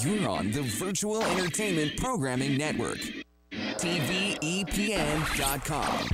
You're on the Virtual Entertainment Programming Network. TVEPN.com.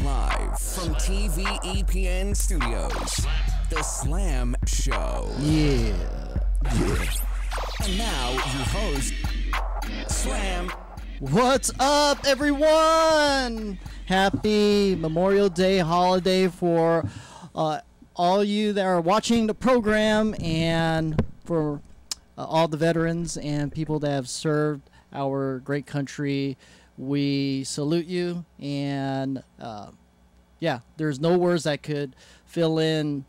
Live from TVEPN Studios, The Slam Show. Yeah. And now, your host, Slam. What's up, everyone? Happy Memorial Day holiday for all you that are watching the program, and for all the veterans and people that have served our great country. We salute you, and yeah, there's no words that could fill in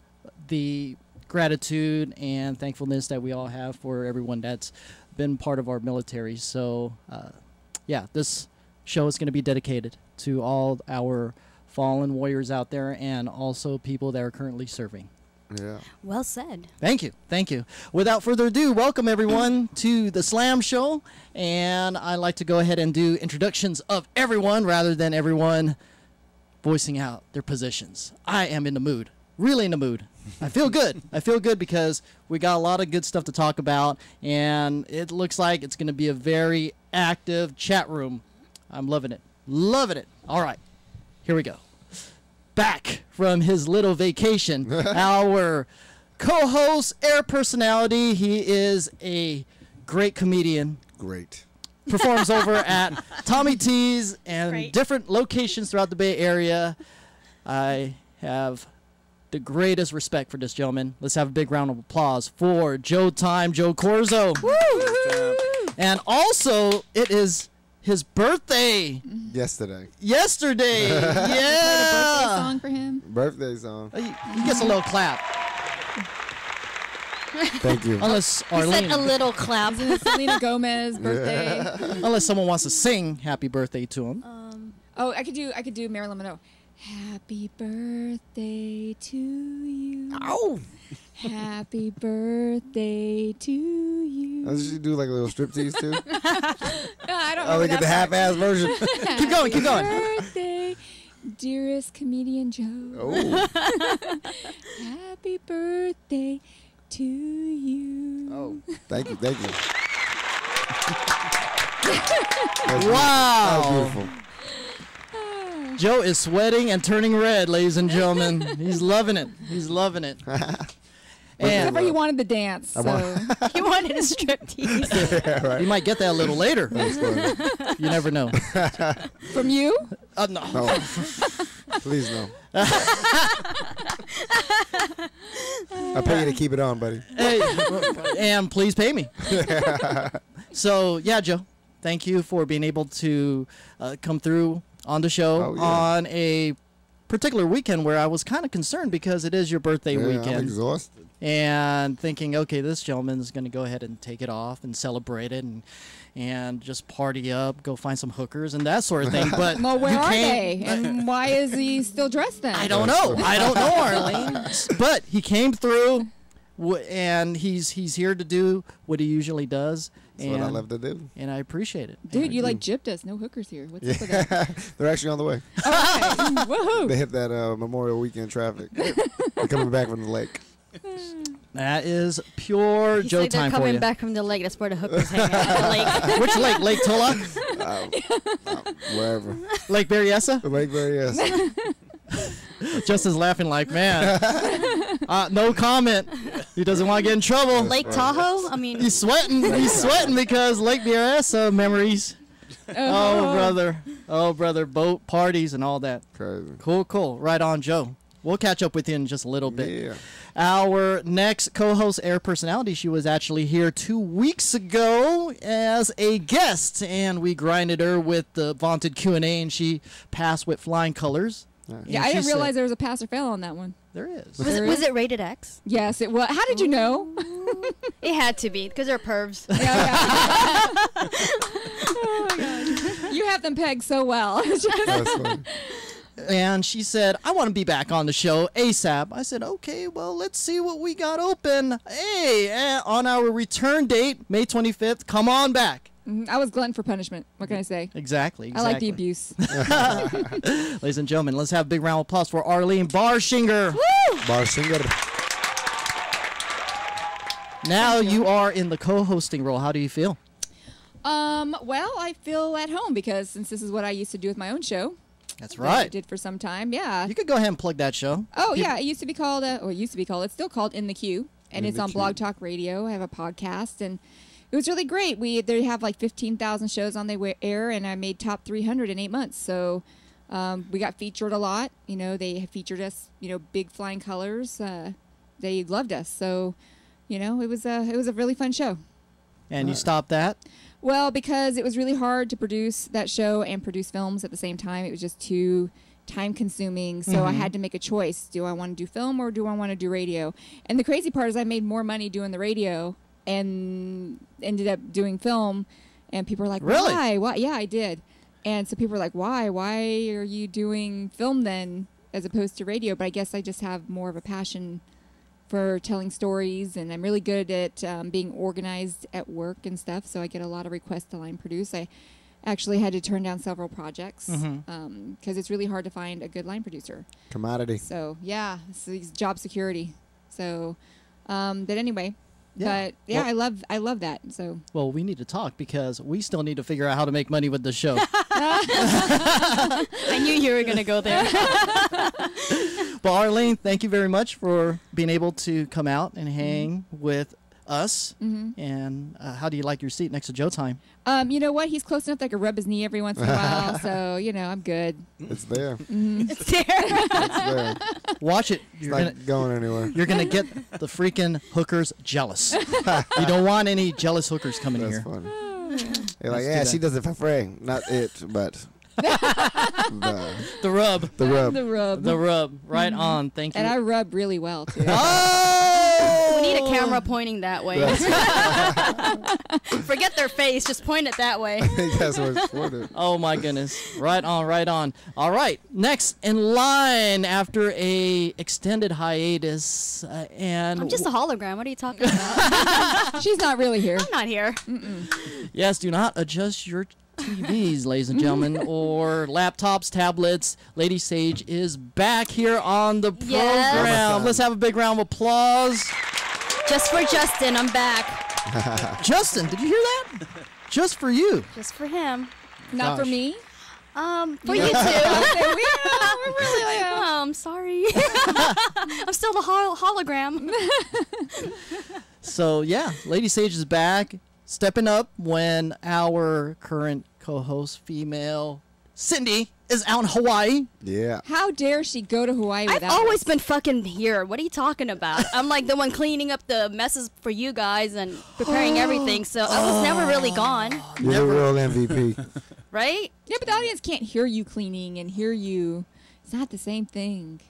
the gratitude and thankfulness that we all have for everyone that's been part of our military. So, yeah, this show is going to be dedicated to all our fallen warriors out there and also people that are currently serving. Yeah. Well said. Thank you. Thank you. Without further ado, welcome everyone to the Slam Show. And I'd like to go ahead and do introductions of everyone rather than everyone voicing out their positions. I am in the mood. Really in the mood. I feel good. I feel good because we got a lot of good stuff to talk about. And it looks like it's going to be a very active chat room. I'm loving it. Loving it. All right. Here we go. Back from his little vacation, our co-host, air personality. He is a great comedian. Great. Performs over at Tommy T's and different locations throughout the Bay Area. I have the greatest respect for this gentleman. Let's have a big round of applause for Joe Corzo. Woo! And also, it is his birthday. Yesterday. Yeah. Birthday song for him. Birthday song. He gets a little clap. Thank you. Unless He Arlene. said a little clap. Isn't it Selena Gomez birthday? Unless someone wants to sing happy birthday to him. Oh, I could do Marilyn Monroe. Happy birthday to you. Ow! Happy birthday to you. Does she do like a little striptease too? I don't know. Oh, we get the half-ass version. Keep going. Birthday, dearest comedian Joe. Oh. Happy birthday to you. Oh, thank you. That's Wow. beautiful. Joe is sweating and turning red, ladies and gentlemen. He's loving it. Except for And he wanted the dance, so. He wanted a striptease. Yeah, right. you might get that a little later. That's funny. You never know. From you? No. No. Please no. I pay you to keep it on, buddy. Hey, and please pay me. So, yeah, Joe, thank you for being able to come through on the show on a particular weekend where I was kind of concerned because it is your birthday weekend. I'm exhausted. And thinking, okay, this gentleman is going to go ahead and take it off and celebrate it and just party up, go find some hookers and that sort of thing. But Well, where are they? And why is he still dressed then? I don't know, Arlene. But he came through, and he's here to do what he usually does. That's what I love to do. And I appreciate it. Dude, you like gypped us. No hookers here. What's up with that? They're actually on the way. All right. Woohoo. They hit that Memorial Weekend traffic. They're coming back from the lake. That is pure He's Joe like they're time for coming you. back from the lake. That's where the hookers hang out at the lake. Which lake? Lake Tulloch? Wherever. Lake Berryessa? Lake Berryessa. Justin's laughing like, man, no comment. He doesn't want to get in trouble. Lake Tahoe? I mean, He's sweating. He's sweating because Lake Berryessa memories. Oh, brother. Boat parties and all that. Crazy. Cool. Right on, Joe. We'll catch up with you in just a little bit. Yeah. Our next co-host, air personality, she was actually here 2 weeks ago as a guest, and we grinded her with the vaunted Q&A, and she passed with flying colors. Yeah, And I she didn't said- realize there was a pass or fail on that one. There is. Was it rated X? Yes, it was. How did you know? It had to be because they're pervs. Yeah, yeah. Oh my God. You have them pegged so well. That's funny. And she said, I want to be back on the show ASAP. I said, okay, well, let's see what we got open. Hey, on our return date, May 25th, come on back. I was glutton for punishment. What can I say? Exactly. I like the abuse. Ladies and gentlemen, let's have a big round of applause for Arlene Barshinger. Barsinger. Now you are in the co-hosting role. How do you feel? Well, I feel at home because since this is what I used to do with my own show. That's that I right. did for some time. Yeah. You could go ahead and plug that show. Oh, yeah. It used to be called, it's still called In the Queue. And In it's the on Queue. Blog Talk Radio. I have a podcast. And it was really great. They have like 15,000 shows on the air, and I made top 300 in 8 months. So we got featured a lot. You know, they have featured us, big flying colors. They loved us. So, it was a really fun show. And you stopped that? Well, because it was really hard to produce that show and produce films at the same time. It was just too time consuming. So I had to make a choice. Do I want to do film or do I want to do radio? And the crazy part is I made more money doing the radio and ended up doing film. And people were like, Really? why? Why? Yeah, I did. And so people were like, why? Why are you doing film then as opposed to radio? But I guess I just have more of a passion for telling stories, and I'm really good at being organized at work and stuff, so I get a lot of requests to line produce. I actually had to turn down several projects because it's really hard to find a good line producer. Commodity. So, yeah, it's job security. So, but anyway, Yeah. but yeah, Well- I love that. So, Well, we need to talk because we still need to figure out how to make money with the show. I knew you were gonna go there. But Arlene, thank you very much for being able to come out and hang with us. And how do you like your seat next to Joe Time? you know what? He's close enough that I can rub his knee every once in a while. So, I'm good. It's there. It's there. It's there. Watch it. It's not going anywhere. You're gonna get the freaking hookers jealous. You don't want any jealous hookers coming That's here. funny. Oh, They're like, Let's do yeah, that. she does it for free. Not it, but The rub. the rub. The rub. The rub. Right on. Thank you. And I rub really well, too. Oh! We need a camera pointing that way. Forget their face. Just point it that way. I think that's what it's for. Dude. Oh my goodness. Right on, right on. All right. Next in line after a extended hiatus and I'm just a hologram. What are you talking about? She's not really here. I'm not here. yes, do not adjust your TVs, ladies and gentlemen, or laptops, tablets. Lady Sage is back here on the program. Yes. Let's have a big round of applause. Just for Justin, I'm back. Justin, did you hear that? Just for you. Just for him. Not for Gosh. me. For you too. We're really, Oh, I'm sorry. I'm still the hologram. So yeah, Lady Sage is back, stepping up when our current co-host, female Cindy, is out in Hawaii. Yeah. How dare she go to Hawaii I've without always us? been fucking here. What are you talking about? I'm like the one cleaning up the messes for you guys and preparing everything. So I was never really gone, You're the real MVP. right? Yeah, but the audience can't hear you cleaning and hear you. It's not the same thing.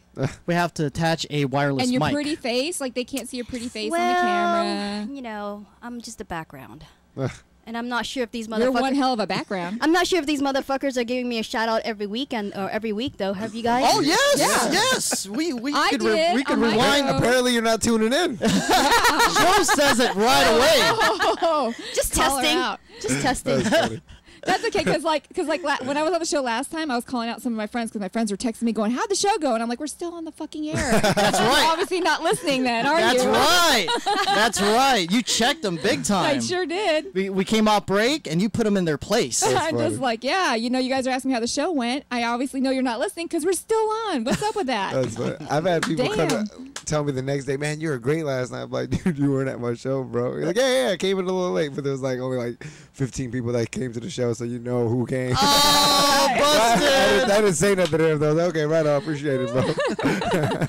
We have to attach a wireless And your mic. pretty face, like they can't see your pretty face well, on the camera. you know, I'm just a background, and I'm not sure if these You're one motherfuckers. hell of a background. I'm not sure if these motherfuckers are giving me a shout out every weekend or every week though. Have you guys? Oh yes, Yeah. yes. We I could did we could on my rewind. show. Apparently, you're not tuning in. Joe says it right away. Oh, Just call her testing. out. Just testing. That's funny. That's okay, because when I was on the show last time, I was calling out some of my friends because my friends were texting me going, "How'd the show go?" And I'm like, "We're still on the fucking air." That's right. Obviously not listening then, are That's you? right. That's right. You checked them big time. I sure did. We came off break and you put them in their place. That's I'm funny. just like, yeah, you guys are asking me how the show went. I obviously know you're not listening because we're still on. What's up with that? That's funny. I've had people come Damn. to tell me the next day, man, you were great last night. I'm like, dude, you weren't at my show, bro. You're like, yeah, I came in a little late, but there was like only like 15 people that came to the show, so you know who came. Oh, busted. I didn't say nothing to them, though. Okay, right on. Appreciate it, bro.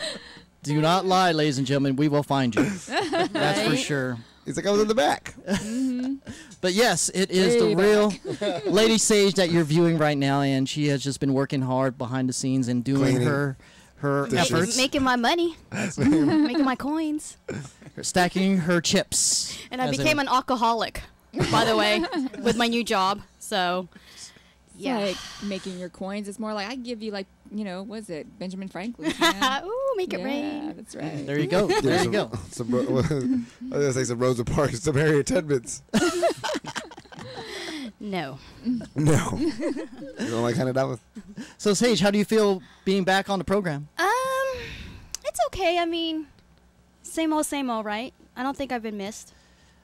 Do not lie, ladies and gentlemen. We will find you. That's for Right? sure. He's like, I was in the back. But yes, it is Way the real Lady Sage that you're viewing right now, and she has just been working hard behind the scenes and doing Cleaning. her Dishes. efforts, Making my money, making my coins, stacking her chips. and I as became an alcoholic. By the way, with my new job. So, It's yeah. like making your coins. It's more like I give you like, what is it? Benjamin Franklin. Man. Ooh, make it Yeah, rain. that's right. There you go. There you go. Some, I was gonna say some Rosa Parks, some Harriet Tubmans. No. No, you don't like $100. So Sage, how do you feel being back on the program? It's okay. I mean, same old, right? I don't think I've been missed.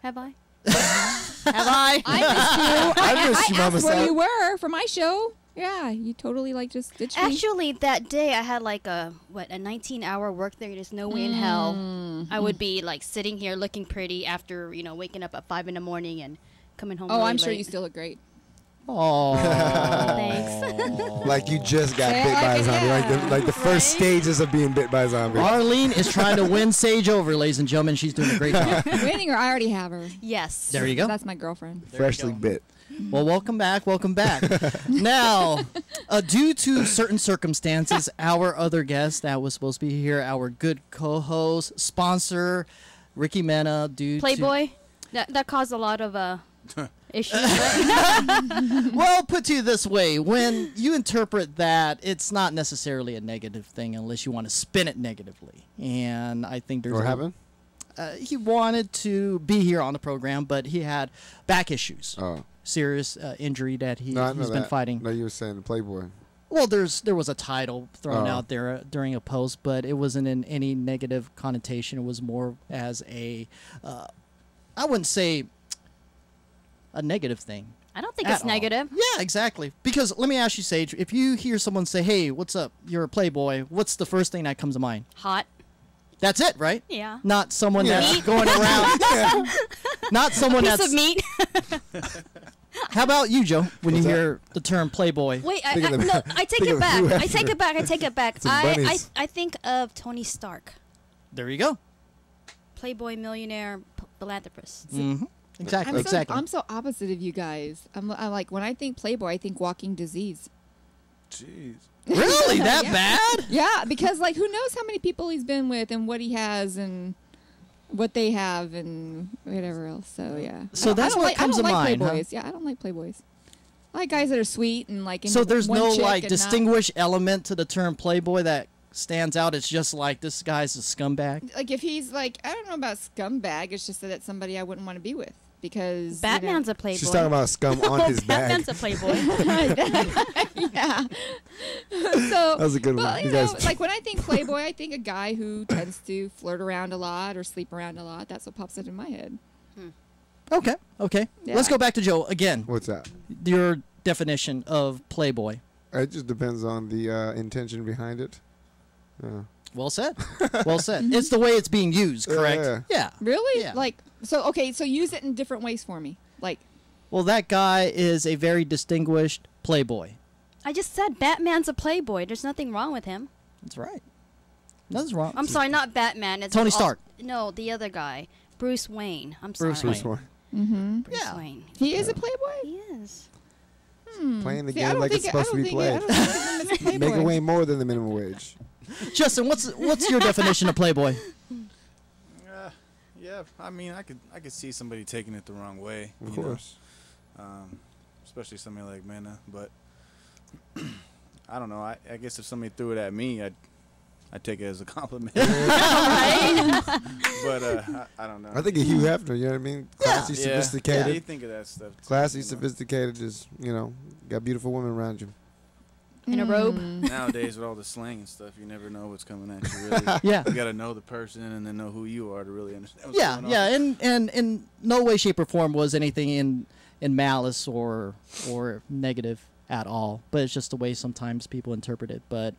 Have I? Have I? I missed you. I missed you, Mama asked where Sal. you were for my show. Yeah, you totally like just ditched me. Actually, that day I had like a 19-hour work there. There's no way in hell I would be like sitting here looking pretty after waking up at 5 in the morning and coming home. Oh, really I'm sure late. you still look great. Oh, Thanks. Like you just got Yeah, bit by a like, zombie. yeah. Like the first stages of being bit by a zombie. Arlene is trying to win Sage over, ladies and gentlemen. She's doing a great job. Winning or I already have her. Yes. There you go. That's my girlfriend. Freshly go. bit. Well, welcome back. Welcome back. Now, due to certain circumstances, our other guest that was supposed to be here, our good co-host, sponsor, Ricky Mena, due Playboy. That caused a lot of issues. Right? Well, put to you this way, when you interpret that, it's not necessarily a negative thing unless you want to spin it negatively. And I think there's What happened? He wanted to be here on the program, but he had back issues. Oh, Serious injury that no, I know he's been that. fighting. No, you were saying the Playboy. Well, there was a title thrown Oh. out there during a post, but it wasn't in any negative connotation. It was more as a, I wouldn't say a negative thing. I don't think At it's all. negative. Yeah, exactly. Because let me ask you, Sage, if you hear someone say, "Hey, what's up? You're a Playboy," what's the first thing that comes to mind? Hot. That's it, right? Yeah. Not someone Yeah. that's Meat. going around. Not someone Piece that's. of meat. How about you, Joe? When What's you that? hear the term Playboy, Wait, Speaking of- no, I take speaking it of back. who I after- take it back. I take it back. Some I bunnies. think of Tony Stark, there you go. Playboy millionaire philanthropist. Hmm. Exactly. I'm exactly. So, I'm so opposite of you guys. I'm like, when I think Playboy, I think walking disease. Jeez. Really? That Yeah. bad? Yeah, because like who knows how many people he's been with and what he has and what they have and whatever else. So yeah. So I that's don't what like, comes I don't to like mind, huh? Playboys. Yeah, I don't like Playboys. I like guys that are sweet and like. So into there's one no chick like and distinguished element to the term Playboy that stands out. It's just like this guy's a scumbag. Like if he's like, I don't know about scumbag. It's just that it's somebody I wouldn't want to be with because Batman's a Playboy. She's talking about scum on his bag. Batman's a Playboy. yeah. So That was a good well, one. you You know, guys- like when I think Playboy, I think a guy who tends to flirt around a lot or sleep around a lot. That's what pops up in my head. Okay. Okay. Yeah. Let's go back to Joe again. What's that? Your definition of Playboy. It just depends on the intention behind it. Yeah. Well said. Well said. It's the way it's being used, correct? Yeah. Yeah. Really? Yeah. Like so? Okay, so use it in different ways for me. Like Well, that guy is a very distinguished Playboy. I just said Batman's a Playboy. There's nothing wrong with him. That's right. Nothing's wrong. I'm sorry, not Batman. It's Tony al- Stark. No, the other guy, Bruce Wayne. I'm sorry. Bruce Bruce Wayne. Wayne. Bruce Yeah. Wayne. he is a Playboy. He is. Playing the See, I game don't like think it's supposed to be played. I don't think of him as a Playboy. Making way more than the minimum wage. Justin, what's your definition of Playboy? Yeah, I mean, I could see somebody taking it the wrong way. Of you know, course. especially somebody like Mena. But I don't know. I guess if somebody threw it at me, I'd take it as a compliment. But I don't know. I think of Hugh Hefner, you know what I mean? Classy, Yeah, sophisticated. you think of that stuff. Too, Classy, you know. sophisticated, just, got beautiful women around you. In a robe. Nowadays, with all the slang and stuff, you never know what's coming at you. Really, Yeah. you got to know the person and then know who you are to really understand. What's Yeah, going on. yeah, and in no way, shape, or form was anything in malice or negative at all. But it's just the way sometimes people interpret it. But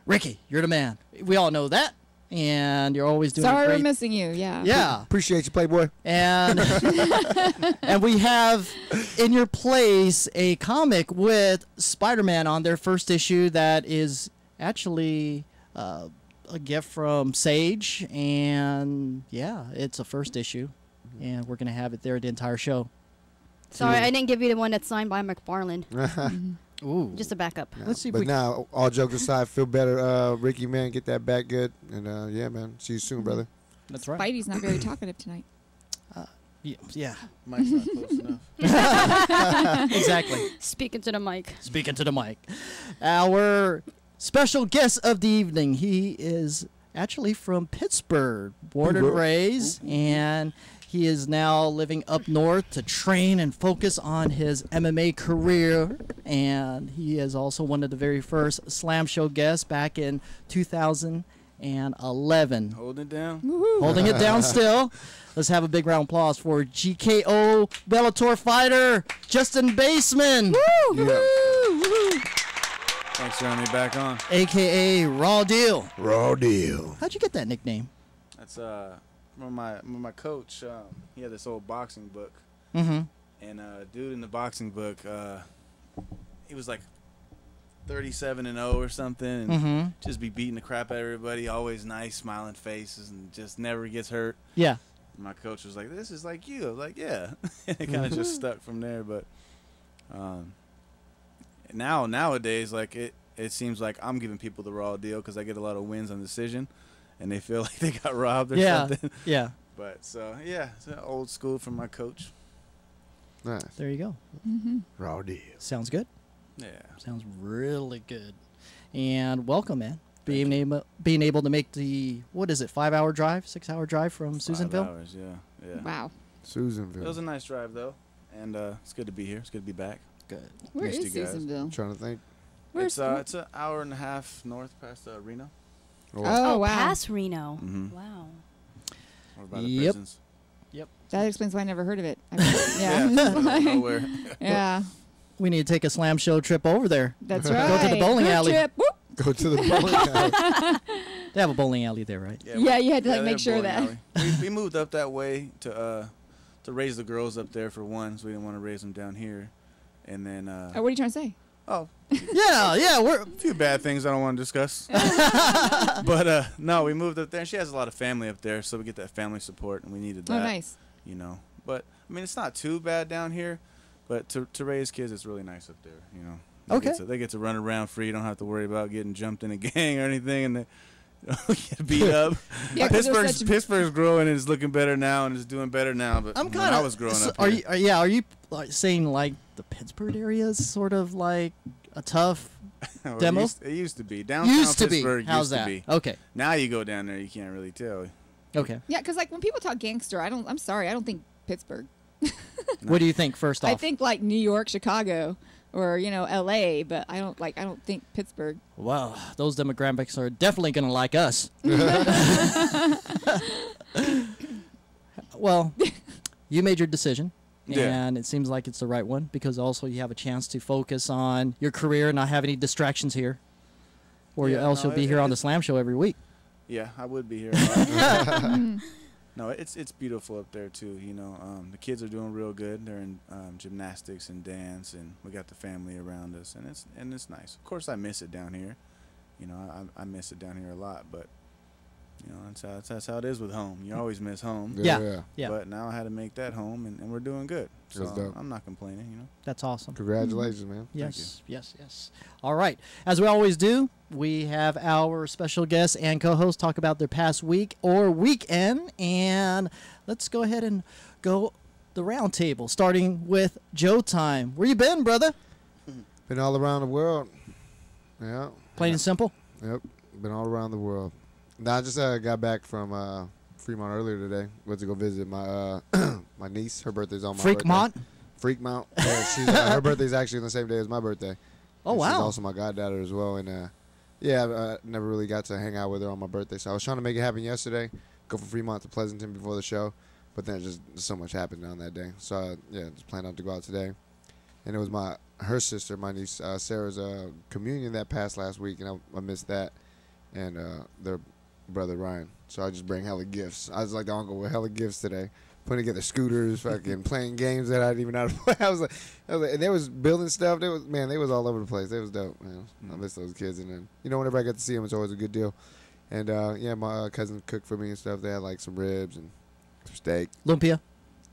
Ricky, you're the man. We all know that, and you're always doing Sorry, a we're great. missing you. Yeah. Yeah, Appreciate you, Playboy. and and we have in your place a comic with Spider-Man on their first issue that is actually a gift from Sage, and yeah, it's a first issue. and we're gonna have it there the entire show. Sorry, I didn't give you the one that's signed by McFarlane. Ooh, Just a backup. let's see if But we. now, all jokes aside, feel better, Ricky, man. Get that back good. And, yeah, man. See you soon, brother. That's right. Spidey's not very talkative tonight. Yeah, Mike's not close enough. exactly. Speaking to the mic. Speaking to the mic. Our special guest of the evening, he is actually from Pittsburgh, born and raised, and he is now living up north to train and focus on his MMA career. And he is also one of the very first Slam Show guests back in 2011. Holding it down. Holding it down still. Let's have a big round of applause for GKO Bellator fighter, Justin Baesman. Yeah. Thanks for having me back on. A.K.A. Raw Deal. Raw deal. How'd you get that nickname? That's from my coach. He had this old boxing book, Mm-hmm. and dude in the boxing book, he was like 37-0 or something, and Mm-hmm. just be beating the crap out of everybody. Always nice, smiling faces, and just never gets hurt. Yeah. My coach was like, "This is like you." I was like, "Yeah." And it kind of just stuck from there. But nowadays, like it seems like I'm giving people the raw deal because I get a lot of wins on decision, and they feel like they got robbed or Yeah. something. Yeah. But so yeah, it's an old school from my coach. Nice. There you go. Raw deal. Sounds good. Yeah. Sounds really good. And welcome, man. Being able to make the, what is it, 5-hour drive, 6-hour drive from 5 Susanville? hours, yeah. Wow. Susanville. It was a nice drive though, and it's good to be here. It's good to be back. Good. Where Missed is you guys. Susanville? Trying to think. Where's It's an hour and a half north past Reno. Oh, wow. Past Reno. Mhm. Wow. Or by the Yep. prisons. That explains why I never heard of it. Yeah. Nowhere. Yeah, We need to take a Slam Show trip over there. that's Go right. to the bowling Road alley. trip. Whoop. Go to the bowling alley. They have a bowling alley there, right? Yeah, you had to, like, they make have sure bowling that- alley. We moved up that way to raise the girls up there for one, so we didn't want to raise them down here. And then Oh, what are you trying to say? Yeah, we're a few bad things I don't want to discuss. But no, we moved up there, and she has a lot of family up there, so we get that family support, and we needed that. Oh, nice. You know, but I mean, it's not too bad down here, but to raise kids, it's really nice up there. You know, they get to run around free. You don't have to worry about getting jumped in a gang or anything, and they get beat up. Yeah, 'cause it was such a- Pittsburgh's growing and is looking better now and is doing better now. But I'm when kind of. I was growing up, Are here, you? Are you like, saying like the Pittsburgh area is sort of like a tough well, demo? It used to be downtown used to be? Pittsburgh. How's used that? to be. Okay. Now you go down there, you can't really tell. Okay. Yeah, because like when people talk gangster, I'm sorry, I don't think Pittsburgh. What do you think? First off, I think like New York, Chicago, or L.A., but I don't think Pittsburgh. well, those demographics are definitely going to like us. Well, you made your decision, Yeah. and it seems like it's the right one because also you have a chance to focus on your career and not have any distractions here, or Yeah, else no, you'll be it- here on the it's- Slam Show every week. Yeah, I would be here. A lot. No, it's beautiful up there too. You know, the kids are doing real good. They're in gymnastics and dance, and we got the family around us, and it's nice. Of course, I miss it down here. You know, I miss it down here a lot, but you know, that's how it is with home. You always miss home. Yeah. Yeah. But now I had to make that home, and we're doing good. So That's dope. I'm not complaining. You know. That's awesome. Congratulations, man. Yes, yes. All right. As we always do, we have our special guests and co-hosts talk about their past week or weekend. And let's go ahead and go the round table, starting with Joe Time. Where you been, brother? Been all around the world. Yeah. Plain and simple. Yep. Been all around the world. Now, I just got back from Fremont earlier today. Went to go visit my my niece. Her birthday's on my Freakmont. birthday. Freakmont. Yeah, she's, her birthday's actually on the same day as my birthday. Oh, And wow. She's also my goddaughter as well. And yeah, I never really got to hang out with her on my birthday. So I was trying to make it happen yesterday. Go from Fremont to Pleasanton before the show. But then just so much happened on that day. So yeah, just planned out to go out today. And it was her sister, my niece Sarah's communion that passed last week, and I missed that. And their brother Ryan. So I just bring hella gifts. I was like the uncle with hella gifts today. Putting together scooters, fucking playing games that I didn't even know how to play. I was like, and they was building stuff. They was all over the place. They was dope, man. I miss those kids. And then, whenever I get to see them, it's always a good deal. And yeah, my cousin cooked for me and stuff. They had like some ribs and some steak. Lumpia.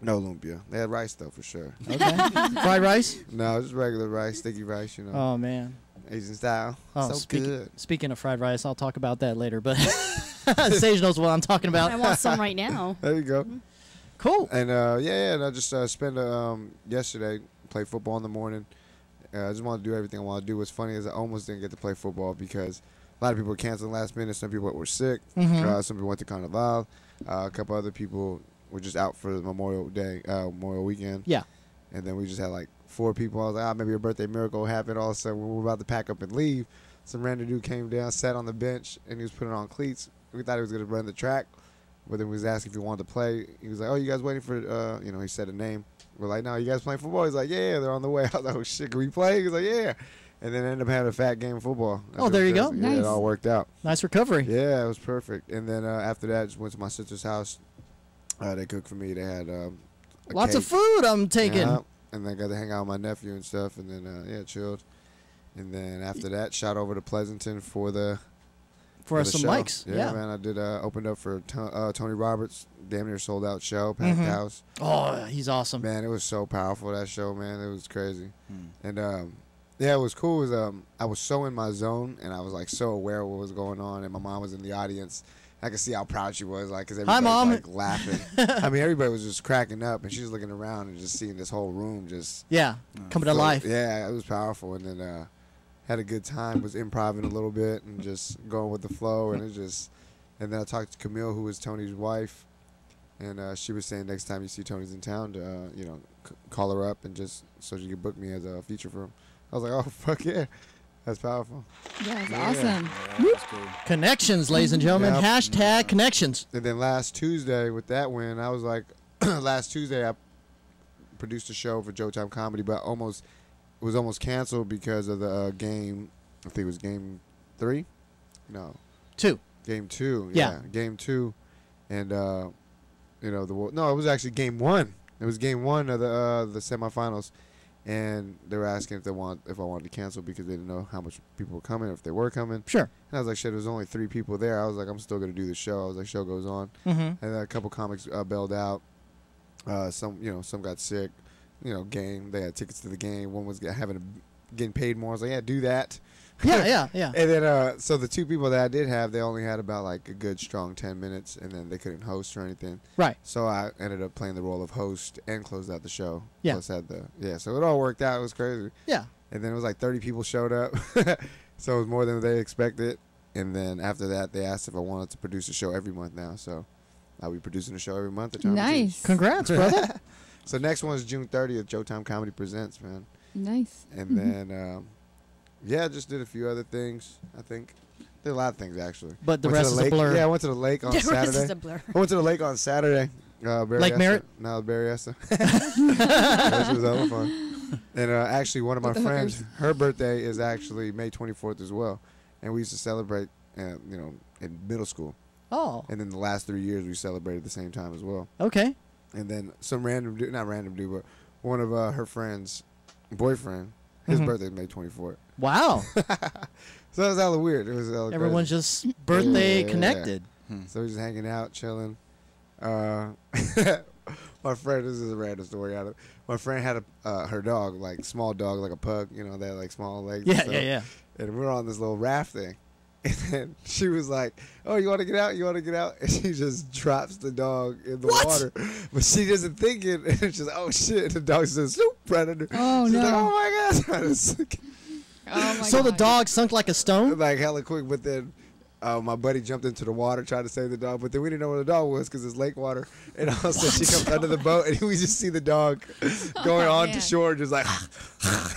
No lumpia. They had rice though for sure. Okay. Fried rice? No, just regular rice, sticky rice. You know, Oh man. Asian style. Oh, So good. Speaking of fried rice, I'll talk about that later. But Sage knows what I'm talking I about. want some right now. There you go. Cool. And and I just spent yesterday played football in the morning. I just wanted to do everything I want to do. What's funny is I almost didn't get to play football because a lot of people were canceling last minute. Some people were sick. Mhm. Some people went to Carnival. A couple other people were just out for the Memorial Weekend. Yeah. And then we just had like 4 people. I was like, maybe a birthday miracle happened. All of a sudden, when we were about to pack up and leave, some random dude came down, sat on the bench, and he was putting on cleats. We thought he was going to run the track, but then we was asking if he wanted to play. He was like, oh, you guys waiting for, he said a name. We're like, no, you guys playing football? He's like, yeah, they're on the way. I was like, oh, shit, can we play? He's like, yeah. And then ended up having a fat game of football. Oh, there you go. Yeah, Nice. it all worked out. Nice recovery. Yeah, it was perfect. And then after that, just went to my sister's house. They cooked for me. They had a Lots of cake. food I'm taking. Yeah, and then got to hang out with my nephew and stuff. And then, chilled. And then after that, shot over to Pleasanton for the For the some show. likes. Yeah, man. I did opened up for Tony Roberts. Damn near sold out show. Packed Mhm. house. Oh, he's awesome. Man, it was so powerful, that show, man. It was crazy. Hmm. And yeah, it was cool. It was, I was so in my zone, and I was like so aware of what was going on. And my mom was in the audience. I could see how proud she was, like, because everybody Mom. was like laughing. I mean, everybody was just cracking up, and she was looking around and just seeing this whole room just Yeah. Coming to life. Yeah, it was powerful. And then had a good time. Was improvising a little bit and just going with the flow, and it just. And then I talked to Camille, who was Tony's wife, and she was saying next time you see Tony's in town, to call her up and just so she could book me as a feature for him. I was like, oh fuck yeah, that's powerful. Yeah, it's Yeah. awesome. Yeah, that's cool. Connections, ladies and gentlemen. Yep. Hashtag connections. And then last Tuesday with that win, I was like, last Tuesday I produced a show for Showtime Comedy, but it was almost canceled because of the game. I think it was game 3. No, 2. game 2. Yeah. Game 2, and no, it was actually game 1. It was game 1 of the semifinals, and they were asking if I wanted to cancel because they didn't know how much people were coming, or if they were coming. Sure. And I was like, shit, there was only 3 people there. I was like, I'm still gonna do the show. I was like, show goes on. Mm-hmm. And then a couple comics bailed out. Some got sick. Game. They had tickets to the game. One was getting paid more. I was like, yeah, do that. Yeah. And then, so the 2 people that I did have, they only had about like a good strong 10 minutes, and then they couldn't host or anything. Right. So I ended up playing the role of host and closed out the show. Yeah. Plus had so it all worked out. It was crazy. Yeah. And then it was like 30 people showed up, so it was more than they expected. And then after that, they asked if I wanted to produce a show every month now. So I'll be producing a show every month. at Time of Change. Nice. Congrats, brother. So next one is June 30th. Showtime Comedy Presents, man. Nice. And then, just did a few other things. I think did a lot of things actually. But the Went to rest is a lake. blur. Yeah, I went to the lake on The rest is Saturday. a blur. I went to the lake on Saturday. Lake Merritt? No, Berryessa. That was hella fun. And actually, one of my With the friends, hookers. her birthday is actually May 24th as well. And we used to celebrate, in middle school. Oh, And then the last 3 years, we celebrated at the same time as well. okay. And then some random dude, not random dude, but one of her friends' boyfriend, his Mhm. birthday is May 24th. Wow. So that was hella weird. It was hella Everyone's crazy. just birthday Yeah. connected. So we're just hanging out, chilling. My friend, this is a random story out of. My friend had her dog, like small dog, like a pug. They had like small legs. and Yeah, stuff. yeah. And we were on this little raft thing. And then she was like, "Oh, you want to get out? You want to get out?" And she just drops the dog in the What? water, but she doesn't think it. And she's like, "Oh shit!" And the dog says, "Swoop!" Right under. Oh, She's no. like, "Oh my god!" Trying to suck it, Oh my So the God. dog sunk like a stone? like hella quick. But then my buddy jumped into the water trying to save the dog, but then we didn't know where the dog was because it's lake water. And all of a sudden she comes under the boat, and we just see the dog going Oh, on to man. shore, just like.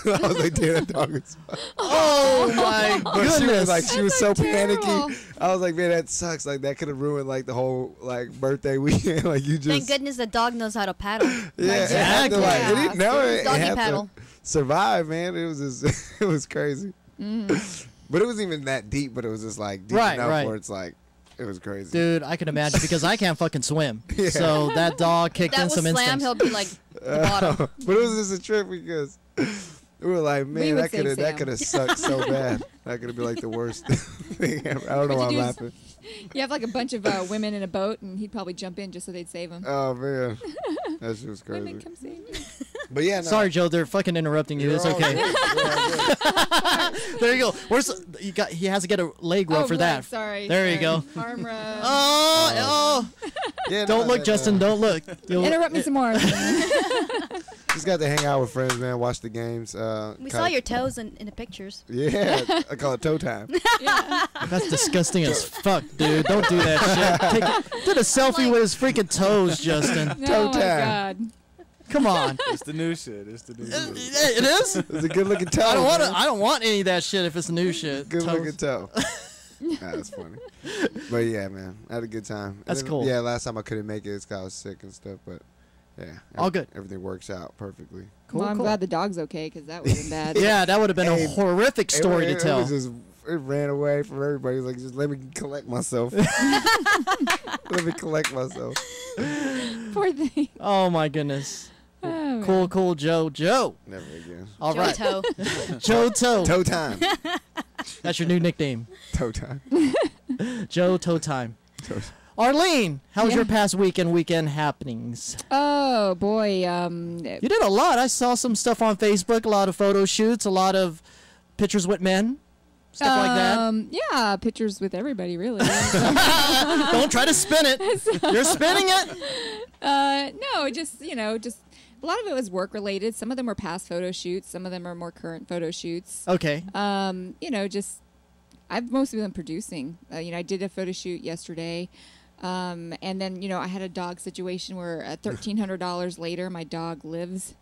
I was like, "Damn, that dog is." Oh, my But she was goodness. like, she was That's so like terrible. panicky. I was like, man, that sucks. Like that could have ruined like the whole like birthday weekend. Like you just. Thank goodness the dog knows how to paddle. Yeah, it had to, Exactly. like, it didn't know it. It Doggy had paddle. to survive, man. It was just, it was crazy. But it wasn't even that deep. But it was just like deep Right, enough right. where it's like, it was crazy. Dude, I can imagine because I can't fucking swim. Yeah. So that dog kicked That in was some slam. instincts. He'll be like the bottom. But it was just a trip because we were like, man, would that could have save Sam. that could have sucked so bad. That could have been like the worst thing ever. I don't know why What'd I'm you do? laughing. You have like a bunch of women in a boat, and he'd probably jump in just so they'd save him. Oh man. That shit was crazy. Women, come save me. But yeah, no. Sorry, Joe. They're fucking interrupting you. You're It's all okay. good. You're all good. There you go. He has to get a leg rub for right, that. Sorry. There you sorry. go. Arm rub. Oh. Yeah, Don't no, look, Justin. Don't look. Interrupt me some more. Just got to hang out with friends, man. Watch the games. We saw your toes in the pictures. Yeah, I call it toe time. Yeah. That's disgusting as fuck, dude. Don't do that shit. Did a selfie with his freaking toes, Justin. No, Toe my tag. God. Come on. It's the new shit. It's the new shit. It is. It's a good looking toe. I don't want any of that shit if it's new shit. Good Toes. looking toe. That's funny. But yeah, man, I had a good time. And That's then, cool. Yeah, last time I couldn't make it, it's 'cause I was sick and stuff. But yeah, All good. Everything works out perfectly. Cool, Well, I'm cool. glad the dog's okay because that would have been bad. Yeah, that would have been Hey, a horrific story to tell. It ran away from everybody. It was like, just let me collect myself. Let me collect myself. Poor thing. Oh my goodness. Oh, Cool, man. cool, Joe. Never again. All right, Toe. Joe Toe. Toe time. That's your new nickname, Toe time. Joe Toe Time. Toe. Arlene, how was Yeah. your past weekend happenings? Oh boy. You did a lot. I saw some stuff on Facebook, a lot of photo shoots, a lot of pictures with men, stuff like that. Yeah, pictures with everybody really. Don't try to spin it. You're spinning it. No, just a lot of it was work related. Some of them were past photo shoots. Some of them are more current photo shoots. Okay. Just I've mostly been producing. I did a photo shoot yesterday. And then, I had a dog situation where $1,300 later, my dog lives.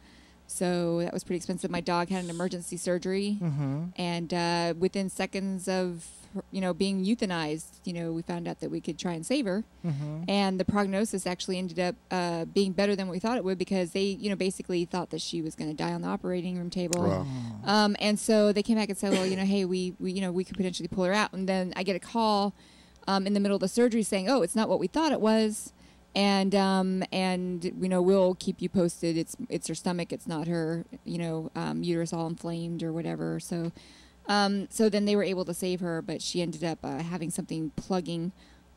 So that was pretty expensive. My dog had an emergency surgery. Mm-hmm. And within seconds of, being euthanized, we found out that we could try and save her. Mm-hmm. And the prognosis actually ended up being better than we thought it would because they, basically thought that she was going to die on the operating room table. Wow. And so they came back and said, well, hey, we could potentially pull her out. And then I get a call in the middle of the surgery saying, oh, it's not what we thought it was. And we'll keep you posted. It's her stomach. It's not her, uterus all inflamed or whatever. So then they were able to save her, but she ended up having something plugging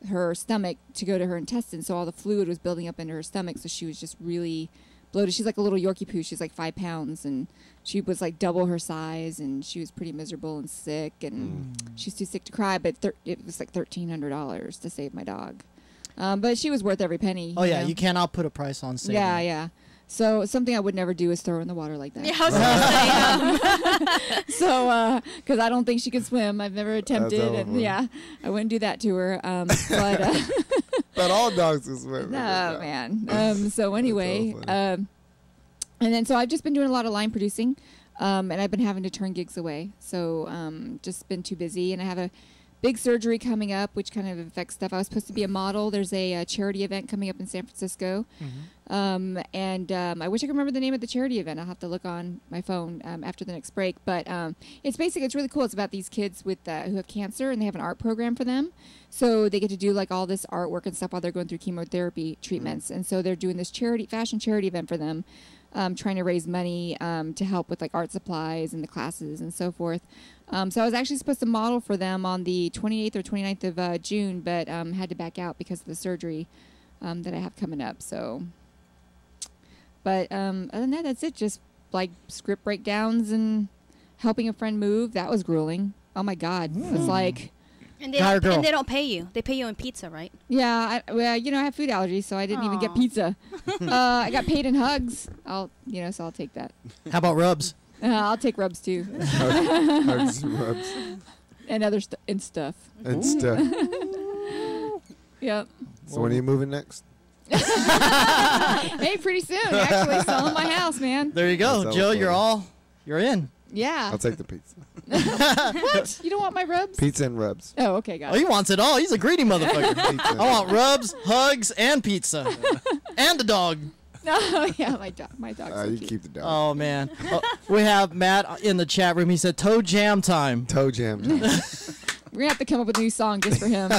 her stomach to go to her intestines. So all the fluid was building up into her stomach. So she was just really bloated. She's like a little Yorkie poo. She's like 5 pounds, and she was like double her size, and she was pretty miserable and sick, and she's too sick to cry. But it was like $1,300 to save my dog. But she was worth every penny. Oh, yeah. know? You cannot put a price on saving. Yeah. So something I would never do is throw her in the water like that. Yeah, I was gonna say. So, because I don't think she can swim. I've never attempted, and awful. yeah, I wouldn't do that to her. But But all dogs can swim. no, man. So anyway, funny. and then so I've just been doing a lot of line producing, and I've been having to turn gigs away. So just been too busy, and I have a big surgery coming up, which kind of affects stuff. I was supposed to be a model. There's a charity event coming up in San Francisco. And I wish I could remember the name of the charity event. I'll have to look on my phone after the next break. But it's really cool. It's about these kids with who have cancer, and they have an art program for them. So they get to do like all this artwork and stuff while they're going through chemotherapy treatments. And so they're doing this fashion charity event for them, trying to raise money to help with like art supplies and the classes and so forth. So I was actually supposed to model for them on the 28th or 29th of June, but had to back out because of the surgery that I have coming up. So, but other than that, that's it. Just like script breakdowns and helping a friend move. That was grueling. Oh my God. It's like, And Guy or girl? they don't pay you. They pay you in pizza, right? yeah, I have food allergies, so I didn't even get Aw. pizza. I got paid in hugs. So I'll take that. How about rubs? I'll take rubs too. Hugs and rubs And other stuff. and stuff. Yep. So when are you moving next? Hey, pretty soon, actually, selling my house, man. There you go, That's Joe. all You're in. Yeah. I'll take the pizza. What? You don't want my rubs? Pizza and rubs. Oh, okay, got Oh, it. he wants it all. He's a greedy motherfucker. Pizza and I want rubs, hugs, and pizza, and a dog. No, yeah, my dog's so You cute. keep the dog. Oh man, we have Matt in the chat room. He said toe jam time. Toe jam time. We're gonna have to come up with a new song just for him.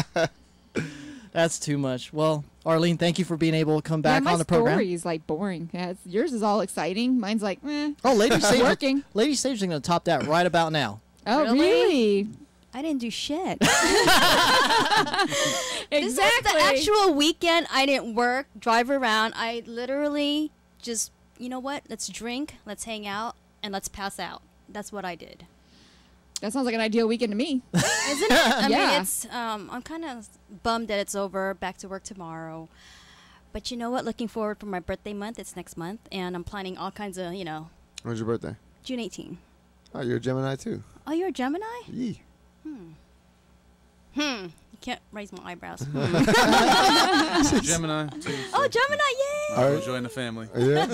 That's too much. Well, Arlene, thank you for being able to come back my on the program. story is like boring. Yeah, yours is all exciting. Mine's like, Oh, Lady Sage. working. Lady Sage is going to top that right about now. Oh, Really? really? I didn't do shit. Exactly. This is the actual weekend. I didn't work, drive around. I literally just, you know what? Let's drink, let's hang out, and let's pass out. That's what I did. That sounds like an ideal weekend to me. Isn't it? I Yeah. mean, it's. I'm kind of bummed that it's over. Back to work tomorrow. But you know what? Looking forward for my birthday month. It's next month, and I'm planning all kinds of, When's your birthday? June 18. Oh, you're a Gemini too. Oh, you're a Gemini? Yee. You can't raise my eyebrows. Gemini. Too, so Oh, Gemini! Yay! All right. enjoying the family. Yeah.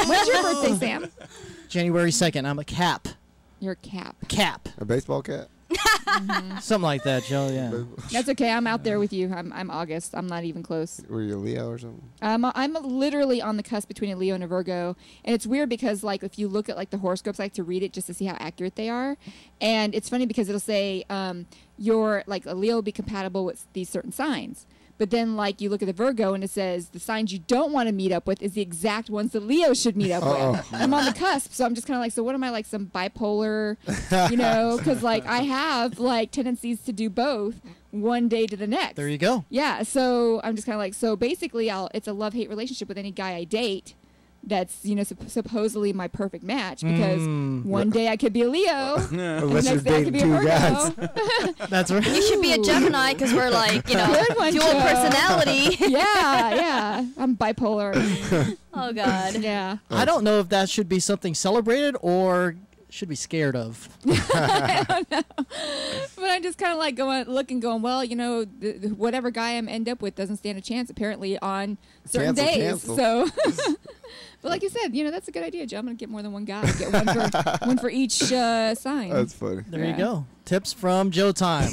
When's your birthday, Sam? January 2nd. I'm a Cap. Your Cap. Cap. A baseball cat. Something like that, Joe. Yeah. That's okay. I'm out there with you. I'm August. I'm not even close. Were you a Leo or something? I'm literally on the cusp between a Leo and a Virgo, and it's weird because like if you look at like the horoscopes, I like to read it just to see how accurate they are, and it's funny because it'll say you're like a Leo will be compatible with these certain signs. But then, like, you look at the Virgo and it says the signs you don't want to meet up with is the exact ones that Leo should meet up with. I'm on the cusp, so I'm just kind of like, so what am I, like, some bipolar, because, like, I have, like, tendencies to do both one day to the next. There you go. Yeah, so I'm just kind of like, so basically it's a love-hate relationship with any guy I date that's, supposedly my perfect match because one day I could be a Leo, the Unless you're next day I could dating be a two Virgo. guys. That's right. You should be a Gemini because we're like, Good one, dual Joe. personality. Yeah, I'm bipolar. Oh, God. Yeah. I don't know if that should be something celebrated or should be scared of. I don't know. But I'm just kind of like going, well, whatever guy I'm end up with doesn't stand a chance apparently on certain Cancel. days. So, but like you said, that's a good idea, Joe. I'm gonna get more than one guy. Get one for each sign. That's funny. There you Yeah. go. Tips from Joe Time.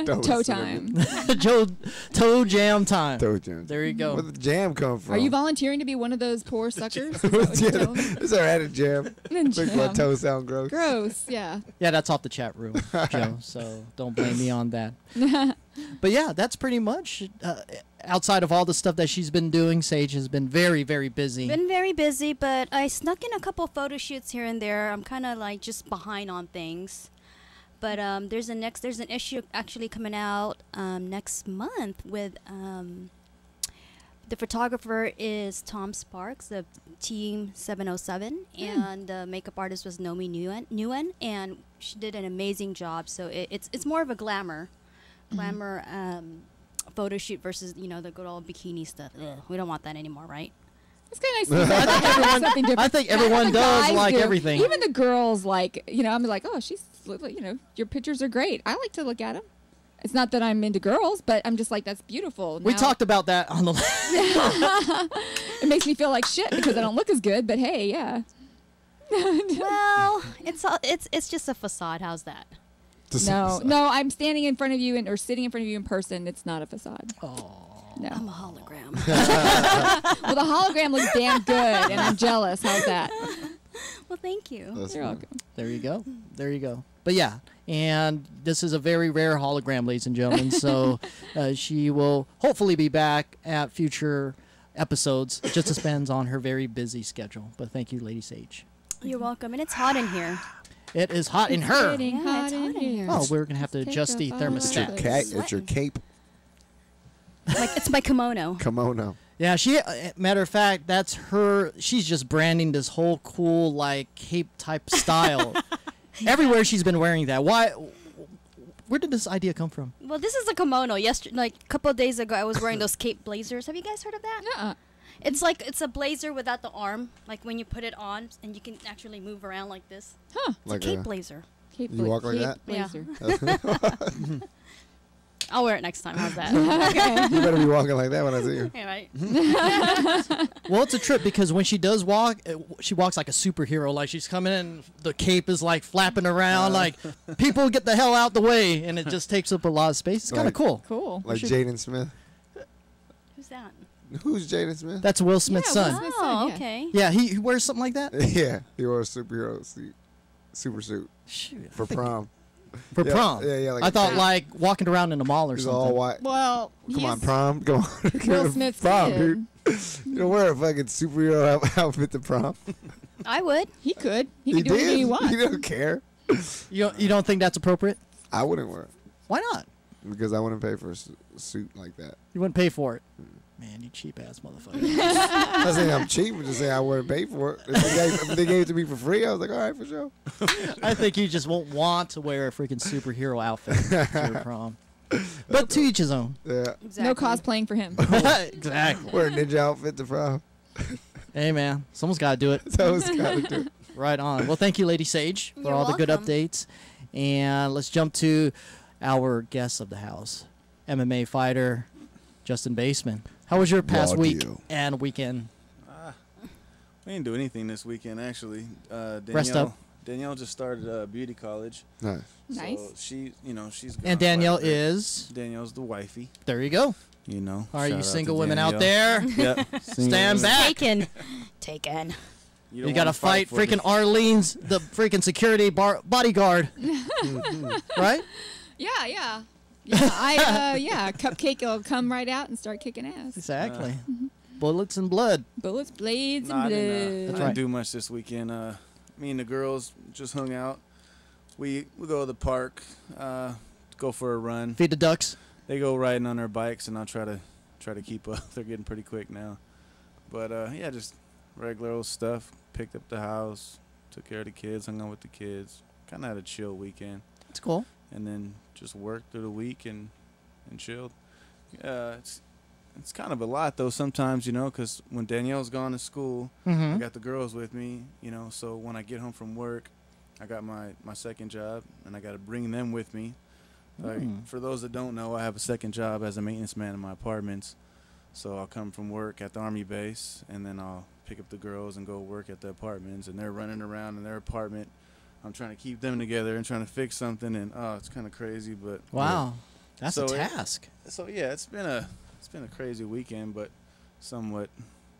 Don't Toe listen to time. Toe Jam Time. Toe jam. There you go. Where the jam come from? Are you volunteering to be one of those poor suckers? Is that what you're telling me? It's alright at jam. Make my Jam. toes sound gross. Gross. Yeah. Yeah, that's off the chat room, Joe. So don't blame me on that. But yeah, that's pretty much outside of all the stuff that she's been doing. Sage has been very, very busy. Been very busy, but I snuck in a couple photo shoots here and there. I'm kind of like just behind on things. But there's an issue actually coming out next month with the photographer is Tom Sparks of Team 707, and the makeup artist was Nomi Nguyen, and she did an amazing job. So it's more of a glamour photo shoot versus the good old bikini stuff. Ugh, we don't want that anymore, right? It's kind of nice to see something different. I think Not everyone the does guys like do. everything. Even the girls, like, I'm like, oh, your pictures are great. I like to look at them. It's not that I'm into girls, but I'm just like, that's beautiful. We Now, talked about that on the it makes me feel like shit because I don't look as good, but hey, yeah. Well, it's just a facade. How's that? No, I'm standing in front of you or sitting in front of you in person. It's not a facade. Oh. No. I'm a hologram. Well, the hologram looks damn good, and I'm jealous. How's that? Well, thank you. That's You're funny. welcome. There you go. There you go. But yeah, and this is a very rare hologram, ladies and gentlemen. So she will hopefully be back at future episodes. It just depends on her very busy schedule. But thank you, Lady Sage. You're welcome. And it's hot in here. It is hot in her. Getting Yeah, hot it's in hot in here. here. Oh, we're going to have to Take adjust the a It's your, photo. thermostat. it's your cape. It's my kimono. Kimono. Yeah, matter of fact, that's her. She's just branding this whole cool, like, cape type style. Everywhere she's been wearing that. Why? Where did this idea come from? Well, this is a kimono. Like a couple of days ago, I was wearing those cape blazers. Have you guys heard of that? Nuh-uh. It's a blazer without the arm. Like when you put it on, and you can actually move around like this. Huh. It's a cape blazer. Cape You walk like that? Yeah. blazer. I'll wear it next time. How's that? You better be walking like that when I see you. Yeah, right. Well, it's a trip because when she does walk, she walks like a superhero. Like she's coming in, the cape is like flapping around, like people get the hell out the way, and it just takes up a lot of space. It's kind of Like- cool. Cool. Like Jaden Smith. Who's that? Who's Jaden Smith? That's Will Smith's Yeah, son. Will Smith's son, Oh, yeah. okay. Yeah, he wears something like that. Yeah, he wore a superhero suit, super suit Shoot, for prom. for Yeah, prom. yeah, like I a thought cape. like walking around in the mall or He's something. all white. Well, Come on, prom. Come on. Will Smith's prom, kid. dude. You don't wear a fucking superhero outfit to prom. I would. He could. He He could do anything he did. wants. He don't care. You don't think that's appropriate? I wouldn't wear it Why not? because I wouldn't pay for a suit like that. You wouldn't pay for it. Man, you cheap ass motherfucker. I'm not saying I'm cheap, I'm just saying I wouldn't pay for it. If they gave it to me for free, I was like, all right, for sure. I think you just won't want to wear a freaking superhero outfit to your prom. But to each his own. Yeah. Exactly. No cosplaying for him. Exactly. Wear a ninja outfit to prom. Hey, man. Someone's got to do it. So it's kind of do. Right on. Well, thank you, Lady Sage, for You're all the good welcome. updates. And let's jump to our guest of the house, MMA fighter Justin Baesman. How was your past Raw week deal. and weekend? We didn't do anything this weekend, actually. Rest up. Danielle just started beauty college. Nice. Nice. So she's gone And Danielle quite a bit. is, Danielle's the wifey, there you go. you know. All right, Shout you out to single women out Danielle. there, Yep. stand back. Taken. Taken. You, don't You got to wanna fight for freaking the- Arlene's, the freaking security bodyguard. Right? Yeah. Cupcake will come right out and start kicking ass. Exactly. Bullets and blood. Bullets, blades, Nah, I and didn't, blood. That's didn't right. do much this weekend. Me and the girls just hung out. We go to the park, go for a run. Feed the ducks. They go riding on their bikes, and I'll try to keep up. They're getting pretty quick now. But yeah, just regular old stuff. Picked up the house, took care of the kids, hung out with the kids. Kind of had a chill weekend, It's cool. and then just worked through the week and chilled. It's kind of a lot though sometimes, you know, because when Danielle's gone to school, I Mm-hmm. got the girls with me, you know. So when I get home from work, I got my second job, and I got to bring them with me. Like, for those that don't know, I have a second job as a maintenance man in my apartments. So I'll come from work at the Army base, and then I'll pick up the girls and go work at the apartments, and they're running around in their apartment. I'm trying to keep them together and trying to fix something, and it's kind of crazy, but Wow. That's a So it- task. so yeah, it's been a crazy weekend, but somewhat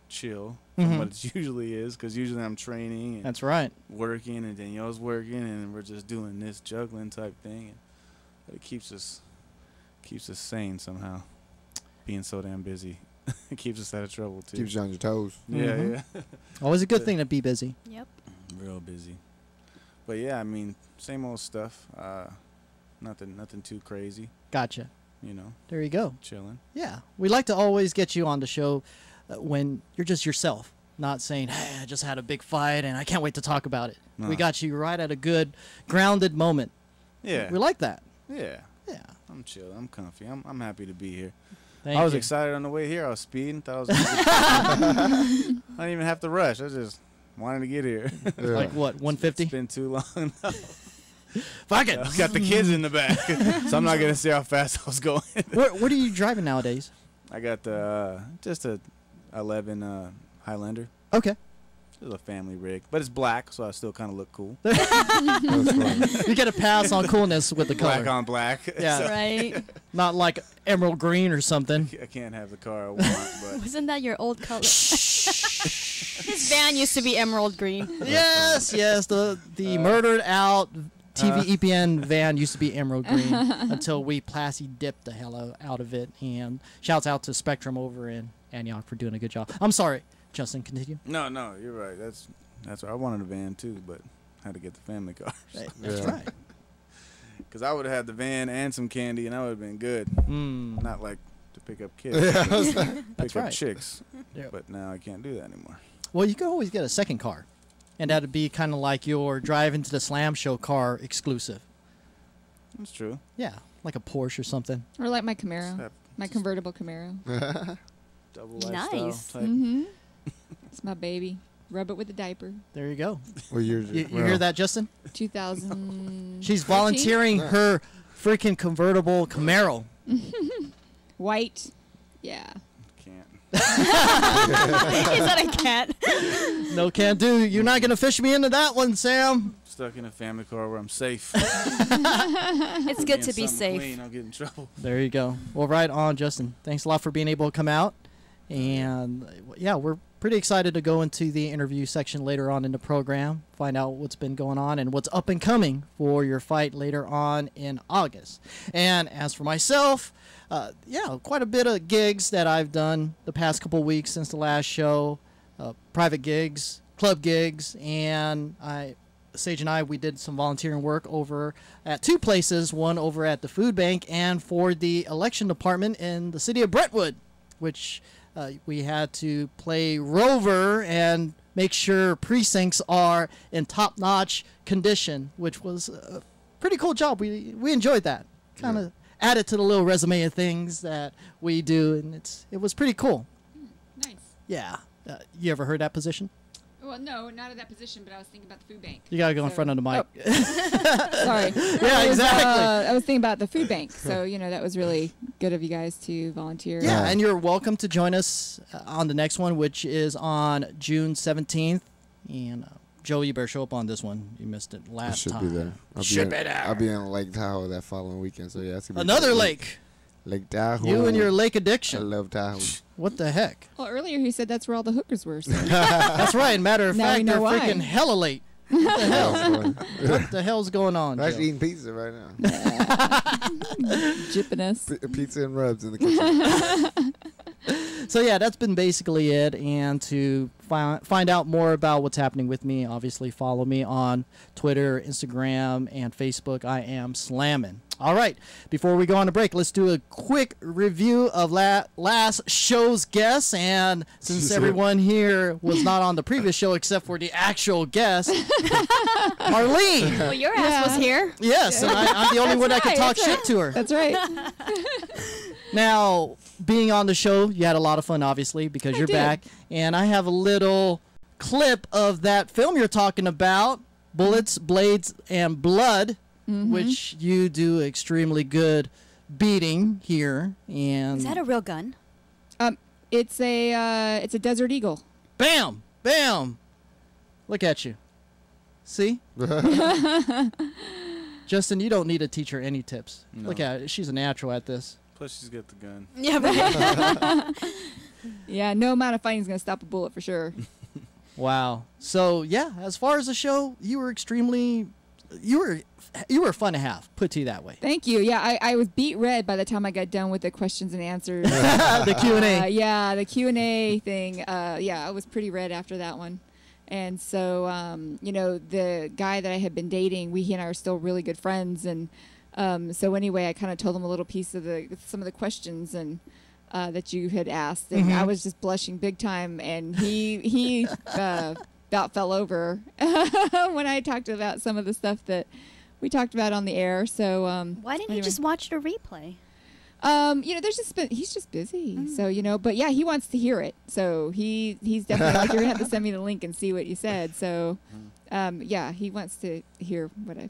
chill Mhm. from what it usually is, because usually I'm training and That's right. working, and Danielle's working, and we're just doing this juggling type thing, and it keeps us sane somehow. Being so damn busy, it keeps us out of trouble too. Keeps you on your toes. Yeah, Mhm. yeah, Always a good thing to be busy. Yep. real busy. But yeah, I mean, same old stuff. Nothing too crazy. Gotcha. You know, There you go. chilling. Yeah. We like to always get you on the show when you're just yourself, not saying, hey, I just had a big fight and I can't wait to talk about it. No. We got you right at a good, grounded moment. Yeah, We like that. yeah. Yeah. I'm chill. I'm comfy. I'm happy to be here. Thank I was you. excited on the way here. I was speeding. Thought I was. I didn't even have to rush. I just wanted to get here. Yeah. Like what, 150? It's been too long. Fuck it. I got the kids in the back, so I'm not gonna see how fast I was going. What are you driving nowadays? I got just a 11 Highlander. Okay. It's a family rig, but it's black, so I still kind of look cool. That's funny. You get a pass on coolness with the color. Black on black. Yeah. So Right. Not like emerald green or something. I can't have the car I want, but Wasn't that your old color? His van used to be emerald green. Yes, yes. The murdered out TV EPN van used to be emerald green until we plasty dipped the hell out of it. And shouts out to Spectrum over in Antioch for doing a good job. I'm sorry, Justin. Continue. no, you're right. That's what I wanted a van too, but had to get the family car. Hey, that's Yeah. right. Because I would have had the van and some candy, and that would have been good. Mm, Not like to pick up kids, Yeah, I was pick That's up right. chicks. Yeah. But now I can't do that anymore. well, you can always get a second car, and that'd be kind of like your drive into the Slam Show car exclusive. That's true. Yeah, like a Porsche or something. Or like my Camaro, Have my convertible Camaro. double lifestyle Nice. type. Mm-hmm. It's my baby. Rub it with a diaper. There you go. Well, You hear that, Justin? 2000. She's volunteering her freaking convertible Camaro. White. Yeah. Can't. He said I can't. No can do. You're not gonna fish me into that one, Sam. Stuck in a family car where I'm safe. It's good to be Being something safe. Clean, I'll get in trouble. There you go. Well, right on, Justin. Thanks a lot for being able to come out. And yeah, we're pretty excited to go into the interview section later on in the program, find out what's been going on and what's up and coming for your fight later on in August. And as for myself, yeah, quite a bit of gigs that I've done the past couple weeks since the last show, private gigs, club gigs, and I Sage and I, we did some volunteering work over at 2 places, one over at the food bank and for the election department in the city of Brentwood, which we had to play rover and make sure precincts are in top-notch condition, which was a pretty cool job. We enjoyed that. Kind of added to the little resume of things that we do, and it was pretty cool. Nice. Yeah. You ever heard that position? Well, no, not at that position, but I was thinking about the food bank. You gotta go in front of the mic. Sorry. Yeah, exactly. I was thinking about the food bank. So, that was really good of you guys to volunteer. Yeah, and you're welcome to join us on the next one, which is on June 17th. And Joe, you better show up on this one. You missed it last time. Be there. I'll be in Lake Tahoe that following weekend. So yeah, it's gonna be another lake. Lake Tahoe. You and your lake I addiction. love Tahoe. What the heck? Well, earlier he said that's where all the hookers were. So. That's right. Matter of Now we fact, know they're why. freaking hella late. What the hell? What the hell's going on, I'm actually Joe? eating pizza right now. Jipping us. Pizza and rubs in the kitchen. So yeah, that's been basically it. And to find out more about what's happening with me, obviously follow me on Twitter, Instagram, and Facebook. I am Slammin'. All right, before we go on a break, let's do a quick review of last show's guests. And since everyone here was not on the previous show except for the actual guest, Marlene. Well, your ass was here. Yes, and I'm the only one that could talk that's shit right. to her. That's right. Now, being on the show, you had a lot of fun, obviously, because you're did. back. And I have a little clip of that film you're talking about, Bullets, Blades, and Blood, which you do extremely good beating here. And Is that a real gun? It's a Desert Eagle. bam, bam. Look at you. See? Justin, you don't need to teach her any tips. No. Look at it. She's a natural at this. Plus, she's got the gun. Yeah, right. Yeah, no amount of fighting is going to stop a bullet for sure. Wow. So yeah, as far as the show, you were fun to have. Put to you that way. Thank you. Yeah, I was beat red by the time I got done with the questions and answers. The Q&A. Yeah, the Q&A thing. Yeah, I was pretty red after that one. And so, the guy that I had been dating, he and I are still really good friends. And so anyway, I kind of told him a little piece of some of the questions and that you had asked. And I was just blushing big time. And he about fell over when I talked about some of the stuff that we talked about on the air. So Why didn't anyway. you just watch the replay? He's just busy. So, but yeah, he wants to hear it. So he's definitely like, you're gonna have to send me the link and see what you said. So, yeah, he wants to hear what I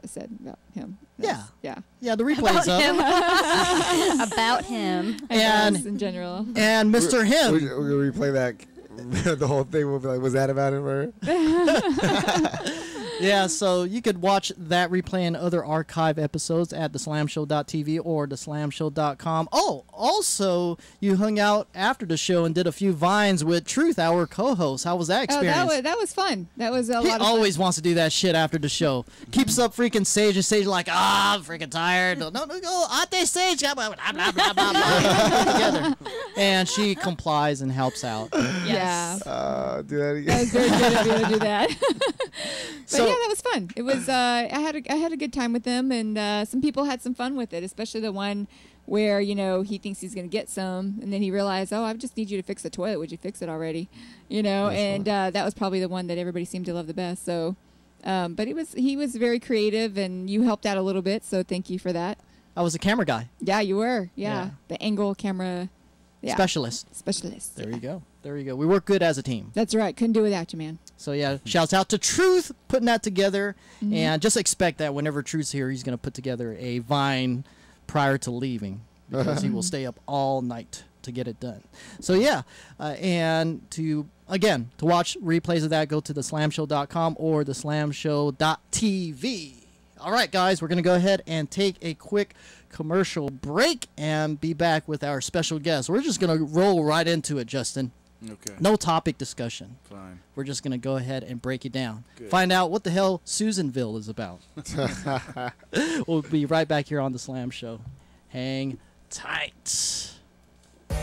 said about him. Yeah. Yeah. Yeah, the replay's up. About him. And in general. and Mr. Him. We're gonna replay back the whole thing. We'll be like, was that about him or her? Yeah, so you could watch that replay and other archive episodes at theslamshow.tv or theslamshow.com. Oh, also, you hung out after the show and did a few vines with Truth, our co-host. How was that experience? Oh, that was fun. That was a He lot of always fun. wants to do that shit after the show. Keeps up freaking Sage, and Sage like, I'm freaking tired. No, go, Ate Sage. Blah, blah, blah, blah, blah, blah, together. And she complies and helps out. Yeah. Do that That again. was very good of you to do that. But So- yeah, that was fun. It was. I had a good time with them, and some people had some fun with it, especially the one where he thinks he's going to get some, and then he realized, oh, I just need you to fix the toilet. Would you fix it already? That was probably the one that everybody seemed to love the best. So, but he was very creative, and you helped out a little bit. So thank you for that. I was a camera guy, Yeah, you were. Yeah, Yeah. the angle camera specialist. specialist. There Yeah. you go. There you go. We work good as a team. That's right. Couldn't do without you, man. So yeah, shouts out to Truth putting that together, and just expect that whenever Truth's here, he's gonna put together a vine prior to leaving because he will stay up all night to get it done. So yeah, and to watch replays of that, go to theslamshow.com or theslamshow.tv. All right, guys, we're gonna go ahead and take a quick commercial break and be back with our special guest. We're just gonna roll right into it, Justin. Okay. No topic discussion. Fine. We're just going to go ahead and break it down. Good. Find out what the hell Susanville is about. We'll be right back here on The Slam Show. Hang tight.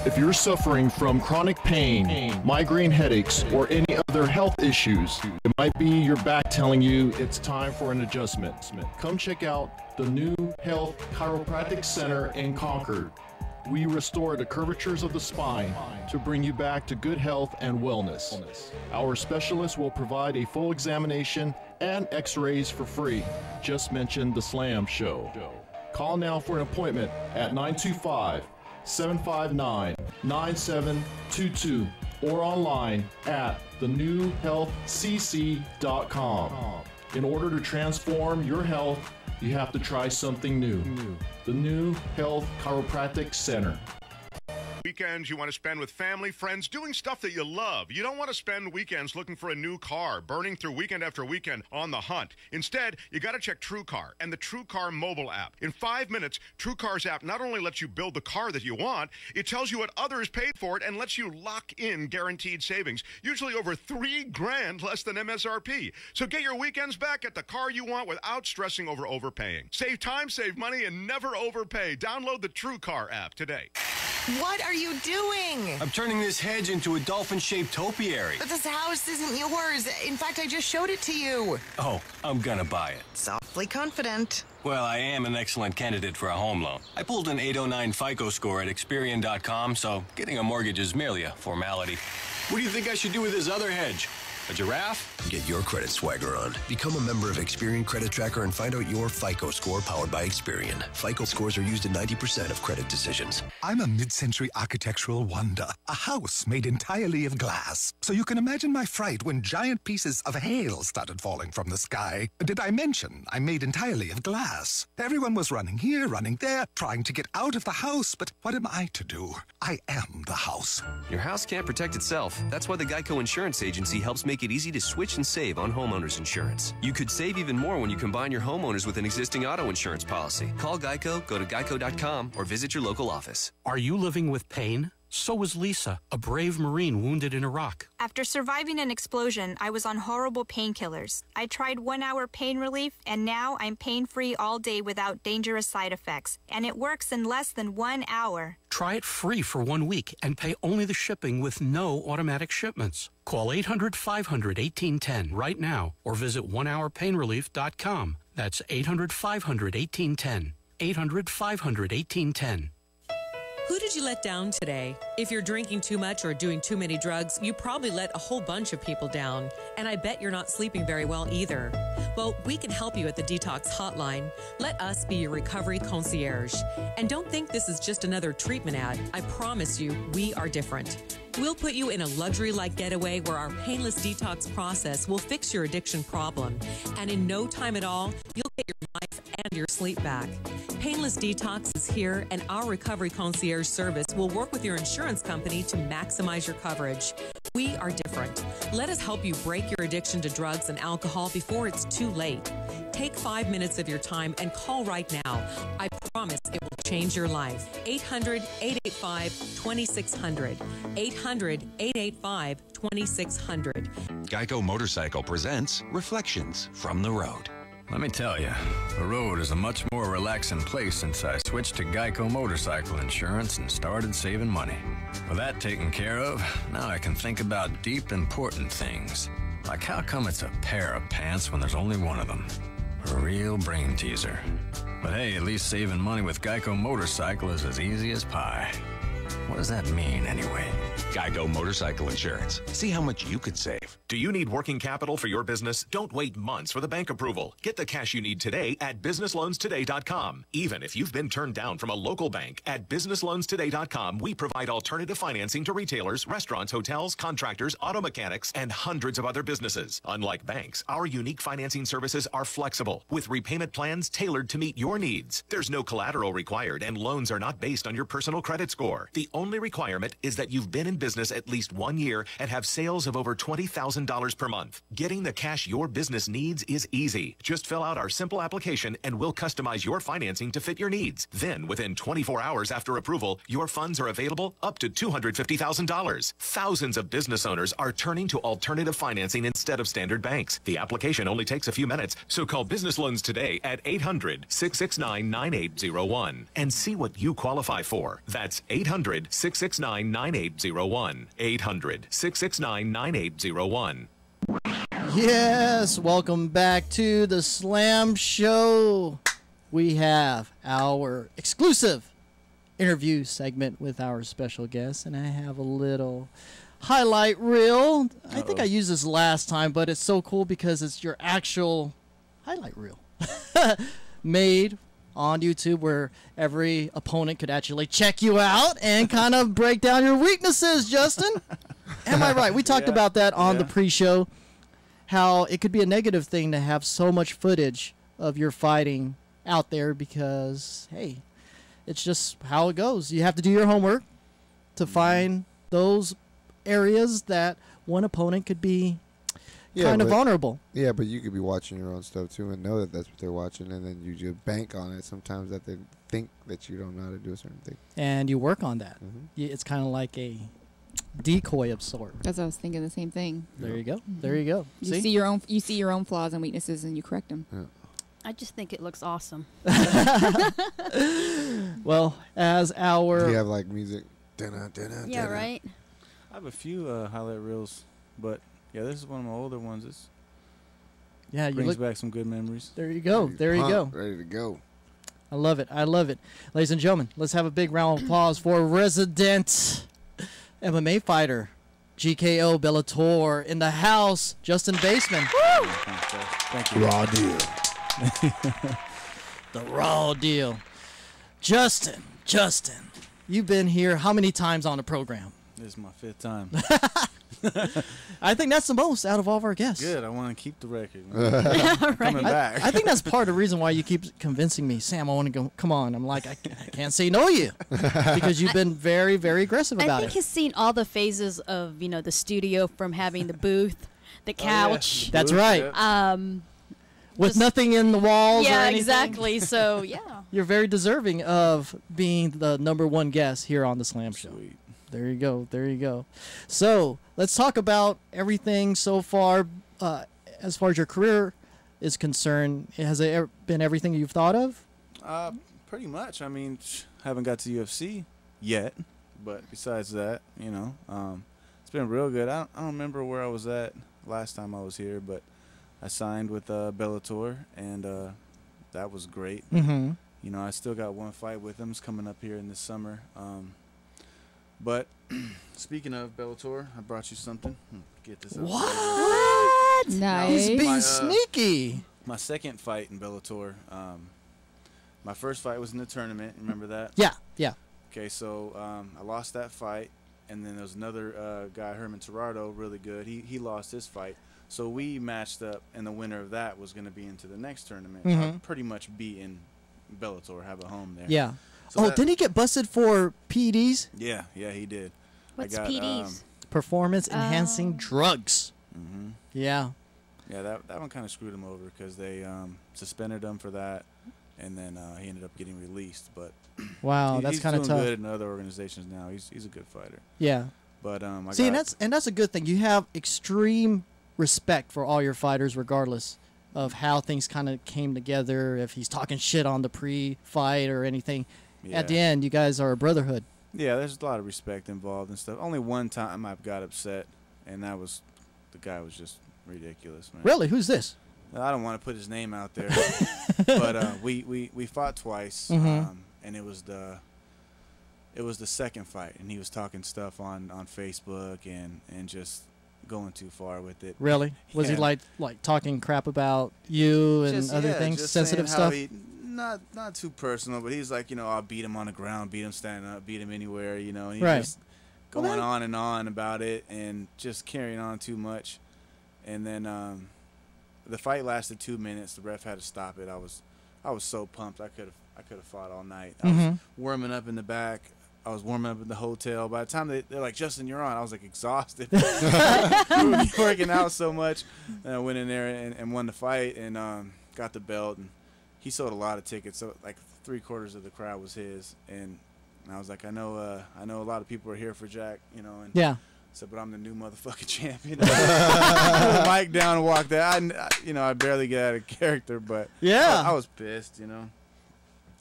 If you're suffering from chronic pain, migraine headaches, or any other health issues, you might be your back telling you it's time for an adjustment. Come check out the New Health Chiropractic Center in Concord. We restore the curvatures of the spine to bring you back to good health and wellness. Our specialists will provide a full examination and x-rays for free. Just mention the Slam Show. Call now for an appointment at 925-759-9722 or online at thenewhealthcc.com. In order to transform your health, you have to try something new. The New Health Chiropractic Center. Weekends you want to spend with family, friends, doing stuff that you love. You don't want to spend weekends looking for a new car, burning through weekend after weekend on the hunt. Instead, you got to check TrueCar and the TrueCar mobile app. In 5 minutes, TrueCar's app not only lets you build the car that you want, it tells you what others paid for it and lets you lock in guaranteed savings, usually over $3,000 less than MSRP. So get your weekends back at the car you want without stressing over overpaying. Save time, save money, and never overpay. Download the TrueCar app today. What are you doing? I'm turning this hedge into a dolphin-shaped topiary. But this house isn't yours. In fact, I just showed it to you. Oh, I'm gonna buy it. Softly confident. Well, I am an excellent candidate for a home loan. I pulled an 809 FICO score at Experian.com, so getting a mortgage is merely a formality. What do you think I should do with this other hedge? A giraffe? Get your credit swagger on. Become a member of Experian Credit Tracker and find out your FICO score powered by Experian. FICO scores are used in 90% of credit decisions. I'm a mid-century architectural wonder. A house made entirely of glass. So you can imagine my fright when giant pieces of hail started falling from the sky. Did I mention I'm made entirely of glass? Everyone was running here, running there, trying to get out of the house. But what am I to do? I am the house. Your house can't protect itself. That's why the Geico Insurance Agency helps make it easy to switch and save on homeowners insurance. You could save even more when you combine your homeowners with an existing auto insurance policy. Call Geico, go to geico.com, or visit your local office. Are you living with pain? So was Lisa, a brave Marine wounded in Iraq. After surviving an explosion, I was on horrible painkillers. I tried 1 hour pain relief, and now I'm pain-free all day without dangerous side effects. And it works in less than 1 hour. Try it free for 1 week and pay only the shipping with no automatic shipments. Call 800-500-1810 right now or visit onehourpainrelief.com. That's 800-500-1810. 800-500-1810. Who did you let down today? If you're drinking too much or doing too many drugs, you probably let a whole bunch of people down. And I bet you're not sleeping very well either. Well, we can help you at the Detox Hotline. Let us be your recovery concierge. And don't think this is just another treatment ad. I promise you, we are different. We'll put you in a luxury-like getaway where our painless detox process will fix your addiction problem. And in no time at all, you'll get your life and your sleep back. Painless Detox is here, and our recovery concierge service will work with your insurance company to maximize your coverage. We are different. Let us help you break your addiction to drugs and alcohol before it's too late. Take 5 minutes of your time and call right now. I promise it will change your life. 800-885-2600. 800-885-2600. Geico Motorcycle presents Reflections from the Road. Let me tell you, the road is a much more relaxing place since I switched to Geico Motorcycle Insurance and started saving money. With that taken care of, now I can think about deep, important things. Like how come it's a pair of pants when there's only one of them? A real brain teaser. But hey, at least saving money with Geico Motorcycle is as easy as pie. What does that mean anyway? Geico Motorcycle Insurance. See how much you could save. Do you need working capital for your business? Don't wait months for the bank approval. Get the cash you need today at businessloanstoday.com. Even if you've been turned down from a local bank, at businessloanstoday.com, we provide alternative financing to retailers, restaurants, hotels, contractors, auto mechanics, and hundreds of other businesses. Unlike banks, our unique financing services are flexible, with repayment plans tailored to meet your needs. There's no collateral required, and loans are not based on your personal credit score. The only requirement is that you've been in business at least 1 year and have sales of over $20,000 per month. Getting the cash your business needs is easy. Just fill out our simple application and we'll customize your financing to fit your needs. Then, within 24 hours after approval, your funds are available up to $250,000. Thousands of business owners are turning to alternative financing instead of standard banks. The application only takes a few minutes, so call Business Loans today at 800-669-9801 and see what you qualify for. That's 800-669-9801. 800-669-9801. Yes, welcome back to the Slam Show. We have our exclusive interview segment with our special guest, and I have a little highlight reel. I think I used this last time, but it's so cool because it's your actual highlight reel made on YouTube where every opponent could actually check you out and kind of break down your weaknesses, Justin. Am I right? We talked about that on the pre-show, how it could be a negative thing to have so much footage of your fighting out there because, hey, it's just how it goes. You have to do your homework to find those areas that one opponent could be kind of vulnerable. Yeah, but you could be watching your own stuff too and know that that's what they're watching, and then you just bank on it sometimes that they think that you don't know how to do a certain thing. And you work on that. It's kind of like a decoy of sort. That's what I was thinking. The same thing. There you go. There you go. You see your own flaws and weaknesses, and you correct them. Yeah. I just think it looks awesome. Well, as our... Do you have like music? Yeah, right? I have a few highlight reels, but yeah, this is one of my older ones. This brings back some good memories. There you go. There you go. Ready to go. I love it. I love it. Ladies and gentlemen, let's have a big round of applause for resident MMA fighter, GKO Bellator in the house, Justin Baesman. Thank you. Raw deal. The raw deal. Justin, you've been here how many times on the program? This is my 5th time. I think that's the most out of all of our guests. Good. I want to keep the record. Coming back. I think that's part of the reason why you keep convincing me, Sam, I want to go. Come on. I'm like, I can't say no to you because you've been very, very aggressive about it. I think he's seen all the phases of, the studio from having the booth, the couch. That's right. With nothing in the walls or anything. Exactly. So, yeah. You're very deserving of being the #1 guest here on the Slam Show. Sweet. There you go. There you go. So let's talk about everything so far. As far as your career is concerned, has it been everything you've thought of? Pretty much. I mean, haven't got to UFC yet, but besides that, it's been real good. I don't remember where I was at last time I was here, but I signed with Bellator, and that was great. Mm-hmm. I still got one fight with them. It's coming up here in the summer. But speaking of Bellator, I brought you something. Get this up. What? Nice. He's being sneaky. My second fight in Bellator. My first fight was in the tournament. Remember that? Yeah. Okay, so I lost that fight, and then there was another guy, Herman Terrardo, really good. He lost his fight. So we matched up, and the winner of that was going to be into the next tournament. Mm-hmm. Pretty much be in Bellator, have a home there. Yeah. So didn't he get busted for PEDs? Yeah, he did. What's PEDs? Performance enhancing drugs. Mm-hmm. Yeah. Yeah, that one kind of screwed him over because they suspended him for that, and then he ended up getting released. But wow, that's kind of tough. He's doing good in other organizations now. He's a good fighter. Yeah. But that's a good thing. You have extreme respect for all your fighters, regardless of how things kind of came together. If he's talking shit on the pre-fight or anything, at the end, you guys are a brotherhood. Yeah, there's a lot of respect involved and stuff. Only one time I got upset, and that was the guy was just ridiculous, man. Really? Who's this? I don't want to put his name out there, but we fought twice, and it was the second fight, and he was talking stuff on Facebook and just going too far with it. Really? Was he like talking crap about you and other things, just sensitive stuff? Not too personal, but he's like, I'll beat him on the ground, beat him standing up, beat him anywhere, and he's just going on and on about it and just carrying on too much. And then the fight lasted 2 minutes. The ref had to stop it. I was so pumped. I could have fought all night. I was warming up in the back. I was warming up in the hotel. By the time they're like, Justin, you're on, I was like exhausted. We were working out so much. And I went in there and won the fight and got the belt. And he sold a lot of tickets. So like 3/4 of the crowd was his. And I was like, I know a lot of people are here for Jack, And yeah. So, but I'm the new motherfucking champion. Put the mic down and walked out. I barely get out of character, but I was pissed,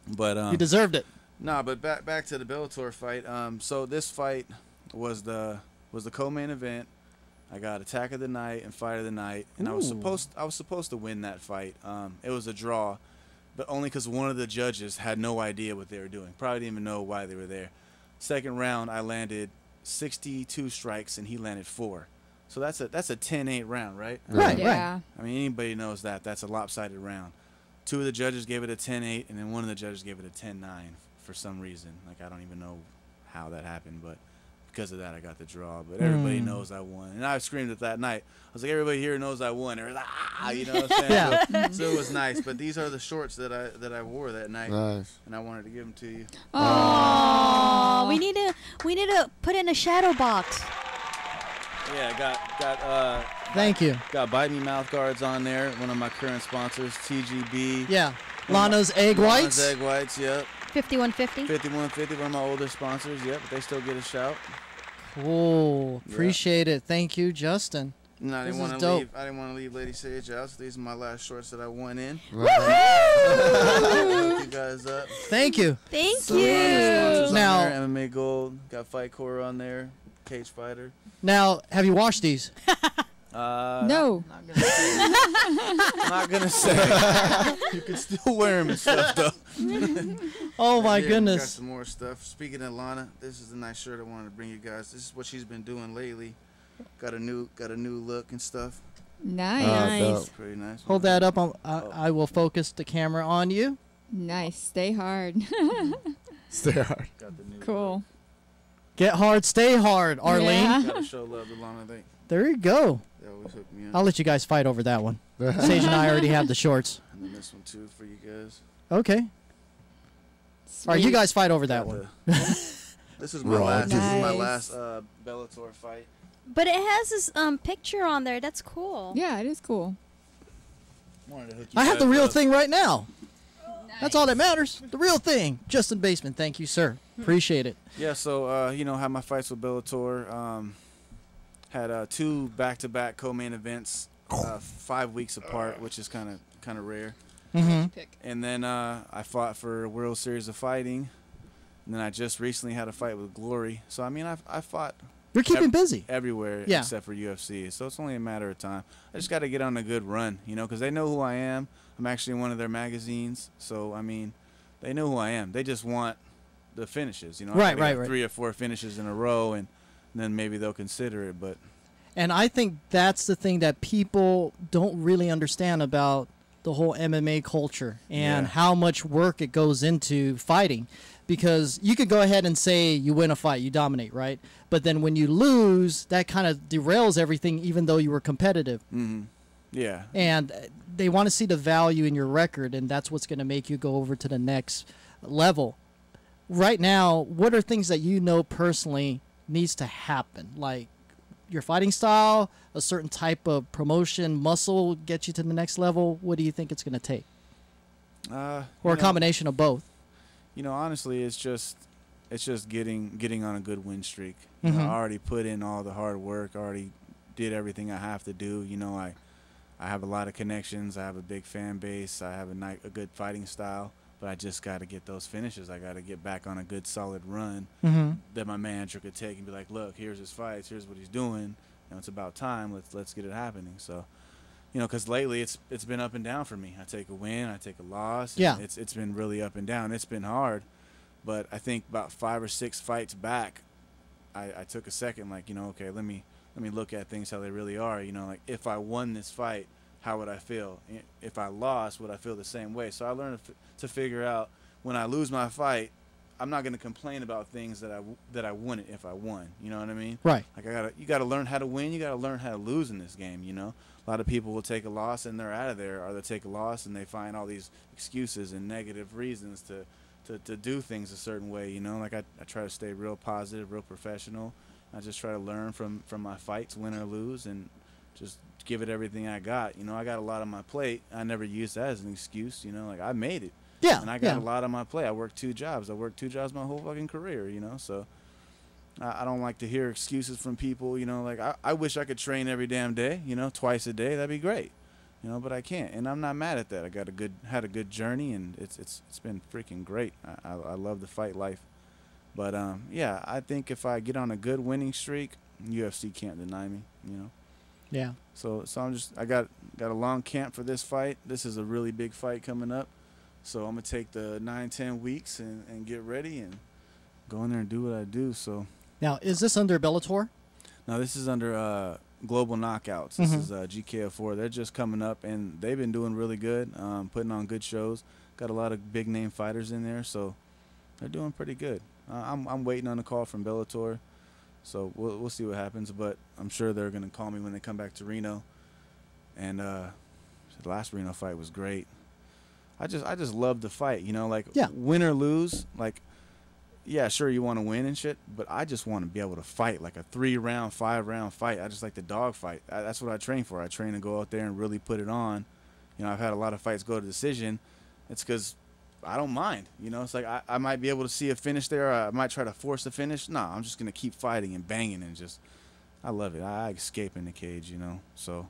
But you deserved it. Nah, but back to the Bellator fight. So this fight was the co-main event. I got attack of the night and fight of the night, and I was supposed to win that fight. It was a draw, but only because one of the judges had no idea what they were doing. Probably didn't even know why they were there. Second round, I landed 62 strikes and he landed 4. So that's a 10-8 round, right? Right. I mean, anybody knows that. That's a lopsided round. 2 of the judges gave it a 10-8, and then one of the judges gave it a 10-9 for some reason. Like, I don't even know how that happened, but because of that, I got the draw. But everybody knows I won. And I screamed it that night. I was like, everybody here knows I won. They were like, ah, you know what I'm saying? So it was nice. But these are the shorts that I wore that night. Nice. And I wanted to give them to you. Oh, we need to put in a shadow box. Yeah, got Thank you. Got Bite Me mouth guards on there. One of my current sponsors, TGB. Yeah. Lana's Egg Whites. Lana's Egg Whites, yep. 5150. 5150, one of my older sponsors, yep. But they still get a shout. Cool. Appreciate it. Thank you, Justin. No, I This didn't is want to dope. leave. I didn't want to leave Lady Sage out. So these are my last shorts that I won in. Woohoo! You guys up. Thank you. Thank Sponsors you. on Now- there, MMA Gold, got Fight Core on there, Cage Fighter. Now, have you washed these? No. Not gonna say. You can still wear them and stuff though. Oh my Yeah, Got goodness. some more stuff. Speaking of Lana, this is a nice shirt I wanted to bring you guys. This is what she's been doing lately. Got a new look and stuff. Nice. Pretty nice. Hold that up. I will focus the camera on you. Nice. Stay hard. Stay hard. Got the new Cool. Get hard, stay hard, Arlene. Yeah. Gotta show love to Lana. There you go. They always hook me up. I'll let you guys fight over that one. Sage and I already have the shorts. And then this one too for you guys. Okay. All right, you guys fight over that one. This is my last. This is my last Bellator fight. But it has this picture on there. That's cool. Yeah, it is cool. Wanted to hook you I have the guys real up. thing right now. That's all that matters. The real thing. Justin Baesman, thank you, sir. Appreciate it. Yeah, so had my fights with Bellator. Had 2 back-to-back co-main events, 5 weeks apart, which is kind of rare. And then I fought for World Series of Fighting, and then I just recently had a fight with Glory. So I mean, I fought. You're keeping busy everywhere except for UFC. So it's only a matter of time. I just got to get on a good run, because they know who I am. I'm actually in one of their magazines, so I mean, they know who I am. They just want the finishes, I Right, gotta get right. 3 or 4 finishes in a row, and then maybe they'll consider it. But And I think that's the thing that people don't really understand about the whole MMA culture and how much work it goes into fighting. Because you could go ahead and say you win a fight, you dominate, right? But then when you lose, that kind of derails everything, even though you were competitive. Yeah. And they want to see the value in your record, and that's what's going to make you go over to the next level. Right now, what are things that you know personally needs to happen? Like your fighting style, a certain type of promotion, muscle get you to the next level? What do you think it's going to take? Or a combination of both? Honestly, it's just getting on a good win streak. I already put in all the hard work. I already did everything I have to do. I have a lot of connections. I have a big fan base. I have a good fighting style. But I just got to get those finishes. I got to get back on a good, solid run that my manager could take and be like, look, here's his fights. Here's what he's doing. It's about time. Let's get it happening. So, because lately it's been up and down for me. I take a win, I take a loss. Yeah. It's been really up and down. It's been hard. But I think about 5 or 6 fights back, I took a second, okay, let me look at things how they really are. If I won this fight, how would I feel? If I lost, would I feel the same way? So I learned to figure out when I lose my fight, I'm not going to complain about things that I wouldn't if I won. You know what I mean? Right. Like you got to learn how to win. You got to learn how to lose in this game. A lot of people will take a loss and they're out of there, or they take a loss and they find all these excuses and negative reasons to do things a certain way. Like I try to stay real positive, real professional. I just try to learn from my fights, win or lose, and just give it everything I got. I got a lot on my plate. I never use that as an excuse. Like I made it. Yeah. And I got a lot on my plate. I worked 2 jobs. I worked 2 jobs my whole fucking career, So I don't like to hear excuses from people, Like I wish I could train every damn day, twice a day. That'd be great. But I can't. And I'm not mad at that. I had a good journey, and it's been freaking great. I love the fight life. But I think if I get on a good winning streak, UFC can't deny me, Yeah. So I got a long camp for this fight. This is a really big fight coming up. So I'm gonna take the 9-10 weeks and get ready and go in there and do what I do. So Now, is this under Bellator? now this is under Global Knockouts. This is GKF4. They're just coming up, and they've been doing really good, putting on good shows. Got a lot of big name fighters in there, so they're doing pretty good. I'm waiting on a call from Bellator, so we'll see what happens. But I'm sure they're gonna call me when they come back to Reno. And the last Reno fight was great. I just love the fight, you know, like win or lose, like yeah, sure you want to win and shit, but I just want to be able to fight like a 3-round, 5-round fight. I just like the dog fight. That's what I train for. I train to go out there and really put it on. You know, I've had a lot of fights go to decision. It's because I don't mind. You know, it's like I might be able to see a finish there. Or I might try to force a finish. No, I'm just gonna keep fighting and banging and just. I love it. I escape in the cage. You know, so.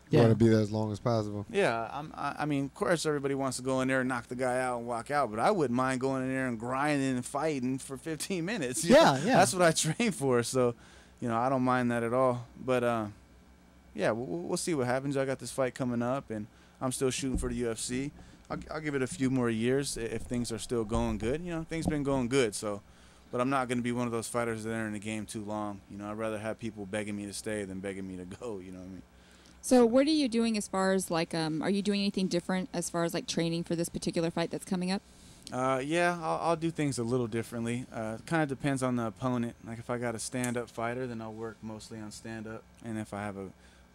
You want to be there as long as possible. Yeah, I mean, of course, everybody wants to go in there and knock the guy out and walk out, but I wouldn't mind going in there and grinding and fighting for 15 minutes. Yeah. That's what I train for, so, you know, I don't mind that at all. But, yeah, we'll see what happens. I got this fight coming up, and I'm still shooting for the UFC. I'll give it a few more years if things are still going good. You know, things been going good, so. But I'm not going to be one of those fighters that are in the game too long. You know, I'd rather have people begging me to stay than begging me to go, you know what I mean? So what are you doing as far as like, are you doing anything different as far as like training for this particular fight that's coming up? Yeah, I'll do things a little differently. It kind of depends on the opponent. Like if I got a stand-up fighter, then I'll work mostly on stand-up. And if I have a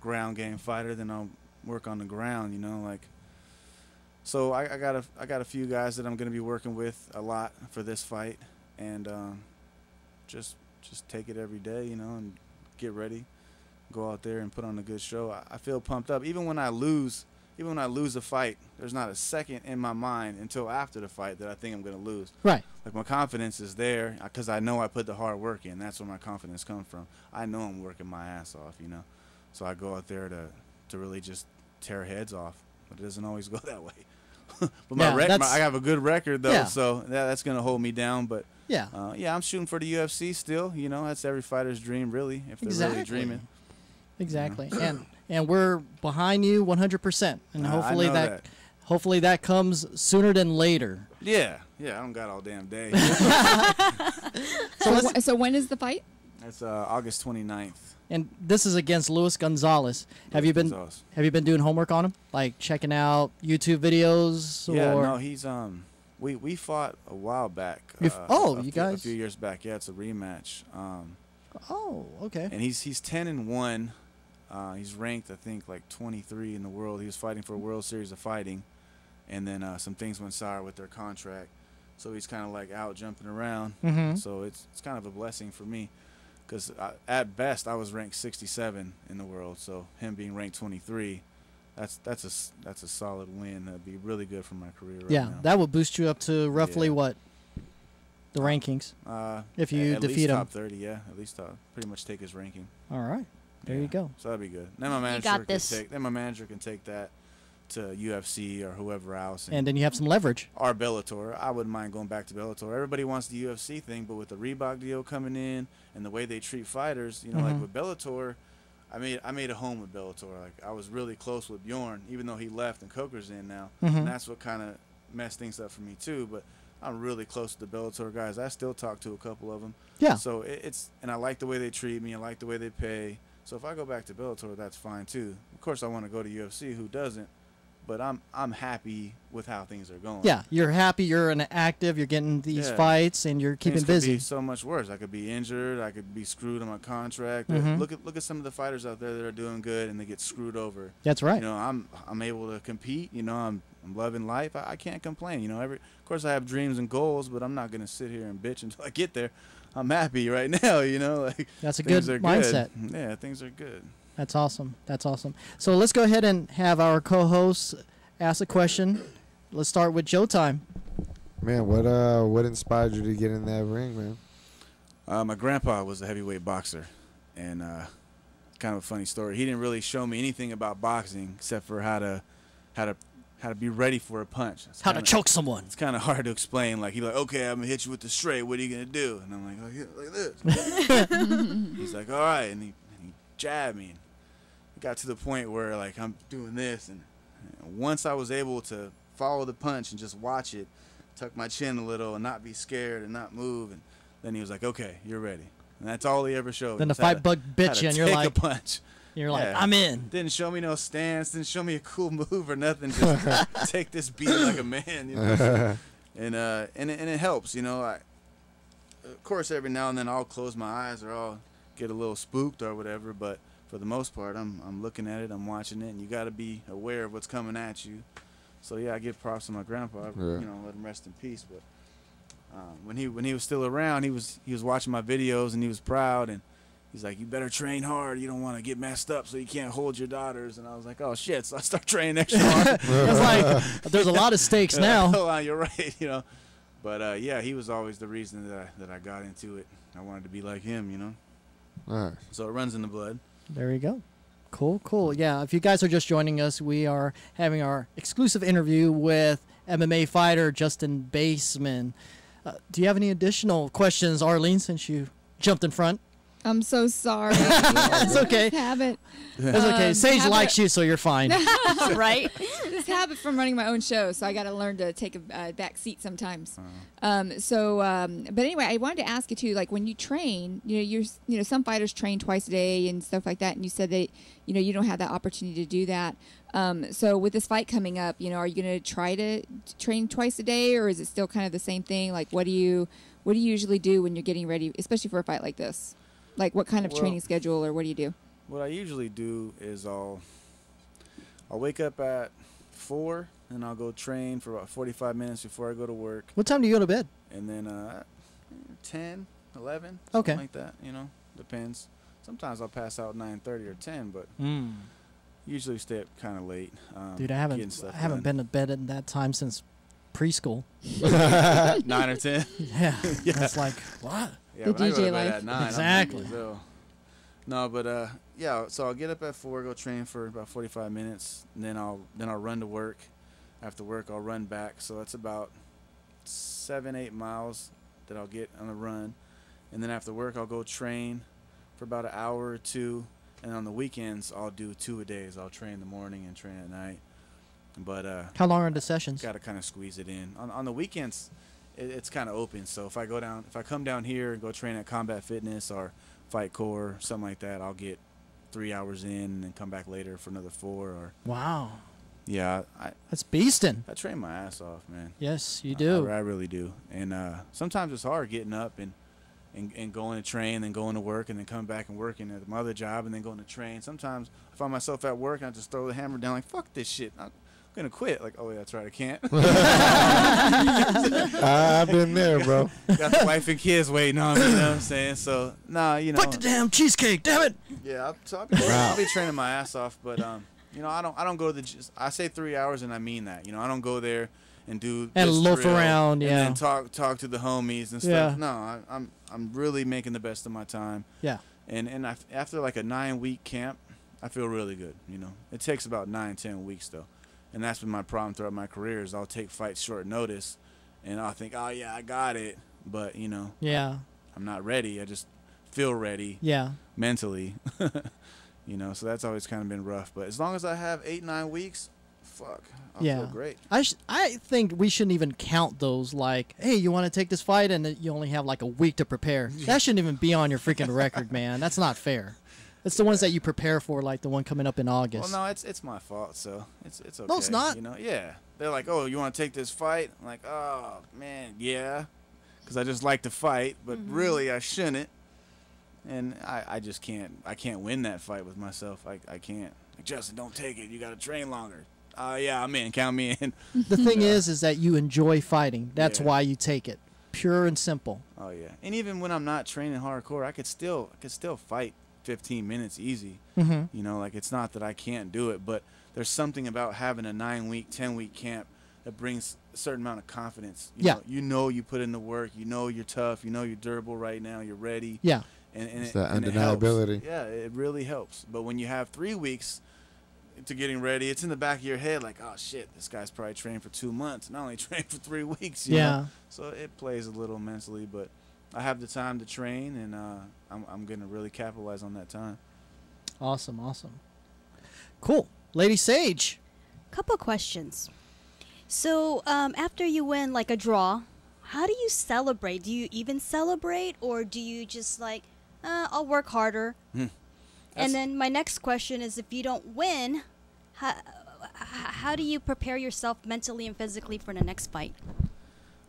ground game fighter, then I'll work on the ground, you know, like. So I got a few guys that I'm going to be working with a lot for this fight. And just take it every day, you know, and get ready. Go out there and put on a good show. I feel pumped up. Even when I lose a fight, there's not a second in my mind until after the fight that I think I'm going to lose. Right. Like my confidence is there because I know I put the hard work in. That's where my confidence comes from. I know I'm working my ass off, you know. So I go out there to really just tear heads off. But it doesn't always go that way. But I have a good record though, so that's going to hold me down. But yeah, I'm shooting for the UFC still. You know, that's every fighter's dream, really, if they're really dreaming. Exactly, and we're behind you 100%, and hopefully that comes sooner than later. Yeah, I don't got all damn day. So when is the fight? It's August 29th. And this is against Luis Gonzalez. Have you been doing homework on him, like checking out YouTube videos? Yeah, or? No, he's we fought a while back. You guys? A few years back. Yeah, it's a rematch. Oh, okay. And he's 10-1. He's ranked, I think, like 23 in the world. He was fighting for a World Series of Fighting, and then some things went sour with their contract, so he's kind of like out jumping around. Mm-hmm. So it's kind of a blessing for me, because at best I was ranked 67 in the world. So him being ranked 23, that's a solid win. That'd be really good for my career. Right now. That would boost you up to roughly what? The rankings. If you defeat him. Top 30, yeah. At least pretty much take his ranking. All right. There you go. So that'd be good. Then my manager can take that to UFC or whoever else. And then you have some leverage. Or Bellator. I wouldn't mind going back to Bellator. Everybody wants the UFC thing, but with the Reebok deal coming in and the way they treat fighters, you know, like with Bellator, I made a home with Bellator. Like I was really close with Bjorn, even though he left and Coker's in now. And that's what kind of messed things up for me too. But I'm really close to the Bellator guys. I still talk to a couple of them. Yeah. So and I like the way they treat me. I like the way they pay. So if I go back to Bellator, that's fine too. Of course, I want to go to UFC. Who doesn't? But I'm happy with how things are going. Yeah, you're happy. You're an active. You're getting these fights, and you're keeping busy. Could be so much worse. I could be injured. I could be screwed on my contract. Look at some of the fighters out there that are doing good, and they get screwed over. That's right. You know, I'm able to compete. You know, I'm loving life. I can't complain. You know, of course I have dreams and goals, but I'm not gonna sit here and bitch until I get there. I'm happy right now. You know, like that's a good mindset. Yeah, things are good. That's awesome. That's awesome. So let's go ahead and have our co-hosts ask a question. Let's start with Joe time. Man, what inspired you to get in that ring, man? My grandpa was a heavyweight boxer, and kind of a funny story. He didn't really show me anything about boxing except for how to be ready for a punch. How to choke someone. It's kind of hard to explain. Like he's like, okay, I'm gonna hit you with the straight. What are you gonna do? And I'm like, oh, yeah, like this. He's like, all right, and he jabbed me. got to the point where like I'm doing this, and once I was able to follow the punch and just watch it, tuck my chin a little and not be scared and not move, and then he was like, "Okay, you're ready." And that's all he ever showed. Then the Just how fight bug bit you, and you're take like, a punch. You're like, I'm in. Didn't show me no stance. Didn't show me a cool move or nothing. Just take this beat like a man, you know. And it helps, you know. Of course, every now and then I'll close my eyes or I'll get a little spooked or whatever. But for the most part, I'm looking at it, I'm watching it, and you got to be aware of what's coming at you. So yeah, I give props to my grandpa. You know, let him rest in peace. But when he was still around, he was watching my videos and he was proud, and he's like, "You better train hard. You don't want to get messed up so you can't hold your daughters." And I was like, "Oh shit!" So I start training extra hard. It's like there's a lot of stakes now. Oh, you're right, you know. But yeah, he was always the reason that I got into it. I wanted to be like him, you know. Nice. So it runs in the blood. There you go. Cool. Yeah, if you guys are just joining us, we are having our exclusive interview with MMA fighter Justin Baesman. Do you have any additional questions, Arlene, since you jumped in front? I'm so sorry. It's okay. Habit. It's okay. Sage likes you, so you're fine. Right? This habit from running my own show, so I got to learn to take a back seat sometimes. But anyway, I wanted to ask you too. Like when you train, you know, some fighters train twice a day and stuff like that, and you said that you don't have that opportunity to do that. So with this fight coming up, are you going to try to train twice a day, or is it still kind of the same thing? Like what do you usually do when you're getting ready, especially for a fight like this? Like what kind of training schedule, or what do you do? What I usually do is I'll wake up at 4 and I'll go train for about 45 minutes before I go to work. What time do you go to bed? And then 10, 11, okay, something like that. Depends. Sometimes I'll pass out 9:30 or 10, but usually stay up kind of late. Dude, I haven't been to bed at that time since preschool. 9 or 10. Yeah. That's like what? Yeah, the when I go DJ to bed life. at 9, Exactly. No, but yeah. So I'll get up at 4, go train for about 45 minutes, and then I'll run to work. After work, I'll run back. So that's about 7-8 miles that I'll get on a run, and then after work, I'll go train for about an hour or two. And on the weekends, I'll do 2 a days. I'll train in the morning and train at night. But how long are the sessions? Got to kind of squeeze it in. On the weekends, it's kind of open. So if I come down here and go train at Combat Fitness or Fight Core, something like that, I'll get 3 hours in and then come back later for another 4. Or wow. Yeah, that's beasting. I train my ass off, man. Yes, you do. I really do. And sometimes it's hard getting up and going to train, then going to work, and then coming back and working at my other job, and then going to train. Sometimes I find myself at work and I just throw the hammer down like, fuck this shit. I'm gonna quit. Like, oh yeah, that's right, I can't. I've been there, bro. Got the wife and kids waiting on me, you know what I'm saying? So fuck the damn cheesecake, damn it. Yeah, I'll be training my ass off, but I don't go to the. I say 3 hours, and I mean that. I don't go there and do and this loaf drill around, and yeah, then talk to the homies and stuff. Yeah. No, I'm really making the best of my time. Yeah. And after like a 9-week camp, I feel really good. It takes about 9-10 weeks though, and that's been my problem throughout my career. Is I'll take fights short notice, and I'll think, oh yeah, I got it, but yeah, I'm not ready. I just feel ready. Yeah. Mentally. So that's always kind of been rough. But as long as I have 8-9 weeks, fuck, I'll feel great. I think we shouldn't even count those like, hey, you want to take this fight and you only have like a week to prepare. That shouldn't even be on your freaking record, man. That's not fair. It's the ones that you prepare for, like the one coming up in August. Well, no, it's my fault, so it's okay. No, it's not. Yeah. They're like, oh, you want to take this fight? I'm like, oh, man, yeah. Because I just like to fight, but really I shouldn't. And I just can't. I can't win that fight with myself. I can't. Like, Justin, don't take it. You got to train longer. Yeah, I'm in. Count me in. The thing is that you enjoy fighting. That's why you take it. Pure and simple. Oh yeah. And even when I'm not training hardcore, I could still fight 15 minutes easy. Like it's not that I can't do it, but there's something about having a 9-week, 10-week camp that brings a certain amount of confidence. You put in the work. You're tough. You're durable right now. You're ready. Yeah. And it's that undeniability. Yeah, it really helps. But when you have 3 weeks to getting ready, it's in the back of your head like, oh shit, this guy's probably trained for 2 months and I only trained for 3 weeks. You know? So it plays a little mentally, but I have the time to train, and I'm going to really capitalize on that time. Awesome. Cool. Lady Sage. Couple questions. So after you win like a draw, how do you celebrate? Do you even celebrate, or do you just like, I'll work harder? And then my next question is, if you don't win, how do you prepare yourself mentally and physically for the next fight?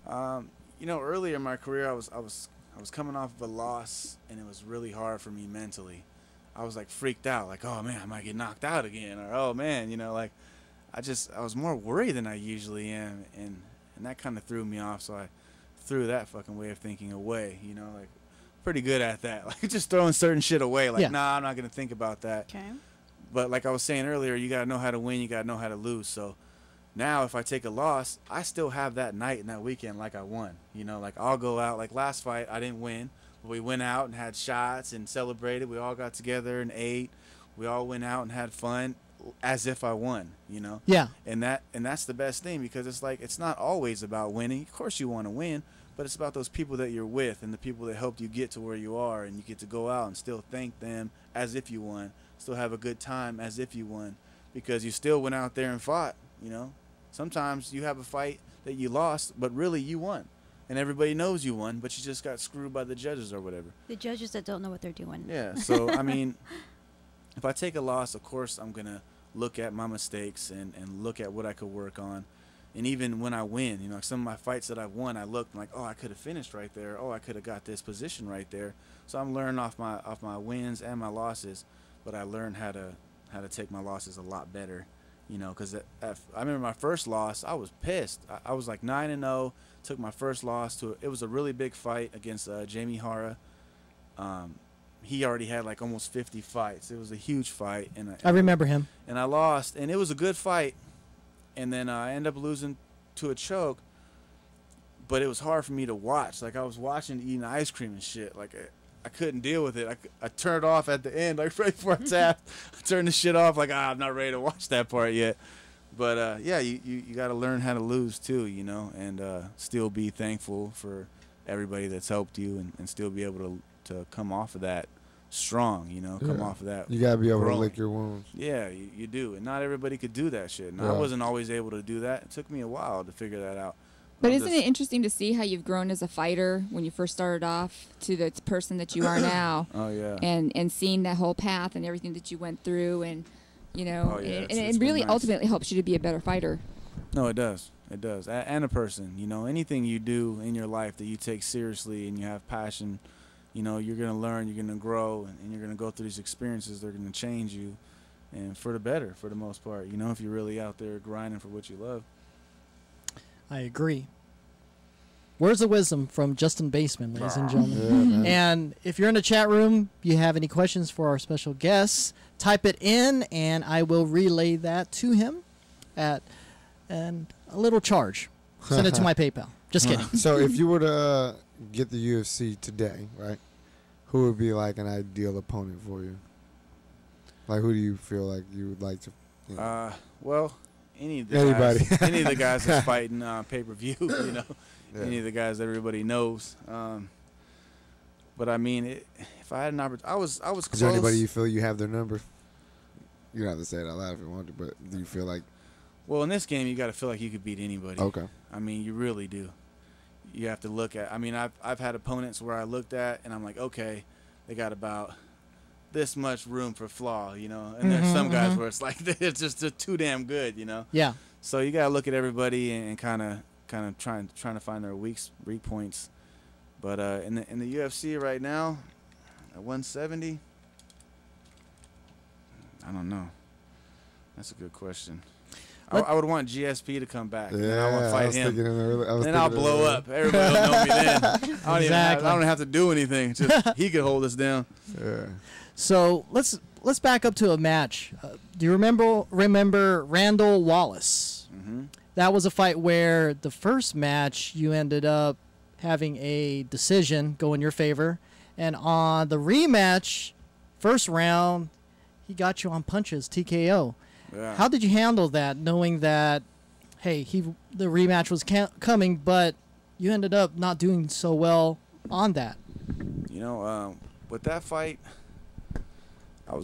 You know, earlier in my career, I was coming off of a loss, and it was really hard for me mentally. I was like freaked out, like, oh man, I might get knocked out again, or oh man, you know, like I was more worried than I usually am, and that kind of threw me off. So I threw that fucking way of thinking away, you know, like pretty good at that, like just throwing certain shit away, like nah, I'm not gonna think about that. Okay. But like I was saying earlier, you gotta know how to win, you gotta know how to lose. So now if I take a loss, I still have that night and that weekend like I won. You know, like I'll go out, like last fight I didn't win, but we went out and had shots and celebrated. We all got together and ate. We all went out and had fun as if I won, you know? Yeah. And that's the best thing, because it's like, it's not always about winning. Of course you want to win, but it's about those people that you're with and the people that helped you get to where you are, and you get to go out and still thank them as if you won, still have a good time as if you won, because you still went out there and fought, you know? Sometimes you have a fight that you lost, but really you won. And everybody knows you won, but you just got screwed by the judges or whatever. The judges that don't know what they're doing. Yeah, so, I mean, if I take a loss, of course I'm going to look at my mistakes and look at what I could work on. And even when I win, you know, some of my fights that I've won, I looked like, oh, I could have finished right there. Oh, I could have got this position right there. So I'm learning off my wins and my losses, but I learned how to take my losses a lot better, you know, because I remember my first loss, I was pissed. I was like 9-0, took my first loss it was a really big fight against Jamie Hara. He already had like almost 50 fights. It was a huge fight, and I remember him. And I lost, and it was a good fight. And then I ended up losing to a choke. But it was hard for me to watch. Like, I was watching, eating ice cream and shit. Like, I couldn't deal with it. I turned off at the end, like right before I tapped. I turned the shit off, like, I'm not ready to watch that part yet. But yeah, you got to learn how to lose too, you know, and still be thankful for everybody that's helped you, and still be able to come off of that strong, you know, come off of that. You gotta be able growing. to lick your wounds. Yeah, you do, and not everybody could do that shit. And I wasn't always able to do that. It took me a while to figure that out. But isn't it interesting to see how you've grown as a fighter when you first started off to the person that you are now? Oh yeah. And seeing that whole path and everything that you went through, and you know, it really nice. ultimately helps you to be a better fighter. No, it does. It does. And a person, you know, anything you do in your life that you take seriously and you have passion, you know, you're going to learn, you're going to grow, and you're going to go through these experiences. They're going to change you, and for the better, for the most part, you know, if you're really out there grinding for what you love. I agree. Words of wisdom from Justin Baesman, ladies and gentlemen. Yeah, man. And if you're in the chat room, you have any questions for our special guests, type it in, and I will relay that to him at a little charge. Send it to my PayPal. Just kidding. So if you were to get the UFC today, right, who would be like an ideal opponent for you? Like, who do you feel like you would like to? You know? Well, any of the guys that's fighting pay-per-view, you know, any of the guys that everybody knows. But I mean, if I had an opportunity, I was close. Is there anybody you feel you have their number? You don't have to say it out loud if you want to, but do you feel like? Well, in this game, you got to feel like you could beat anybody. Okay. I mean, you really do. You have to look at. I mean, I've had opponents where I looked at and I'm like, okay, they got about this much room for flaw, you know. And there's some guys where it's like it's just too damn good, you know. Yeah. So you gotta look at everybody and kind of trying to find their weak points. But in the UFC right now, at 170, I don't know. That's a good question. I would want GSP to come back. Yeah, I want to fight him. Then I'll blow up. Everybody will know me then. I don't have to do anything. Just he could hold us down. Yeah. So let's back up to a match. Do you remember Randall Wallace? Mm-hmm. That was a fight where the first match you ended up having a decision go in your favor, and on the rematch, first round, he got you on punches, TKO. Yeah. How did you handle that, knowing that, hey, the rematch was coming, but you ended up not doing so well on that? You know, with that fight,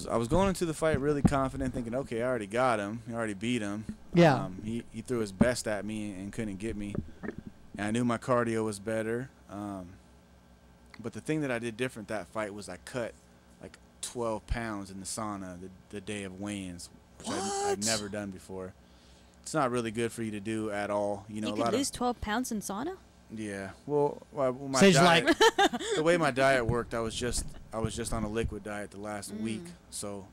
I was going into the fight really confident, thinking, okay, I already got him. I already beat him. Yeah. He threw his best at me and couldn't get me. And I knew my cardio was better. But the thing that I did different that fight was I cut like 12 pounds in the sauna the day of weigh-ins, which I've never done before. It's not really good for you to do at all. You know, you could lose 12 pounds in sauna? Yeah. Well, my Sage diet, like the way my diet worked, I was just on a liquid diet the last week. So,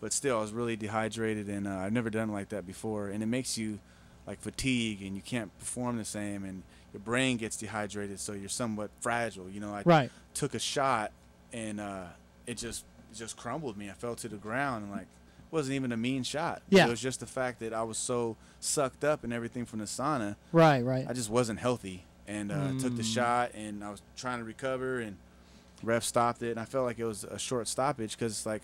but still, I was really dehydrated, and I've never done it like that before. And it makes you like fatigue, and you can't perform the same, and your brain gets dehydrated, so you're somewhat fragile. You know, I took a shot, and it just crumbled me. I fell to the ground, and like it wasn't even a mean shot. Yeah. It was just the fact that I was so sucked up and everything from the sauna. Right. I just wasn't healthy. And took the shot, and I was trying to recover, and ref stopped it, and I felt like it was a short stoppage because it's like,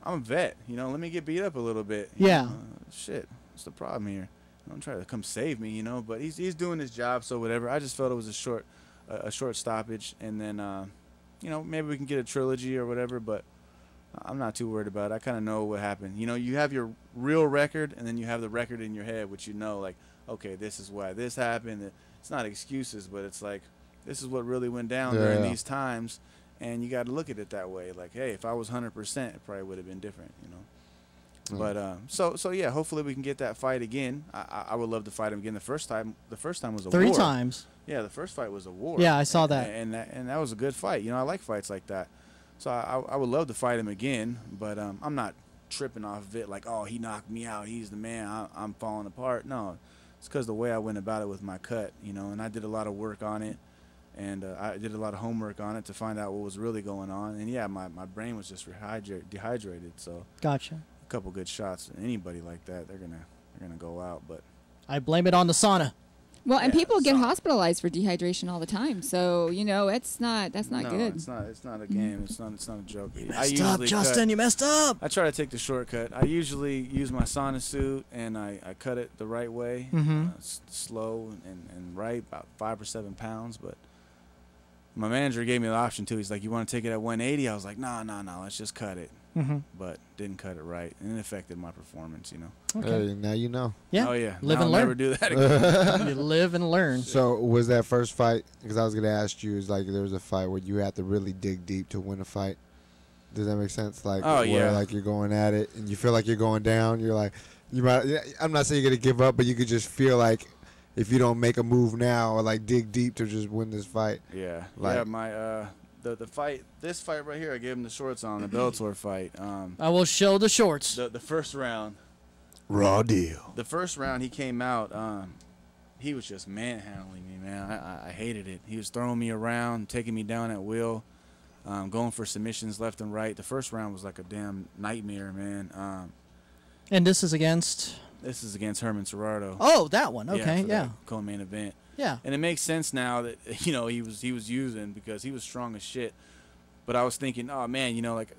I'm a vet, you know, let me get beat up a little bit. Yeah. Shit, what's the problem here? Don't try to come save me, you know, but he's doing his job, so whatever. I just felt it was a short stoppage, and then, you know, maybe we can get a trilogy or whatever, but I'm not too worried about it. I kind of know what happened. You know, you have your real record, and then you have the record in your head, which you know, like, okay, this is why this happened. It's not excuses, but it's like, this is what really went down during these times, and you got to look at it that way. Like, hey, if I was 100%, it probably would have been different, you know. But so yeah, hopefully we can get that fight again. I would love to fight him again. The first time was a war. 3 times. Yeah, the first fight was a war. Yeah, I saw that. And that was a good fight. You know, I like fights like that. So I would love to fight him again, but I'm not tripping off of it like, oh, he knocked me out, he's the man, I'm falling apart. No. It's because the way I went about it with my cut, you know, and I did a lot of work on it, and I did a lot of homework on it to find out what was really going on. And yeah, my brain was just dehydrated. So gotcha. A couple good shots, anybody like that, they're gonna go out. But I blame it on the sauna. Well, and people get hospitalized for dehydration all the time, so you know that's not good. It's not a game. It's not a joke. You messed up, Justin. You messed up. I try to take the shortcut. I usually use my sauna suit, and I cut it the right way, slow and right, about 5 or 7 pounds. But my manager gave me the option too. He's like, "You want to take it at 180?" I was like, "No, let's just cut it." But didn't cut it right, and it affected my performance. You know. Okay. Hey, now you know. Yeah. Oh yeah. Live now and I'll learn. never do that again. You live and learn. So was that first fight? Because I was gonna ask you, is like there was a fight where you had to really dig deep to win a fight. Does that make sense? Like, where like you're going at it and you feel like you're going down. You're like, you might. I'm not saying you're gonna give up, but you could just feel like if you don't make a move now or like dig deep to just win this fight. Yeah. Like, My the fight, this fight right here, I gave him the shorts on the Bellator fight. I will show the shorts. The first round. Raw deal. The first round he came out, he was just manhandling me, man. I hated it. He was throwing me around, taking me down at will, going for submissions left and right. The first round was like a damn nightmare, man. And this is against? This is against Herman Serrato. Oh, that one. Okay, yeah. Co-main event. Yeah. And it makes sense now that, you know, he was using because he was strong as shit. But I was thinking, oh, man, you know, like,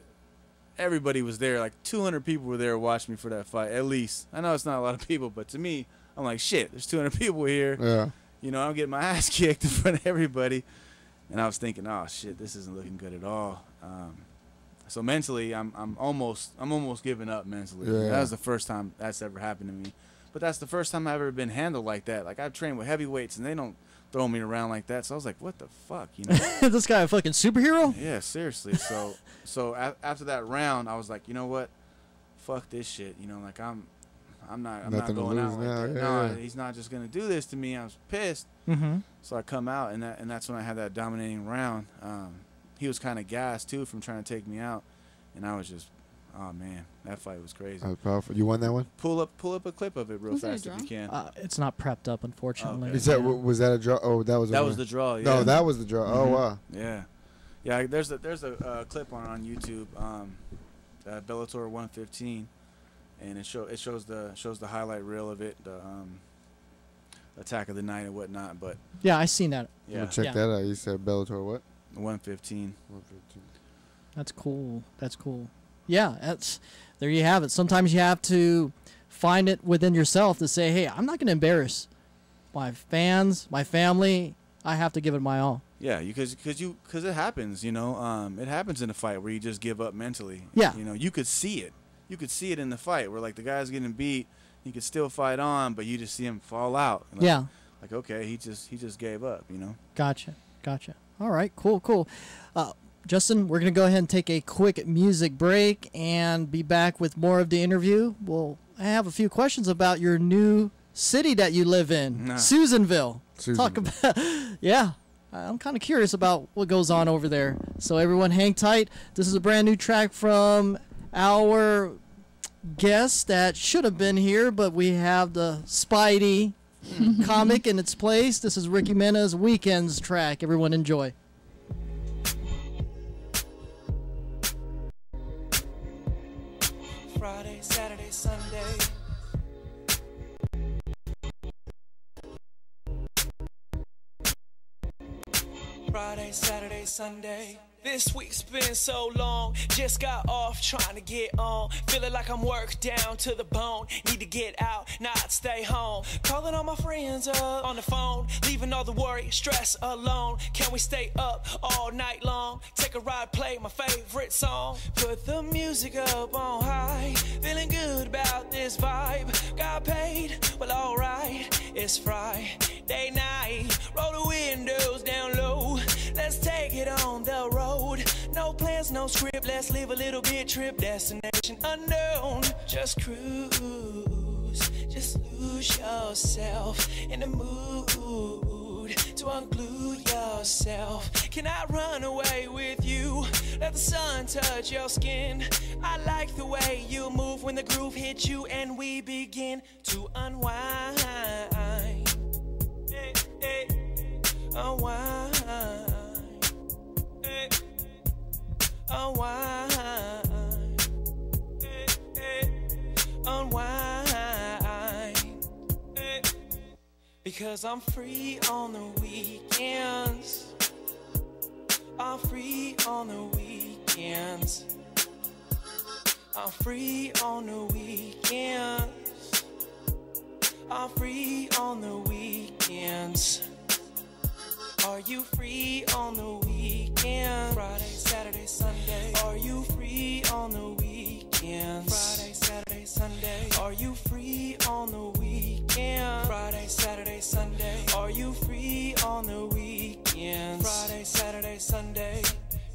everybody was there. Like, 200 people were there watching me for that fight, at least. I know it's not a lot of people, but to me, I'm like, shit, there's 200 people here. Yeah. You know, I'm getting my ass kicked in front of everybody. And I was thinking, oh, shit, this isn't looking good at all. So mentally, I'm almost giving up mentally. Yeah. That was the first time that's ever happened to me. But that's the first time I've ever been handled like that. Like, I've trained with heavyweights, and they don't throw me around like that. So I was like, what the fuck, you know? This guy a fucking superhero? Yeah, seriously. So after that round, I was like, you know what? Fuck this shit. You know, like I'm not going out like that. No, he's not just gonna do this to me. I was pissed. So I come out, and that's when I had that dominating round. He was kind of gassed too from trying to take me out, and I was just, oh man, that fight was crazy. That was powerful. You won that one? Pull up a clip of it real fast if you can. It's not prepped up, unfortunately. Okay. Was that a draw? Oh, that was. That was the draw. Yeah. No, that was the draw. Oh wow. Yeah. There's a clip on YouTube, Bellator 115, and it shows the highlight reel of it, the attack of the night and whatnot. But yeah, I seen that. Yeah, check that out. You said Bellator what? 115. That's cool. That's cool. Yeah, there you have it. Sometimes you have to find it within yourself to say, hey, I'm not going to embarrass my fans, my family. I have to give it my all. Yeah, because it happens, you know. It happens in a fight where you just give up mentally. Yeah. You know, you could see it. You could see it in the fight where, like, the guy's getting beat, he could still fight on, but you just see him fall out. Like, Yeah. Like, okay, he just gave up, you know. Gotcha. All right, cool. Justin, we're going to go ahead and take a quick music break and be back with more of the interview. I have a few questions about your new city that you live in, Susanville. Talk about, yeah. I'm kind of curious about what goes on over there. So everyone hang tight. This is a brand new track from our guest that should have been here, but we have the Spidey comic in its place. This is Ricky Mena's Weekends track. Everyone enjoy. Friday, Saturday, Sunday. Friday, Saturday, Sunday. This week's been so long, just got off trying to get on. Feeling like I'm worked down to the bone. Need to get out, not stay home. Calling all my friends up on the phone, leaving all the worry, stress alone. Can we stay up all night long? Take a ride, play my favorite song. Put the music up on high, feeling good about this vibe. Got paid, well alright, it's Friday night. Roll the windows down low, let's take it on the road. No plans, no script, let's live a little bit trip. Destination unknown, just cruise. Just lose yourself in the mood to unglue yourself. Can I run away with you? Let the sun touch your skin. I like the way you move when the groove hits you and we begin to unwind. Hey, hey, unwind. Unwind, unwind, because I'm free on the weekends. I'm free on the weekends. I'm free on the weekends. I'm free on the weekends. Are you free on the weekend? Friday, Saturday, Sunday. Are you free on the weekends? Friday, Saturday, Sunday. Are you free on the weekend? Friday, Saturday, Sunday. Are you free on the weekends? Friday, Saturday, Sunday.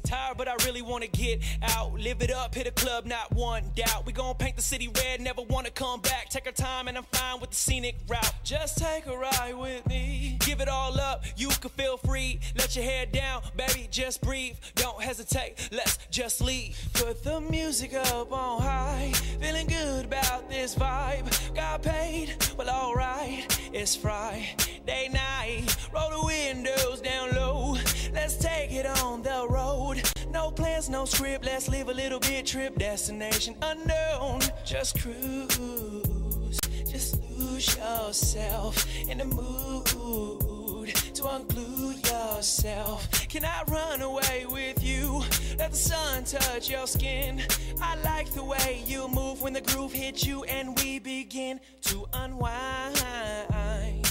Tired, but I really wanna get out. Live it up, hit a club, not one doubt. We gon' paint the city red, never wanna come back. Take our time and I'm fine with the scenic route. Just take a ride with me. Give it all up, you can feel free. Let your head down, baby, just breathe. Don't hesitate, let's just leave. Put the music up on high, feeling good about this vibe. Got paid, well alright, it's Friday night. Roll the windows down low, let's take it on the road. No plans, no script, let's live a little bit trip. Destination unknown, just cruise. Just lose yourself in the mood to unglue yourself. Can I run away with you? Let the sun touch your skin. I like the way you move when the groove hits you and we begin to unwind. Hey,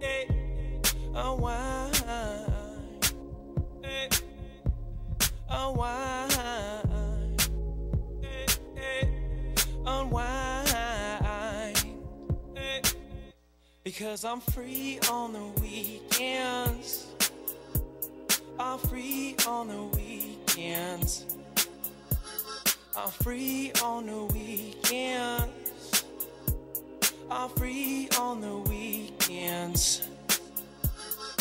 hey, unwind. Hey, unwind. Hey, hey, unwind. Hey, because I'm free on the weekends. I'm free on the weekends. I'm free on the weekends. I'm free on the weekends.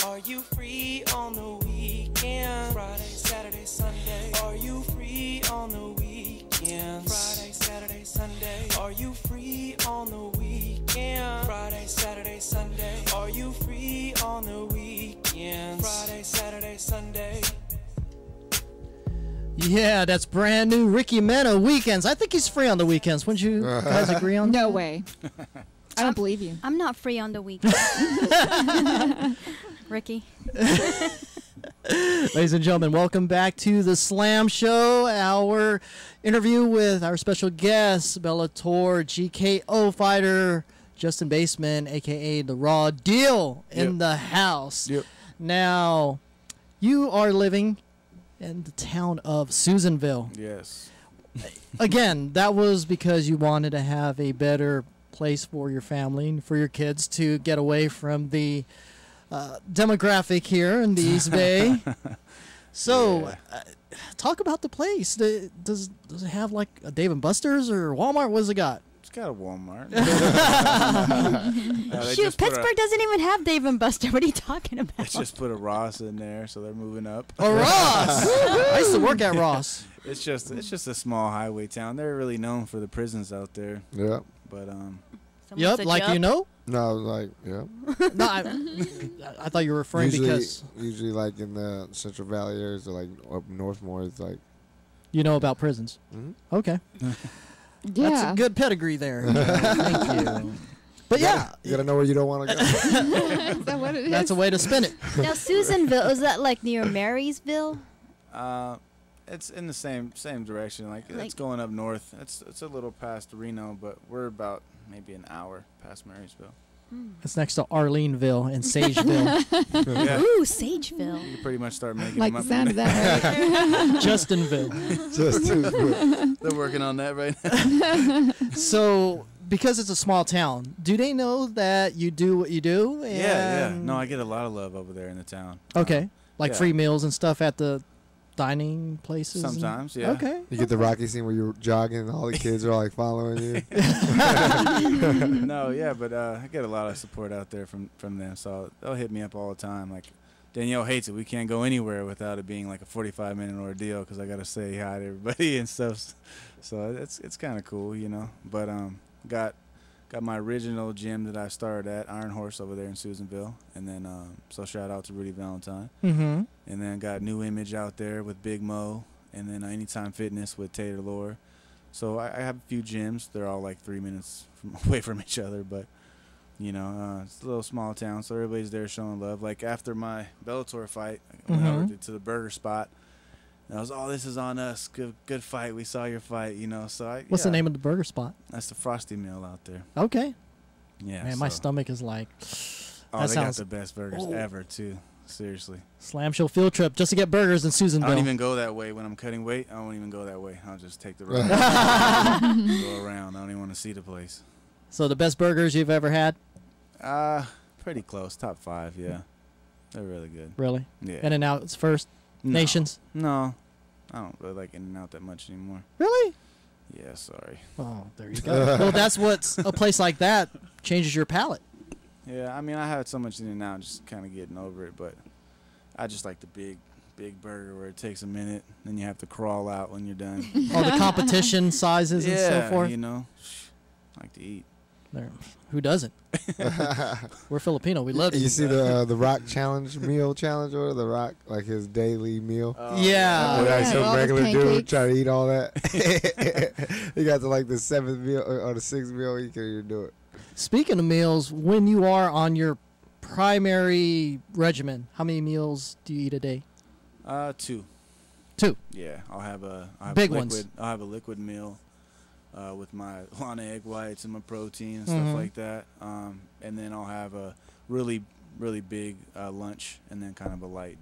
Are you free on the weekend? Friday, Saturday, Sunday. Are you free on the weekends? Friday, Saturday, Sunday. Are you free on the weekend? Friday, Saturday, Sunday. Are you free on the weekends? Friday, Saturday, Sunday. Yeah, that's brand new Ricky Mena, Weekends. I think he's free on the weekends. Wouldn't you guys agree on that? No way. I don't believe you. I'm not free on the weekend. Ricky. Ladies and gentlemen, welcome back to the Slam Show. Our interview with our special guest, Bellator GKO fighter Justin Baesman, a.k.a. The Raw Deal, in the house. Yep. Now, you are living in the town of Susanville. Yes. Again, that was because you wanted to have a better place for your family and for your kids to get away from the demographic here in the East Bay. So, talk about the place. Does it have like a Dave & Buster's or Walmart? What does it got? It's got a Walmart. Shoot, Pittsburgh doesn't even have Dave & Buster. What are you talking about? They just put a Ross in there, so they're moving up. A Ross! I used to work at Ross. It's just a small highway town. They're really known for the prisons out there. Yeah. But Yup, like you know? No, like yeah. No, I thought you were referring because usually like in the Central Valley areas or like up north more, it's like you know about prisons. Mm-hmm. Okay. That's a good pedergree there. Thank you. But you gotta know where you don't want to go. Is that what it is? That's a way to spin it. Now, Susanville, is that like near Marysville? It's in the same direction. Like it's going up north. It's a little past Reno, but we're about maybe an hour past Marysville. It's next to Arleneville and Sageville. Yeah. Ooh, Sageville. You can pretty much start making Like them the up. sound of that, right? Justinville. Justinville. They're working on that right now. So, because it's a small town, do they know that you do what you do? Yeah. No, I get a lot of love over there in the town. Okay. Like yeah. free meals and stuff at the dining places? Sometimes, yeah. Okay. You get the Rocky scene where you're jogging and all the kids are like following you. No, yeah, but I get a lot of support out there from them. So they'll hit me up all the time. Like, Danielle hates it. We can't go anywhere without it being like a 45-minute ordeal because I got to say hi to everybody and stuff. So it's kind of cool, you know. But got my original gym that I started at, Iron Horse, over there in Susanville. And then, so shout out to Rudy Valentine. Mm-hmm. And then got New Image out there with Big Mo. And then Anytime Fitness with Taylor Lore. So I have a few gyms. They're all like 3 minutes away from each other. But, you know, it's a little small town, so everybody's there showing love. Like after my Bellator fight, I went over to the burger spot. And I was, this is on us. Good fight. We saw your fight, you know. So What's the name of the burger spot? That's the Frosty Mill out there. Okay. Yeah. Man, my stomach is like. They got the best burgers ever too. Seriously. Slam Show field trip just to get burgers in Susanville. I don't even go that way when I'm cutting weight. I won't even go that way. I'll just take the road. Go around. I don't even want to see the place. So the best burgers you've ever had? Pretty close. Top 5, yeah. They're really good. Really? Yeah. In-N-Out's first? No. Nations? No. I don't really like In-N-Out that much anymore. Really? Yeah, sorry. Oh, there you go. Well, that's what's a place like that changes your palate. Yeah, I mean, I had so much In-N-Out, just kind of getting over it, but I just like the big burger where it takes a minute, then you have to crawl out when you're done. All the competition sizes and so forth? You know, I like to eat. There. Who doesn't? We're Filipino. We love to You eat. see the Rock meal challenge or the Rock, like his daily meal? Yeah. Where Yeah. some All regular the dude pancakes. try to eat all that. He got to like the 7th meal or the 6th meal, he can't even do it. Speaking of meals, when you are on your primary regimen, how many meals do you eat a day? 2. 2. Yeah, I'll have a Big liquid, ones. I'll have a liquid meal with my Lana egg whites and my protein and stuff like that. And then I'll have a really big lunch and then kind of a light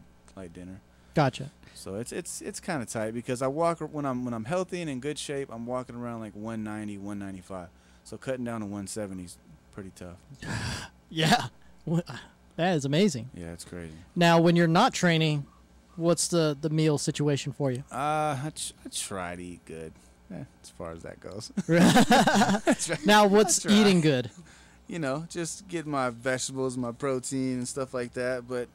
dinner. Gotcha. So it's kind of tight because I walk when I'm healthy and in good shape. I'm walking around like 190, 195. So cutting down to 170 is pretty tough. Yeah. That is amazing. Yeah, it's crazy. Now, when you're not training, what's the meal situation for you? I try to eat good, as far as that goes. Now, what's eating good? You know, just get my vegetables, my protein, and stuff like that. But,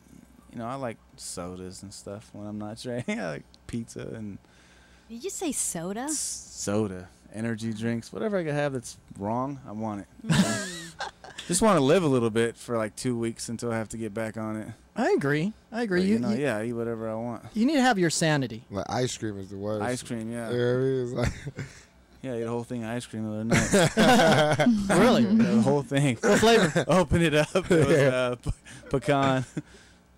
you know, I like sodas and stuff when I'm not training. I like pizza and Did you say soda? soda, energy drinks, whatever I can have that's wrong, I want it. Just want to live a little bit for like 2 weeks until I have to get back on it. I agree. But, you know, I eat whatever I want. You need to have your sanity. Like ice cream is the worst. Ice cream, yeah. You know what I mean? It's like Yeah, I ate a whole thing of ice cream the other night. Really? Yeah, the whole thing. What flavor? Open it up. It was pecan.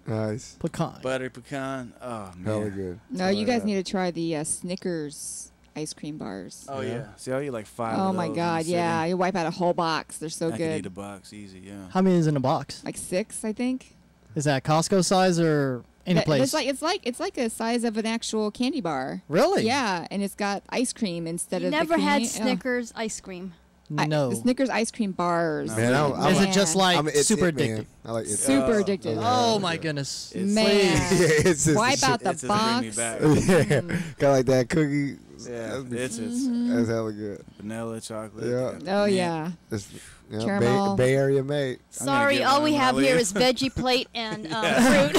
Nice. Pecan. Butter pecan. Oh, man. Hella good. No, you guys need to try the Snickers ice cream bars. Oh, yeah. See, I'll eat like 5 Oh of my those God, in a yeah. sitting. You wipe out a whole box. They're so I good. could eat a box easy, yeah. How many is in a box? Like 6, I think. Is that Costco size or any place? It's like the size of an actual candy bar. Really? Yeah, and it's got ice cream instead of Never the had creamy. Snickers ice cream. No. The Snickers ice cream bars. Man, Is it just like super super addictive? Man. I like it. Super addictive. Oh my goodness. Man. It's just Wipe out the It's just bring me box. back. yeah, kind of like that cookie. Yeah, That's Mm-hmm. that's hella good. vanilla chocolate. Yeah. Oh yeah. It's, Caramel. Bay Area made. Sorry, get all one we when I have here leave. is veggie plate and fruit.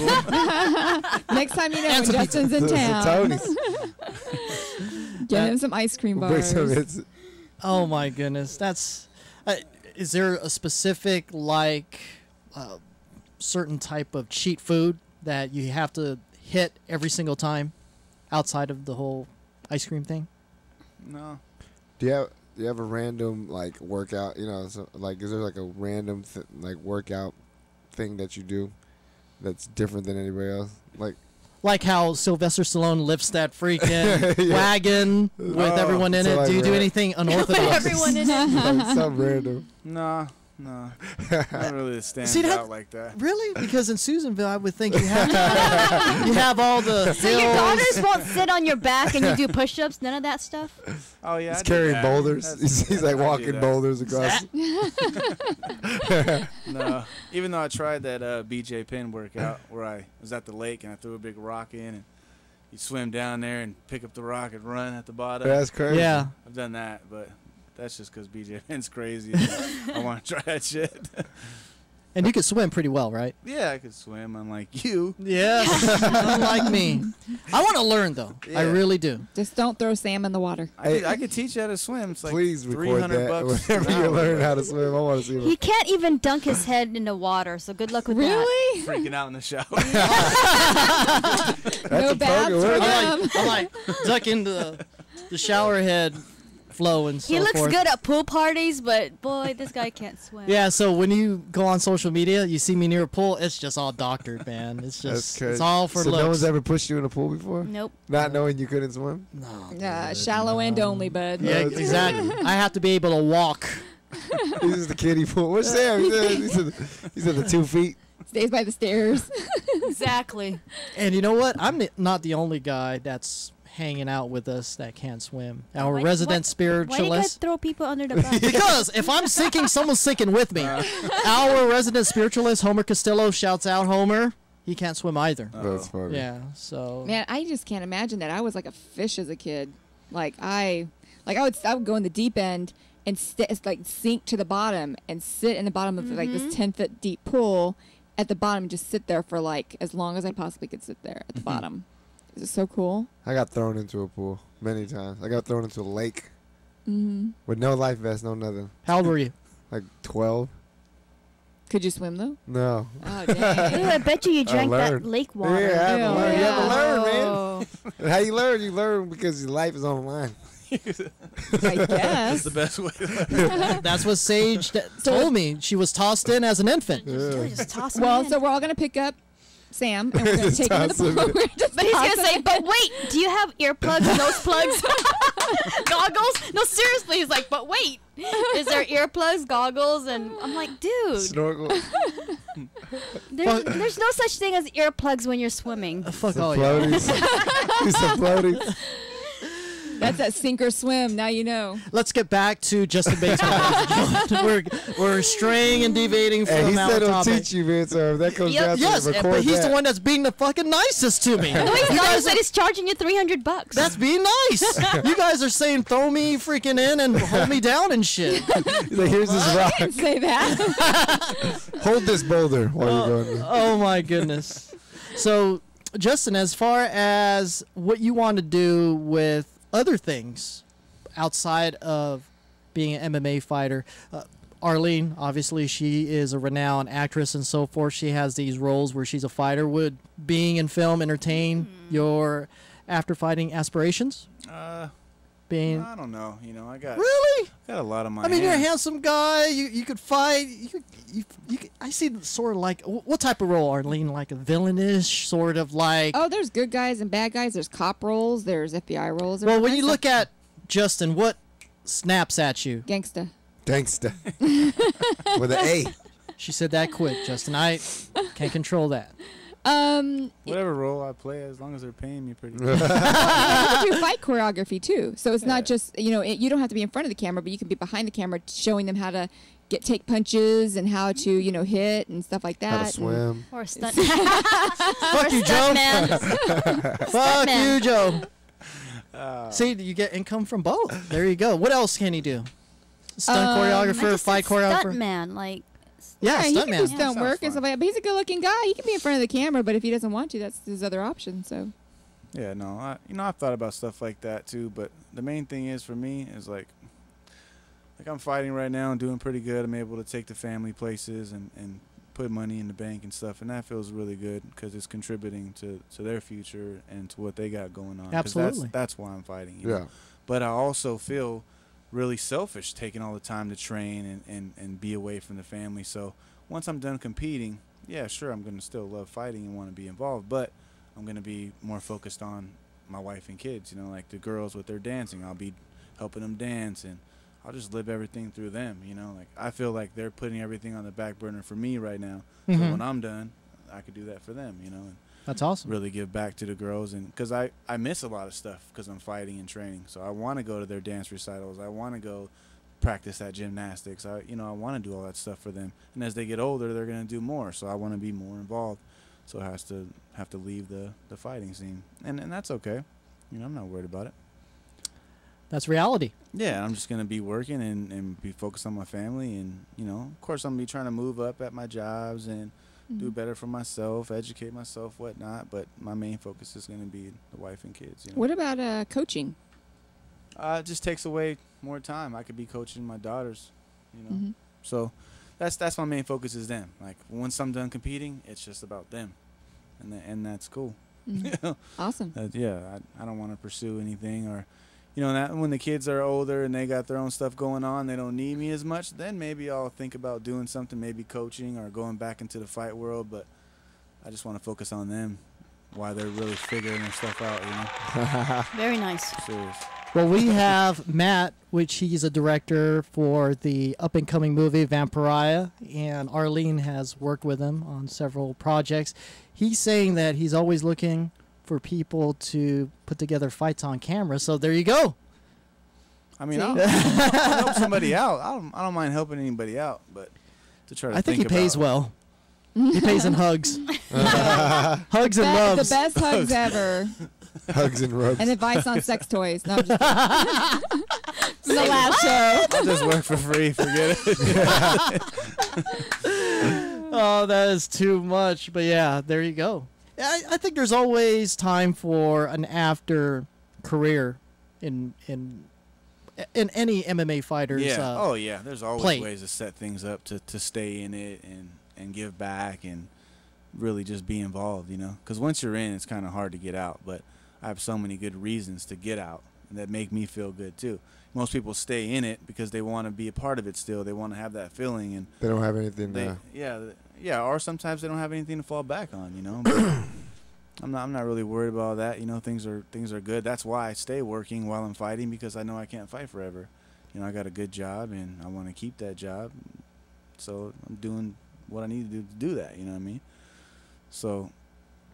Next time you know And when some Justin's in Some town, Tony's. get him some ice cream Bring bars. some. It's, Oh my goodness. That's. Is there a specific certain type of cheat food that you have to hit every single time, outside of the whole ice cream thing? No. do you have a random like workout? You know, so, like is there like a random like workout thing that you do that's different than anybody else? Like how Sylvester Stallone lifts that freaking Yeah. wagon with everyone in so it. like Do you do ra- anything unorthodox? Everyone in it. Like something random. No. Not really stands See, that- out like that. Really? Because in Susanville, I would think you have you have all the So your hills. daughters won't sit on your back and you do push-ups? None of that stuff? Oh yeah, He's I do carrying that. boulders. That's- He's like I do walking that. boulders across. No, even though I tried that BJ Penn workout where I was at the lake and I threw a big rock in and you swim down there and pick up the rock and run at the bottom. That's crazy. Yeah. I've done that, but that's just because BJ Penn's crazy. I want to try that shit. And you could swim pretty well, right? Yeah, I could swim, unlike you. Yes. Unlike me. I want to learn, though. I Yeah. really do. Just don't throw Sam in the water. I could teach you how to swim. It's like Please record $300 that. an Whenever you hour, learn but how to swim, I want to see. He can't even dunk his head in the water, so good luck with that. Really? freaking out in the shower. No baths for them. I'm like ducking the shower head flow and so He looks forth. good at pool parties, but boy, this guy can't swim. Yeah, so when you go on social media, you see me near a pool, it's just all doctored, man. It's That's just, crazy. it's all for so looks. no one's ever pushed you in a pool before? Nope. Not knowing you couldn't swim? Shallow end only, bud. Yeah, exactly. I have to be able to walk. This is the kiddie pool. What's Sam? He's at the 2 feet. Stays by the stairs. Exactly. And you know what? I'm not the only guy that's hanging out with us that can't swim. Our Why- resident Why do you guys spiritualist. throw people under the bus? Because if I'm sinking, someone's sinking with me. Our resident spiritualist, Homer Castillo, shouts out Homer. He can't swim either. That's funny. Yeah, so. Man, I just can't imagine that. I was like a fish as a kid. I would go in the deep end and sink to the bottom and sit in the bottom of like this 10-foot deep pool at the bottom and just sit there for like as long as I possibly could sit there at the bottom. Is it so cool? I got thrown into a pool many times. I got thrown into a lake Mm-hmm. with no life vest, no nothing. How old were you? Like 12. Could you swim though? No. Oh dang! Ooh, I bet you I drank that learned. lake water. Yeah, I had to learn. You have to learn, Oh. man. How you learn? You learn because your life is on the line. I That's guess. the best way to learn. That's what Sage told me. She was tossed in as an infant. Just toss him Well, in. so we're all gonna pick up Sam and we're gonna take him to Toss the him pool. in. We're just But he's toss gonna say, him but in. wait, do you have earplugs, nose plugs, goggles? No, seriously. He's like, but wait, is there earplugs, goggles? And I'm like, dude, Snorkel. there's no such thing as earplugs when you're swimming. Fuck Some all you. floaties. Some floaties. That's that sink or swim. Now you know. Let's get back to Justin Baesman. we're straying and deviating from Hey, he our said he'll topic. teach you, man. So if that comes Yep. down to Yes, record but he's that. the one that's being the fucking nicest to me. No, he's You not. He guys said are- he's charging you $300. That's being nice. You guys are saying throw me freaking in and hold me down and shit. He's like, here's this rock. Can't say that. Hold this boulder while you're going. Oh my goodness. So, Justin, as far as what you want to do with other things outside of being an MMA fighter, Arlene, obviously, she is a renowned actress and so forth. She has these roles where she's a fighter. Would being in film entertain your after fighting aspirations? Being I don't know. You know, I got really? got a lot of my. I mean, you're a hands. handsome guy. You could fight. You could, I see sort of like what type of role, Arlene? Like a villainish sort of like. Oh, there's good guys and bad guys. There's cop roles. There's FBI roles. Well, when you look at Justin, what snaps at you? Gangsta. Gangsta. With an A. She said that quick, Justin. I can't control that. Whatever role I play, as long as they're paying me pretty Well, good. you do fight choreography too, so it's not just you don't have to be in front of the camera, but you can be behind the camera, showing them how to take punches and how to hit and stuff like that. How to swim. Or stunt. Fuck you, Joe. Fuck you, Joe. See, you get income from both. There you go. What else can he do? Stunt choreographer, fight choreographer. Stuntman, like. Yeah, he can stuntman. do stunt work and stuff like that. But he's a good-looking guy. He can be in front of the camera, but if he doesn't want to, that's his other option. So. Yeah, no, I've thought about stuff like that too. But the main thing is for me is like I'm fighting right now and doing pretty good. I'm able to take the family places and put money in the bank and stuff, and that feels really good because it's contributing to their future and to what they got going on. 'Cause Absolutely. That's why I'm fighting. Yeah. Know? But I also feel really selfish taking all the time to train and be away from the family. So once I'm done competing, yeah, sure, I'm going to still love fighting and want to be involved, but I'm going to be more focused on my wife and kids, like the girls with their dancing. I'll be helping them dance, and I'll just live everything through them, like I feel like they're putting everything on the back burner for me right now. So when I'm done, I could do that for them, and That's awesome. really give back to the girls, and because I miss a lot of stuff because I'm fighting and training. So I want to go to their dance recitals. I want to go practice that gymnastics. I want to do all that stuff for them. And as they get older, they're going to do more. So I want to be more involved. So it has to have to leave the fighting scene, and that's okay. I'm not worried about it. That's reality. Yeah, I'm just going to be working and be focused on my family, and of course I'm going to be trying to move up at my jobs and do better for myself, educate myself, whatnot. But my main focus is going to be the wife and kids. What about coaching? It just takes away more time. I could be coaching my daughters, Mhm. So that's my main focus is them. Like once I'm done competing, it's just about them, and that's cool. Mhm. Awesome. I don't want to pursue anything or. That when the kids are older and they got their own stuff going on, they don't need me as much, then maybe I'll think about doing something, maybe coaching or going back into the fight world. But I just want to focus on them while they're really figuring their stuff out, Very nice. Serious. Well, we have Matt, which he's a director for the up-and-coming movie Vampiriah, and Arlene has worked with him on several projects. He's saying that he's always looking for people to put together fights on camera. So there you go. I mean, I'll help somebody out. I don't mind helping anybody out, but to try to I think he pays well. He pays in hugs. Hugs and loves. The best hugs ever. Hugs and rubs. And advice on sex toys. No, I'm just kidding. From the last show. I'll just work for free. Forget it. Oh, that is too much. But yeah, there you go. I think there's always time for an after career in any MMA fighter's yeah. There's always plate. ways to set things up to stay in it and give back and really just be involved, Because once you're in, it's kind of hard to get out. But I have so many good reasons to get out and that make me feel good too. Most people stay in it because they want to be a part of it still. They want to have that feeling, and they don't have anything. Yeah, or sometimes they don't have anything to fall back on, But I'm not really worried about that. Things are good. That's why I stay working while I'm fighting, because I know I can't fight forever. I got a good job and I want to keep that job. So I'm doing what I need to do that, you know what I mean? So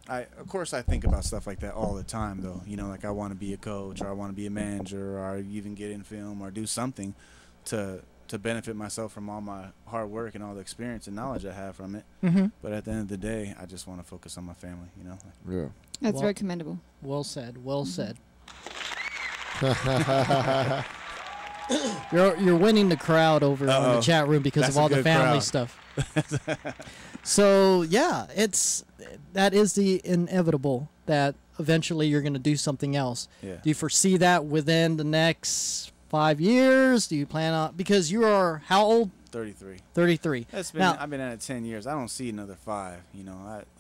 of course I think about stuff like that all the time though. Like I want to be a coach, or I want to be a manager, or even get in film or do something to benefit myself from all my hard work and all the experience and knowledge I have from it. Mhm. But at the end of the day, I just want to focus on my family, Yeah. That's very commendable. Well said. Well said. Yeah. You're winning the crowd over on the chat room because of all the family stuff. So yeah, that is the inevitable that eventually you're going to do something else. Yeah. Do you foresee that within the next 5 years? Do you plan on, because you are how old? 33. 33. I've been at it 10 years. I don't see another 5.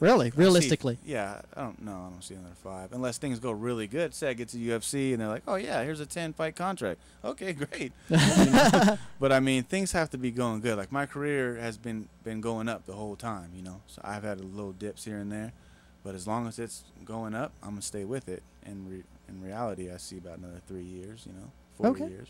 Really? Realistically? I don't see another 5 unless things go really good. Say I get to UFC and they're like, oh yeah, here's a 10-fight contract. Okay, great. But I mean, things have to be going good. Like my career has been going up the whole time. So I've had little dips here and there, but as long as it's going up, I'm gonna stay with it. And in reality, I see about another 3 years. 4 years.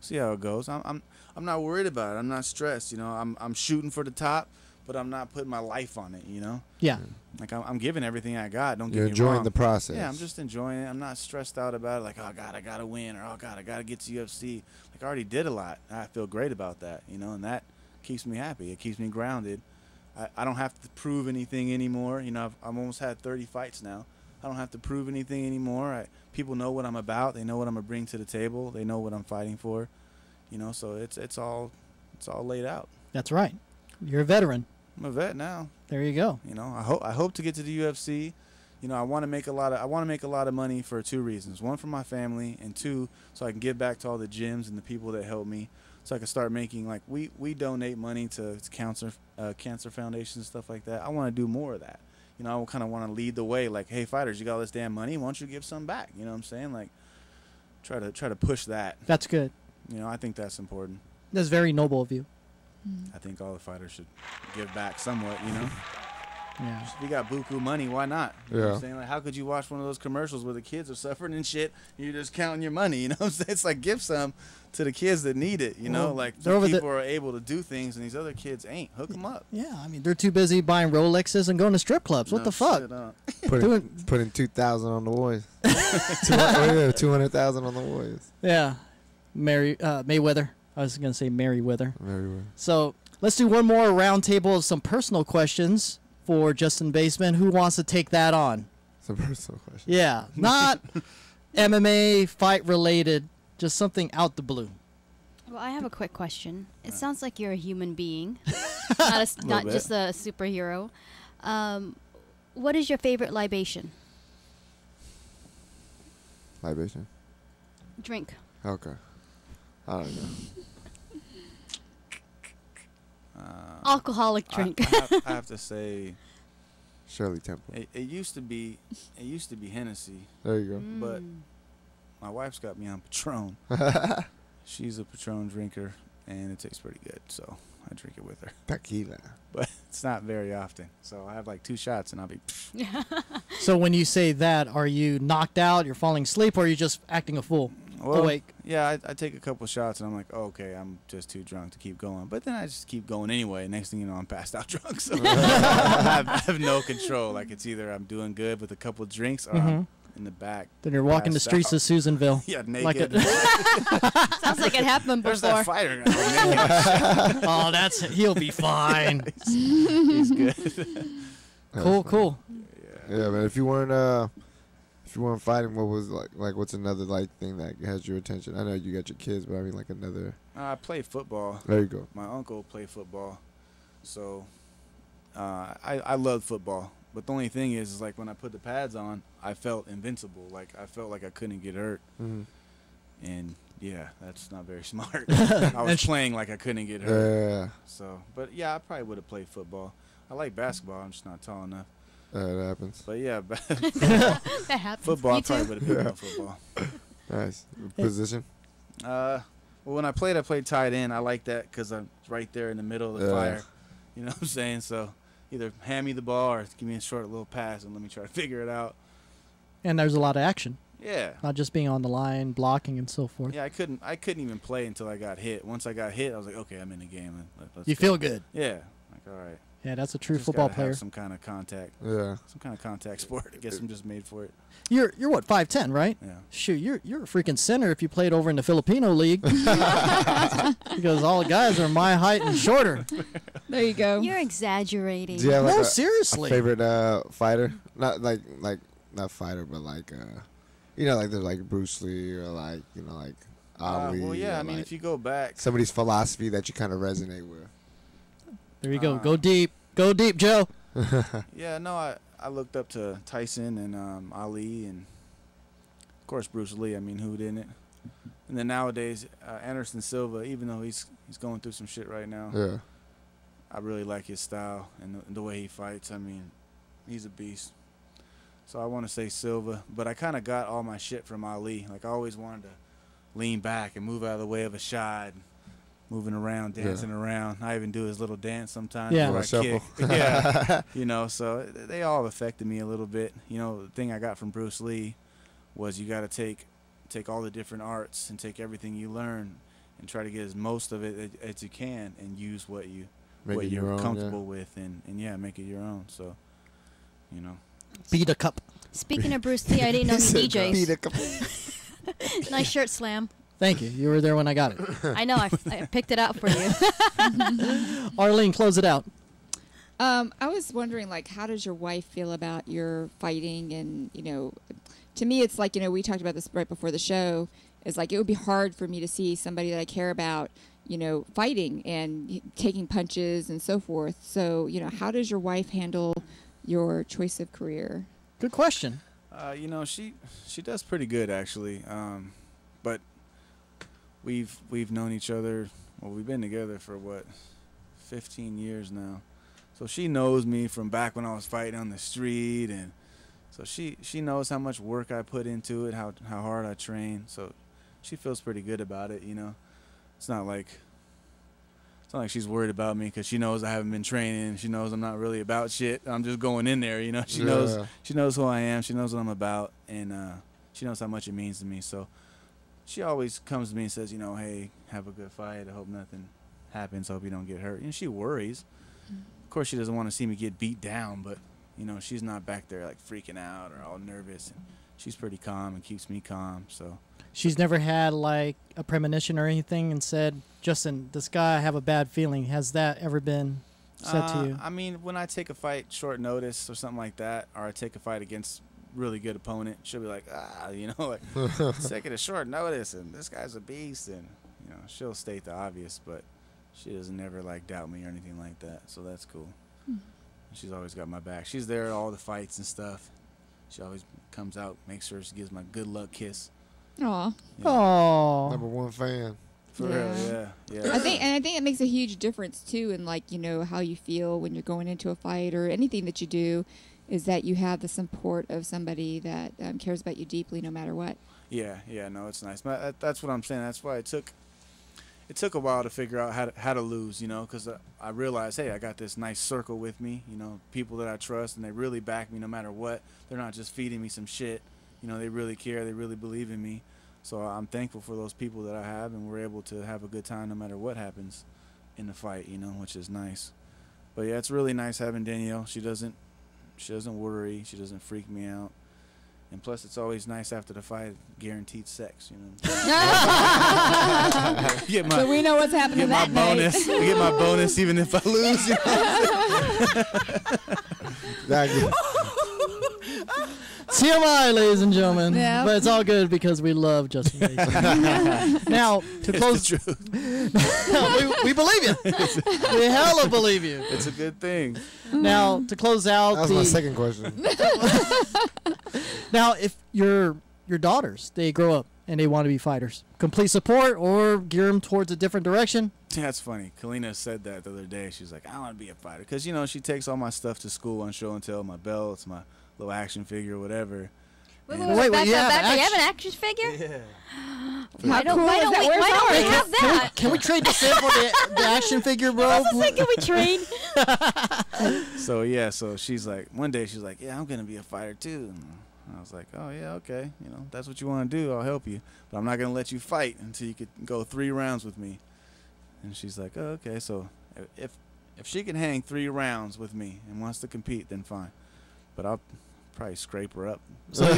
See how it goes. I'm not worried about it. I'm not stressed. I'm shooting for the top, but I'm not putting my life on it, you know? Yeah. Like, I'm giving everything I got. Don't get You're me enjoying wrong. the process. Yeah, I'm just enjoying it. I'm not stressed out about it. Like, oh, God, I got to win. Or, oh, God, I got to get to UFC. Like, I already did a lot. I feel great about that, you know? And that keeps me happy. It keeps me grounded. I don't have to prove anything anymore. You know, I've almost had 30 fights now. I don't have to prove anything anymore. People know what I'm about. They know what I'm going to bring to the table. They know what I'm fighting for. You know, so it's all laid out. That's right. You're a veteran. I'm a vet now. There you go. You know, I hope to get to the UFC. You know, I want to make a lot of money for 2 reasons. 1, for my family, and 2, so I can give back to all the gyms and the people that help me. So I can start making, like, we donate money to cancer foundations and stuff like that. I want to do more of that. You know, I kind of want to lead the way. Like, hey, fighters, you got all this damn money. Why don't you give some back? You know what I'm saying? Like, try to push that. That's good. You know, I think that's important. That's very noble of you. I think all the fighters should give back somewhat, you know? Yeah. If you got buku money, why not? You know what I'm saying? Like, how could you watch one of those commercials where the kids are suffering and shit, and you're just counting your money, you know what I'm saying? It's like, give some to the kids that need it, you know? Well, Like, they're over people are able to do things, and these other kids ain't. Hook them up. Yeah, I mean, they're too busy buying Rolexes and going to strip clubs. What No the fuck? shit, Putting 2,000 on the Warriors. 200,000 on the Warriors. Yeah. Mayweather. I was going to say Merriweather. Merriweather. So let's do one more round table of some personal questions for Justin Baesman. Who wants to take that on? Some personal questions. Yeah. Not MMA fight related, just something out the blue. Well, I have a quick question. It sounds like you're a human being, not just a superhero. What is your favorite libation? Libation? Drink. Okay. I don't know. Alcoholic drink. I have to say, Shirley Temple. It used to be Hennessy. There you go. But my wife's got me on Patron. She's a Patron drinker, and it tastes pretty good, so I drink it with her. Tequila. But it's not very often. So I have like 2 shots, and I'll be... So when you say that, are you knocked out, you're falling asleep, or are you just acting a fool? Awake? Yeah, I take a couple shots, and I'm like, oh, okay, I'm just too drunk to keep going. But then I just keep going anyway. Next thing you know, I'm passed out drunk. So I have no control. Like, it's either I'm doing good with a couple drinks, or I'm in the back. Then you're walking the streets of Susanville. Yeah, naked. Sounds like it happened before. There's that fighter guy. Oh, he'll be fine. He's good. Cool. Yeah, man. If you weren't fighting, what was what's another thing that has your attention? I know you got your kids, but I mean another. I play football. There you go. My uncle played football, so I love football. But the only thing is like when I put the pads on, I felt invincible. Like I felt like I couldn't get hurt. And yeah, that's not very smart. I was playing like I couldn't get hurt. Yeah. So, but yeah, I probably would have played football. I like basketball. I'm just not tall enough. That happens. But yeah, that happens. Football, I Me probably too. would have been on football. Nice. Position? Well, when I played tight end. I like that because I'm right there in the middle of the fire. You know what I'm saying? So either hand me the ball or give me a short little pass and let me try to figure it out. And there's a lot of action. Yeah. Not just being on the line, blocking, and so forth. Yeah, I couldn't even play until I got hit. Once I got hit, I was like, okay, I'm in the game. Let's You go. feel good. Yeah. Like, all right. Yeah, that's a true Just football gotta player. Have some kind of contact. Yeah. Some kind of contact sport. I guess I'm just made for it. You're what, 5'10", right? Yeah. Shoot, you're a freaking center if you played over in the Filipino league. Because all the guys are my height and shorter. There you go. You're exaggerating. Do you have a seriously. favorite fighter? Not not fighter, but there's like Bruce Lee or Ali. Well, yeah. or I mean, if you go back, somebody's philosophy that you kind of resonate with. There you go. Go deep. Go deep, Joe. Yeah, no, I looked up to Tyson and Ali and, of course, Bruce Lee. I mean, who didn't? And then nowadays, Anderson Silva, even though he's going through some shit right now, Yeah. I really like his style and the way he fights. I mean, he's a beast. So I want to say Silva, but I kind of got all my shit from Ali. Like, I always wanted to lean back and move out of the way of a shot. Moving around, dancing around. I even do his little dance sometimes. Yeah. Where I kick. Yeah. So they all affected me a little bit. The thing I got from Bruce Lee was you got to take all the different arts and take everything you learn and try to get as most of it as you can and use what you Make it your you're own, comfortable with, and yeah, make it your own. So, you know. Beat a cup. Speaking of Bruce Lee, I didn't know he DJs. Beat a cup. Nice shirt, Slam. Thank you. You were there when I got it. I know. I picked it out for you. Arlene, close it out. I was wondering, like, how does your wife feel about your fighting? And, you know, to me, it's like, you know, we talked about this right before the show. It's like it would be hard for me to see somebody that I care about, you know, fighting and taking punches and so forth. So, you know, how does your wife handle your choice of career? Good question. You know, she does pretty good, actually. But we've known each other. Well, we've been together for what, 15 years now. So she knows me from back when I was fighting on the street, and so she knows how much work I put into it, how hard I train. So she feels pretty good about it, you know. It's not like she's worried about me because she knows I haven't been training. She knows I'm not really about shit. I'm just going in there, you know. She knows who I am. She knows what I'm about, and she knows how much it means to me. So she always comes to me and says, you know, hey, have a good fight. I hope nothing happens. I hope you don't get hurt. And she worries. Of course, she doesn't want to see me get beat down, but, you know, she's not back there, like, freaking out or all nervous. And she's pretty calm and keeps me calm, so. She's never had, like, a premonition or anything and said, Justin, this guy, I have a bad feeling. Has that ever been said to you? I mean, when I take a fight short notice or something like that, or I take a fight against really good opponent, she'll be like, you know, like, take it a short notice, and this guy's a beast, and, you know, she'll state the obvious, but she doesn't never, like, doubt me or anything like that, so that's cool. She's always got my back. She's there at all the fights and stuff. She always comes out, makes sure she gives my good luck kiss. Aw. Yeah. Aww. #1 fan. For real, yeah. I think it makes a huge difference too in, like, you know, how you feel when you're going into a fight or anything that you do, is that you have the support of somebody that cares about you deeply no matter what. Yeah, no, it's nice. That's what I'm saying. That's why it took a while to figure out how to lose, you know, because I realized, hey, I got this nice circle with me, you know, people that I trust, and they really back me no matter what. They're not just feeding me some shit. You know, they really care. They really believe in me. So I'm thankful for those people that I have, and we're able to have a good time no matter what happens in the fight, you know, which is nice. But yeah, it's really nice having Danielle. She doesn't worry. She doesn't freak me out. And plus, it's always nice after the fight, guaranteed sex, you know. So we know what's happening that night. I get my bonus even if I lose. You know? TMI, ladies and gentlemen. Yeah. But it's all good because we love Justin Baesman. Now, to close. It's the truth. we believe you. We hella believe you. It's a good thing. Now, to close out. That was my second question. Now, if your daughters, they grow up and they want to be fighters, complete support or gear them towards a different direction? Yeah, it's funny. Kalina said that the other day. She's like, I want to be a fighter. Because, you know, she takes all my stuff to school on show and tell, my belts, my little action figure, whatever. Wait, back up. You have an action figure? Yeah. Why don't we have that? Can we trade this in for the action figure, bro? I was like, can we trade? So she's like, one day she's like, yeah, I'm going to be a fighter too. And I was like, oh, yeah, okay. You know, that's what you want to do. I'll help you. But I'm not going to let you fight until you could go 3 rounds with me. And she's like, oh, okay. So if she can hang 3 rounds with me and wants to compete, then fine. But I'll probably scrape her up. So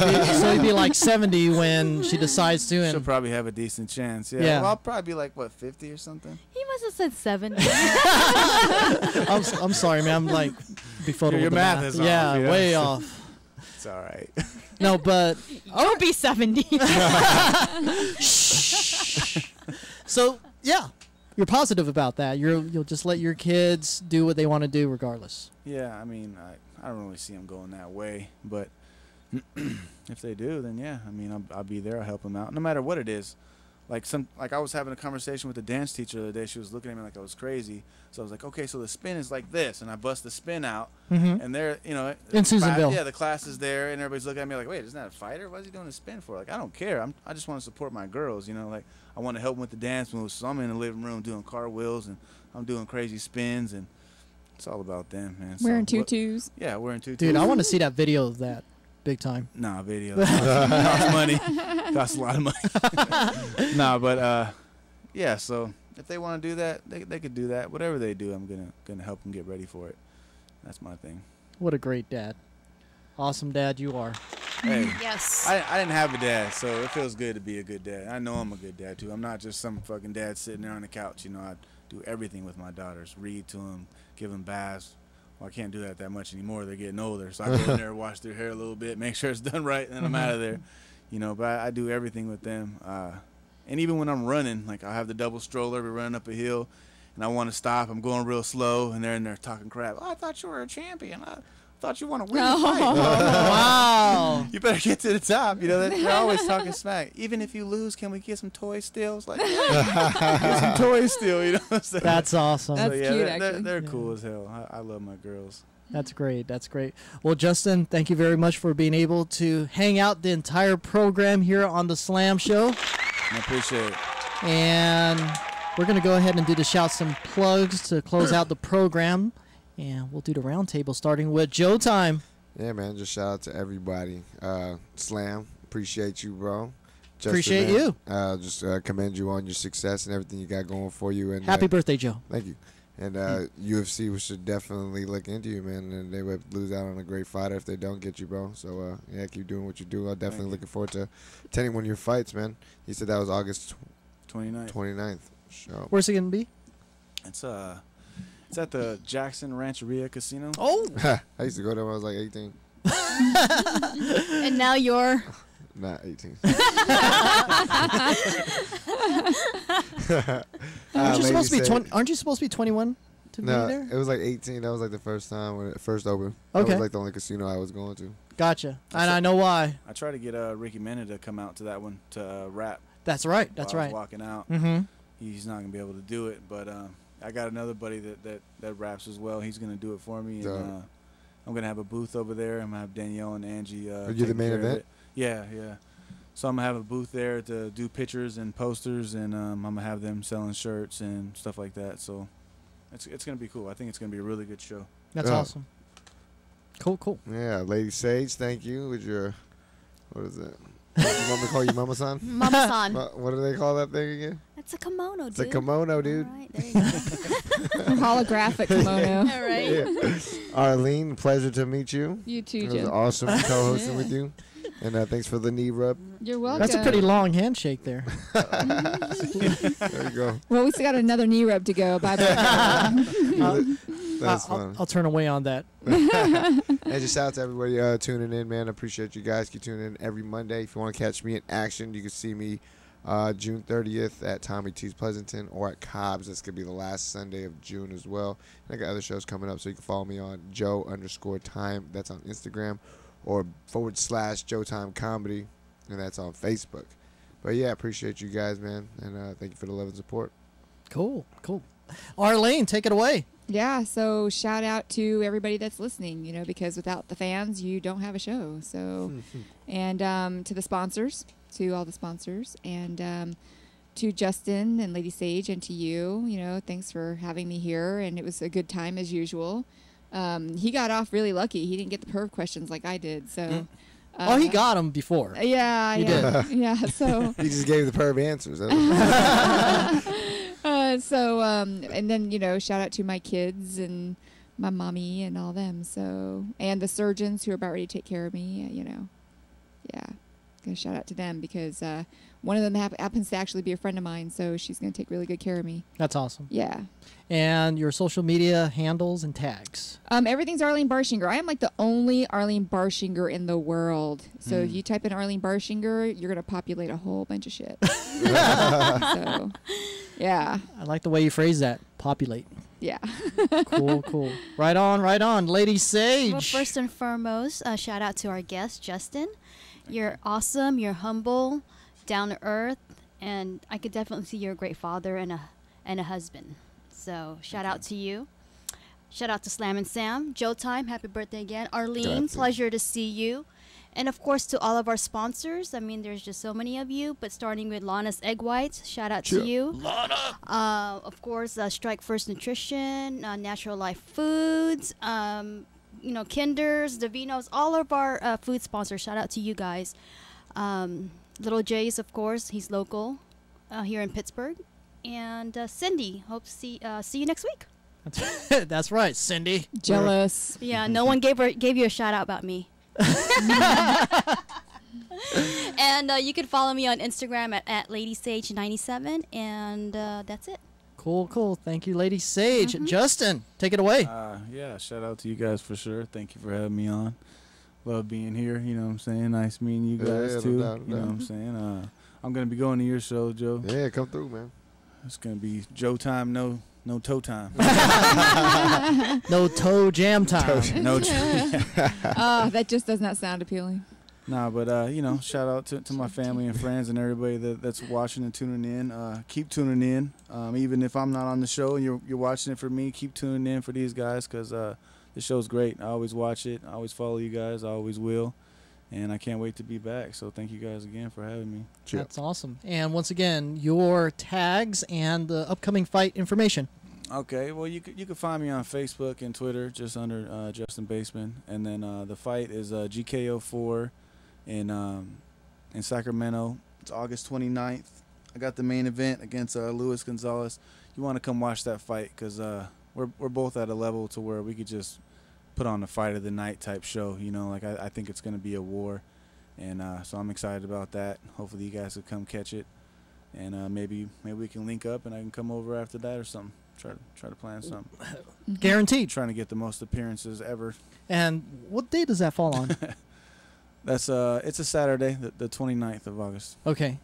you'd be like 70 when she decides to. She'll probably have a decent chance. Yeah. Yeah. Well, I'll probably be like, what, 50 or something? He must have said 70. I'm sorry, man. I'm like befuddled. Your with the math is off. Yeah, Yeah. way off. It's all right. No, but I'll be 70. So yeah, you're positive about that. You'll just let your kids do what they want to do regardless. Yeah, I mean, I don't really see them going that way, but if they do, then yeah, I mean, I'll be there. I'll help them out, no matter what it is. Like I was having a conversation with the dance teacher the other day. She was looking at me like I was crazy. So I was like, okay, so the spin is like this, and I bust the spin out, and they're, you know, in Susanville. Yeah, the class is there, and everybody's looking at me like, wait, isn't that a fighter? Why is he doing the spin for? Like, I don't care. I just want to support my girls, you know. Like, I want to help them with the dance moves. So I'm in the living room doing cartwheels, and I'm doing crazy spins, and it's all about them, man. Wearing so, tutus. Yeah, wearing tutus. Dude, I want to see that video of that. Big time. Nah, video. Costs money. Costs a lot of money. Nah, but yeah, so if they want to do that, they could do that. Whatever they do, I'm gonna help them get ready for it. That's my thing. What a great dad. Awesome dad you are. Hey, yes. I didn't have a dad, so it feels good to be a good dad. I know I'm a good dad too. I'm not just some fucking dad sitting there on the couch. You know, I do everything with my daughters. Read to them, give them baths. Well, I can't do that much anymore. They're getting older, so I go in there, wash their hair a little bit, make sure it's done right, and then I'm out of there. You know, but I do everything with them. And even when I'm running, like I'll have the double stroller, we're running up a hill, and I want to stop. I'm going real slow, and they're in there talking crap. Oh, I thought you were a champion. I thought you want to win the fight. Wow. You better get to the top. You know, they're always talking smack. Even if you lose, can we get some toys still? It's like, yeah, get some toys still. You know what I'm saying? That's awesome. That's cute, they're cool as hell. I love my girls. That's great. That's great. Well, Justin, thank you very much for being able to hang out the entire program here on the Slam Show. I appreciate it. And we're going to go ahead and do the shouts and plugs to close out the program. And we'll do the roundtable starting with Joe time. Yeah, man. Just shout out to everybody. Slam, appreciate you, bro. Justin, Appreciate man, you. Just commend you on your success and everything you got going for you. And Happy birthday, Joe. Thank you. And UFC, we should definitely look into you, man. And they would lose out on a great fighter if they don't get you, bro. So, yeah, keep doing what you do. I'm definitely looking forward to attending one of your fights, man. You said that was August 29th. Show. Where's it going to be? It's at the Jackson Rancheria Casino. Oh! I used to go there when I was like 18. And now you're... Not 18. Aren't you supposed to be 20? Aren't you supposed to be 21 to be No, there? it was like 18. That was like the first time when it first opened. Okay. That was like the only casino I was going to. Gotcha. And I know why. I tried to get Ricky Mena to come out to that one to rap. That's right. That's while I right. was walking out. Mm-hmm. He's not gonna be able to do it, but I got another buddy that raps as well. He's gonna do it for me. And, I'm gonna have a booth over there. I'm gonna have Danielle and Angie. Are you the main event? Yeah. So I'm gonna have a booth there to do pictures and posters, and I'm gonna have them selling shirts and stuff like that. So it's gonna be cool. I think it's gonna be a really good show. That's awesome. Cool. Yeah, Lady Sage, thank you with your, what is it? Does your mama call you Mama-san? Mama-san. What do they call that thing again? It's a kimono, dude. It's a kimono, dude. All right, there you go. Holographic kimono. All right. Yeah. Arlene, pleasure to meet you. You too, It was Jim. awesome co-hosting with you. And thanks for the knee rub. You're welcome. That's a pretty long handshake there. There you go. Well, we still got another knee rub to go. Bye-bye. That's fun. I'll turn away on that. And just shout out to everybody tuning in, man. I appreciate you guys. Keep tuning in every Monday. If you want to catch me in action, you can see me June 30th at Tommy T's Pleasanton or at Cobb's. That's going to be the last Sunday of June as well. And I got other shows coming up, so you can follow me on Joe_Time. That's on Instagram, or /Joe Time Comedy, and that's on Facebook. But yeah, appreciate you guys, man, and thank you for the love and support. Cool. Arlene, take it away. Yeah, so shout out to everybody that's listening, because without the fans, you don't have a show. So, and to the sponsors, to all the sponsors, and to Justin and Lady Sage, and to you, thanks for having me here. And it was a good time as usual. He got off really lucky. He didn't get the perv questions like I did. So, he got them before. Yeah, He yeah, did. yeah. So He just gave the perv answers. and then shout out to my kids and my mommy and all them. So, and the surgeons who are about ready to take care of me. Yeah, gonna shout out to them because one of them happens to actually be a friend of mine. So she's gonna take really good care of me. That's awesome. Yeah. And your social media handles and tags. Everything's Arlene Barshinger. I am like the only Arlene Barshinger in the world. So if you type in Arlene Barshinger, you're gonna populate a whole bunch of shit. So, yeah. I like the way you phrase that. Populate. Yeah. Cool. Right on. Lady Sage. Well, first and foremost, shout out to our guest, Justin. You're awesome. You're humble, down to earth, and I could definitely see you're a great father and a husband. So shout out to you. Shout out to Slam and Sam. Joe Time, happy birthday again. Arlene, pleasure to see you. And of course to all of our sponsors. I mean, there's just so many of you, but starting with Lana's Egg Whites, shout out to you. Lana! Of course, Strike First Nutrition, Natural Life Foods, Kinders, Davinos, all of our food sponsors. Shout out to you guys. Little Jay's, of course, he's local here in Pittsburgh. And Cindy, hope to see you next week. That's right, Cindy. Jealous. Yeah, no one gave you a shout out about me. And you can follow me on Instagram at LadySage97, and that's it. Cool. Thank you, Lady Sage. Justin, take it away. Yeah, shout out to you guys for sure. Thank you for having me on. Love being here. You know what I'm saying? Nice meeting you guys too. No doubt. You know what I'm saying? I'm gonna be going to your show, Joe. Yeah, come through, man. It's gonna be Joe time, no toe time. No toe jam time. That just does not sound appealing. Nah, but shout out to my family and friends and everybody that's watching and tuning in. Keep tuning in. Even if I'm not on the show and you're watching it for me, keep tuning in for these guys because the show's great. I always watch it. I always follow you guys. I always will. And I can't wait to be back. So thank you guys again for having me. That's awesome. And once again, your tags and the upcoming fight information. Okay, well you can find me on Facebook and Twitter just under Justin Baesman, and then the fight is GKO4 in Sacramento. It's August 29th. I got the main event against Luis Gonzalez. You want to come watch that fight because we're both at a level to where we could just put on a fight of the night type show. You know, like I think it's going to be a war, and so I'm excited about that. Hopefully you guys will come catch it, and maybe we can link up and I can come over after that or something. Try to plan something. Guaranteed. Trying to get the most appearances ever. And what day does that fall on? That's it's a Saturday, the 29th of August. Okay.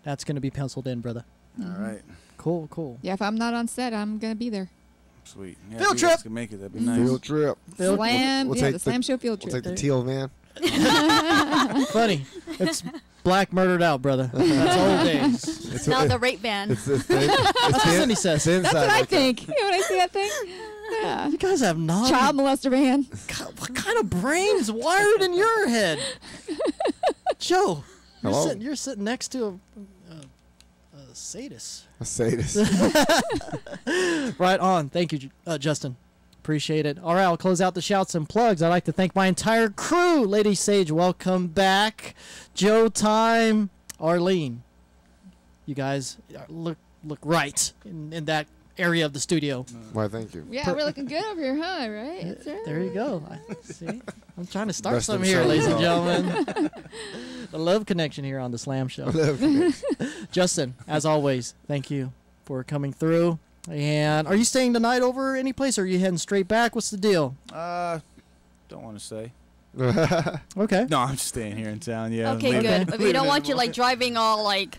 That's going to be penciled in, brother. All right. Cool. Yeah, if I'm not on set, I'm gonna be there. Sweet. Yeah, Field if you guys trip. can make it, that'd be nice. Field trip. Slam. We'll Yeah, take the Slam Show field trip. We'll take the teal van. Funny. It's black murdered out, brother. That's old days. It's Now the rape ban. That's what Cindy says. That's what I think. You know when I see that thing? Yeah. You guys have knowledge. Child molester ban. God, what kind of brain is wired in your head? Joe, Hello? you're sitting next to a sadist. A sadist. Right on. Thank you, Justin. Appreciate it. All right, I'll close out the shouts and plugs. I'd like to thank my entire crew. Lady Sage, welcome back. Joe Time, Arlene. You guys look right in that area of the studio. Why, thank you. Yeah, we're looking good over here, huh? Right? That's right. There you go. See, I'm trying to start Best of something here, show. ladies and gentlemen. The love connection here on the Slam Show. Love connection. Justin, as always, thank you for coming through. And are you staying the night over any place, or are you heading straight back? What's the deal? Don't want to say. Okay. No, I'm just staying here in town. Yeah. Okay, good. But we don't want you like driving all back.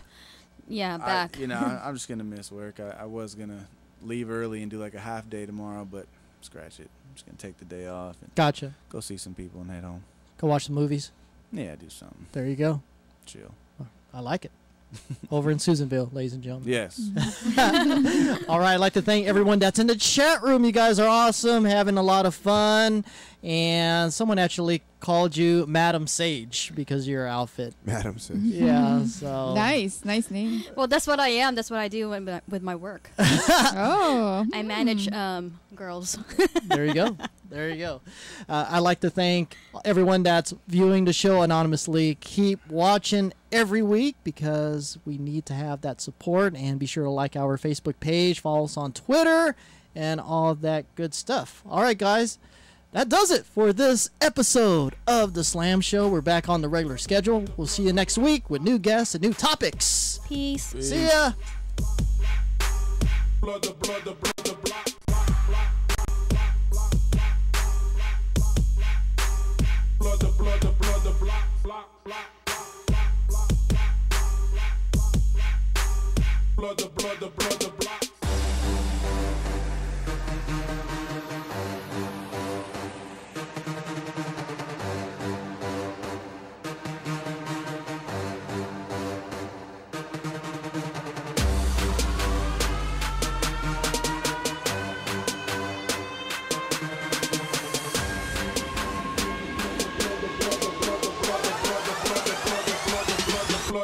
I'm just gonna miss work. I was gonna leave early and do like a half day tomorrow, but scratch it. I'm just gonna take the day off and Gotcha. go see some people and head home. Go watch the movies. Yeah, do something. There you go. Chill. I like it. Over in Susanville, ladies and gentlemen. Yes. All right, I'd like to thank everyone that's in the chat room. You guys are awesome, having a lot of fun. And someone actually called you Madam Sage because of your outfit. Madam Sage. Yeah, so. Nice name. Well, that's what I am. That's what I do with my work. Oh. I manage girls. There you go. I'd like to thank everyone that's viewing the show anonymously. Keep watching every week because we need to have that support. And be sure to like our Facebook page, follow us on Twitter, and all of that good stuff. All right, guys. That does it for this episode of The Slam Show. We're back on the regular schedule. We'll see you next week with new guests and new topics. Peace. See ya.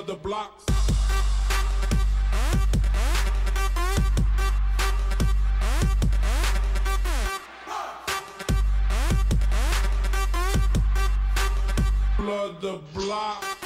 The blocks. Blood the block.